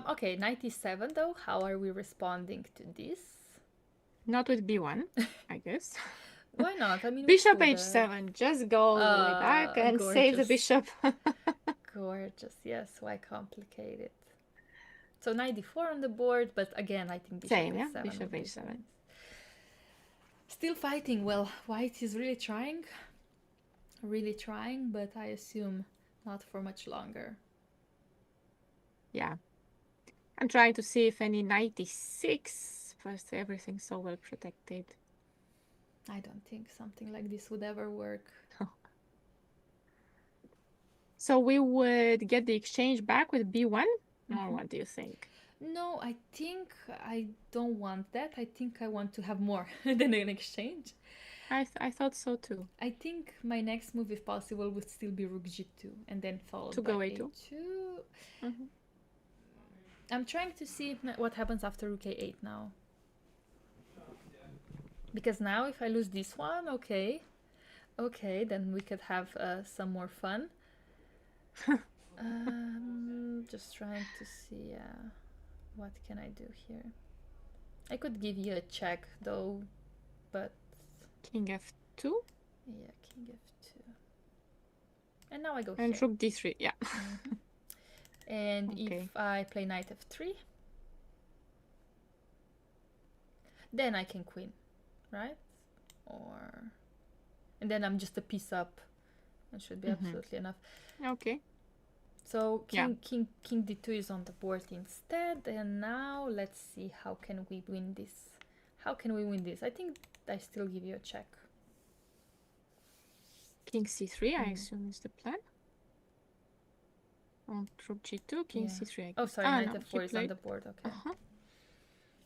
Okay, knight e7 though. How are we responding to this? Not with b1, I guess. Why not? I mean, bishop h7. Just go way back and save the bishop. Gorgeous. Yes. Why complicate it? So knight d4 on the board, but again, I think bishop Same, h7. Yeah. Bishop h7. Still fighting. Well, white is really trying, but I assume not for much longer. Yeah. I'm trying to see if any knight e6. First, everything's so well protected. I don't think something like this would ever work. So we would get the exchange back with b1. Or what do you think? No, I think I don't want that. I think I want to have more than an exchange. I thought so too. I think my next move, if possible, would still be rook g2 and then followed To by go a2. a2. I'm trying to see what happens after rook a8 now. Because now if I lose this one, okay, then we could have some more fun. Just trying to see what can I do here. I could give you a check though, but King f2. Yeah, king f2. And now I go and here. rook d3. Yeah. And Okay. if I play knight f3, then I can queen, right? And then I'm just a piece up. That should be absolutely enough. Okay. So king d2 is on the board instead, and now let's see how can we win this. How can we win this? I think I still give you a check. King c3, I assume is the plan. On rook g2, king c3. I guess. Oh, sorry, knight f4 is on played... the board. Okay.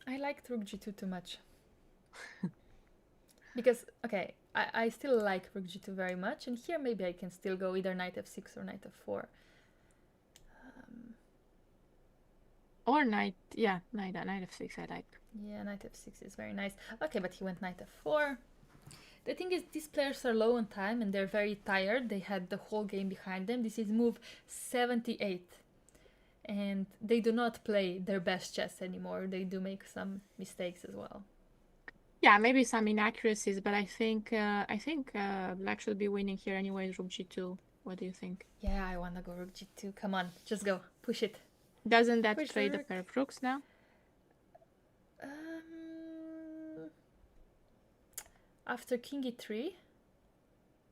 I liked rook g2 too much. Because, okay, I still like rook g2 very much, and here maybe I can still go either knight f6 or knight f4. Or knight f6 I like. Yeah, knight f6 is very nice. Okay, but he went knight f4. The thing is, these players are low on time and they're very tired. They had the whole game behind them. This is move 78. And they do not play their best chess anymore. They do make some mistakes as well. Yeah, maybe some inaccuracies, but I think Black should be winning here anyways, rook g2. What do you think? Yeah, I want to go rook g2. Come on, just go. Push it. Doesn't that trade a pair of rooks now? After king e3?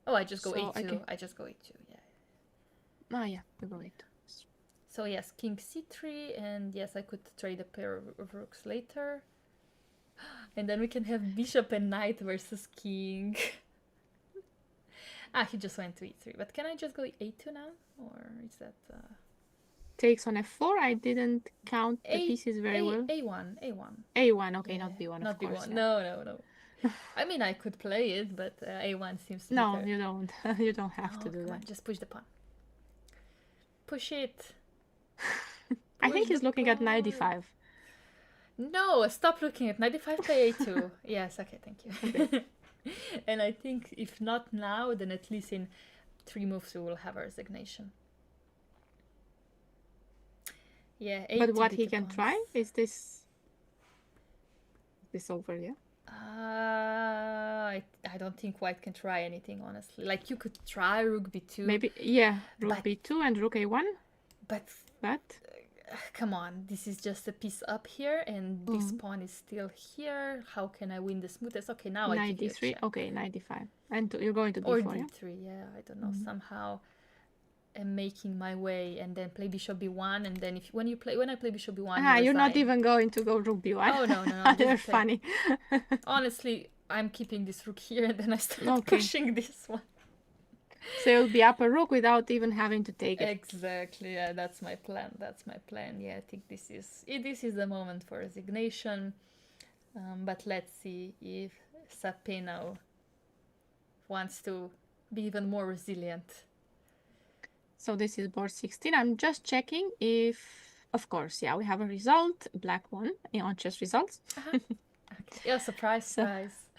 Oh, I just go So, a2. okay. I just go a2, yeah. Oh, yeah, we go a2. So, yes, king c3, and yes, I could trade a pair of rooks later. And then we can have bishop and knight versus king. He just went to e3. But can I just go a2 now? Or is that... Takes on f4. I didn't count the pieces very well. A1. A1, okay, Yeah, not b1, not of course. B1. No. I mean, I could play it, but A1 seems to be No, better. you don't. You don't have to do come that. on, just push the pawn. Push it. I think he's looking at knight d5. No, stop looking at knight d5, play a2. Yes, okay, thank you. Okay. And I think if not now, then at least in 3 moves we will have a resignation. Yeah, but what he can try is this over, yeah? I don't think white can try anything, honestly. Like, you could try rook b2. Maybe, yeah, rook b2 and rook a1. But come on, this is just a piece up here, and this pawn is still here. How can I win the smoothest? Okay, now knight d3. Okay, knight d5. And you're going to d4, or d3, yeah? I don't know. Somehow I'm making my way, and then play bishop b1, and then when I play bishop b1, you're not even going to go rook b1. Oh no, you're funny. Honestly, I'm keeping this rook here, and then I start pushing this one. So you'll be up a rook without even having to take it. Exactly, yeah, that's my plan. Yeah, I think this is the moment for resignation. But let's see if Sapeno wants to be even more resilient. So this is board 16. I'm just checking if, of course, yeah, we have a result. Black won on chess results. Okay. Yeah, surprise.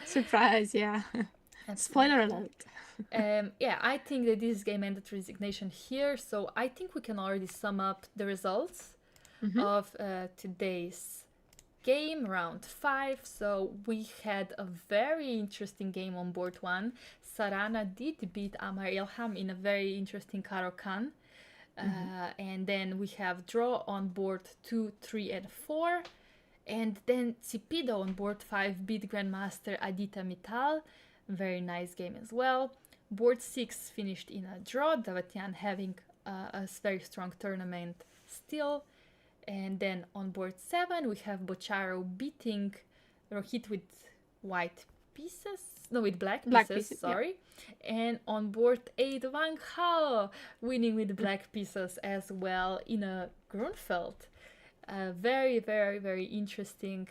Surprise, yeah. Spoiler alert. Yeah, I think that this game ended resignation here. So I think we can already sum up the results of today's game, round 5. So we had a very interesting game on board 1. Sarana did beat Amar Ilham in a very interesting Karo-Kan. And then we have draw on board 2, 3, and 4. And then Cipido on board 5 beat Grandmaster Aditya Mittal. Very nice game as well. Board 6 finished in a draw, Davatian having a very strong tournament still. And then on board 7 we have Bocharo beating Rohit with white pieces. No, with black Black pieces, pieces, sorry. And on board 8, Vangha, winning with black pieces as well in a Grunfeld. Very, very, very interesting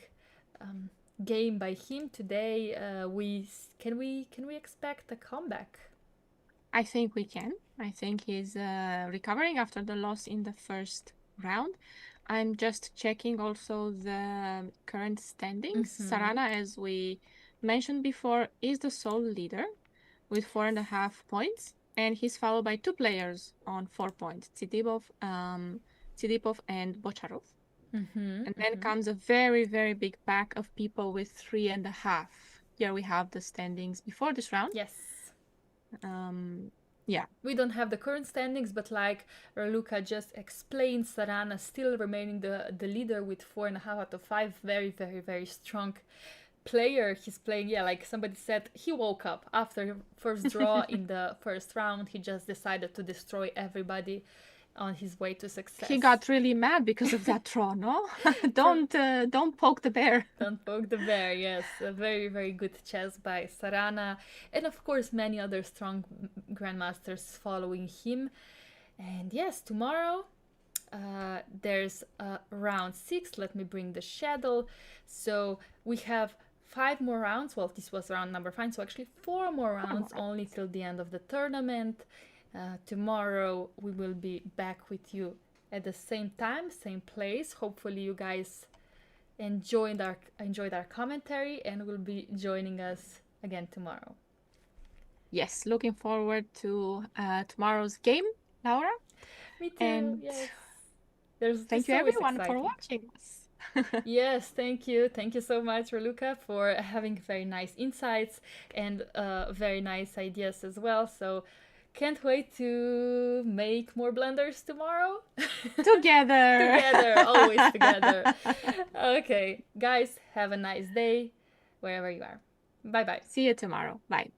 game by him today. Can we expect a comeback? I think we can. I think he's recovering after the loss in the first round. I'm just checking also the current standings. Sarana, as we mentioned before, is the sole leader with 4.5 points, and he's followed by 2 players on 4 points, Tsidipow and Bocharov. And then comes a very, very big pack of people with 3.5. Here we have the standings before this round. Yes. Yeah. We don't have the current standings, but like Raluca just explained, Sarana still remaining the leader with 4.5 out of 5. Very, very, very strong player. He's playing, like somebody said, he woke up after first draw in the first round. He just decided to destroy everybody on his way to success. He got really mad because of that draw, no? Don't poke the bear. Don't poke the bear, yes. A very, very good chess by Sarana. And of course, many other strong grandmasters following him. And yes, tomorrow there's round 6. Let me bring the schedule. So we have 5 more rounds. Well, this was round number 5, so actually 4 more rounds only till the end of the tournament. Tomorrow we will be back with you at the same time, same place. Hopefully you guys enjoyed our commentary and will be joining us again tomorrow. Yes, looking forward to tomorrow's game, Laura. Me too. And yes. Thank you everyone for watching us. Yes, thank you so much, Raluca, for having very nice insights and very nice ideas as well. So can't wait to make more blunders tomorrow. Together, always together. Okay, guys, have a nice day wherever you are. Bye bye. See you tomorrow. Bye.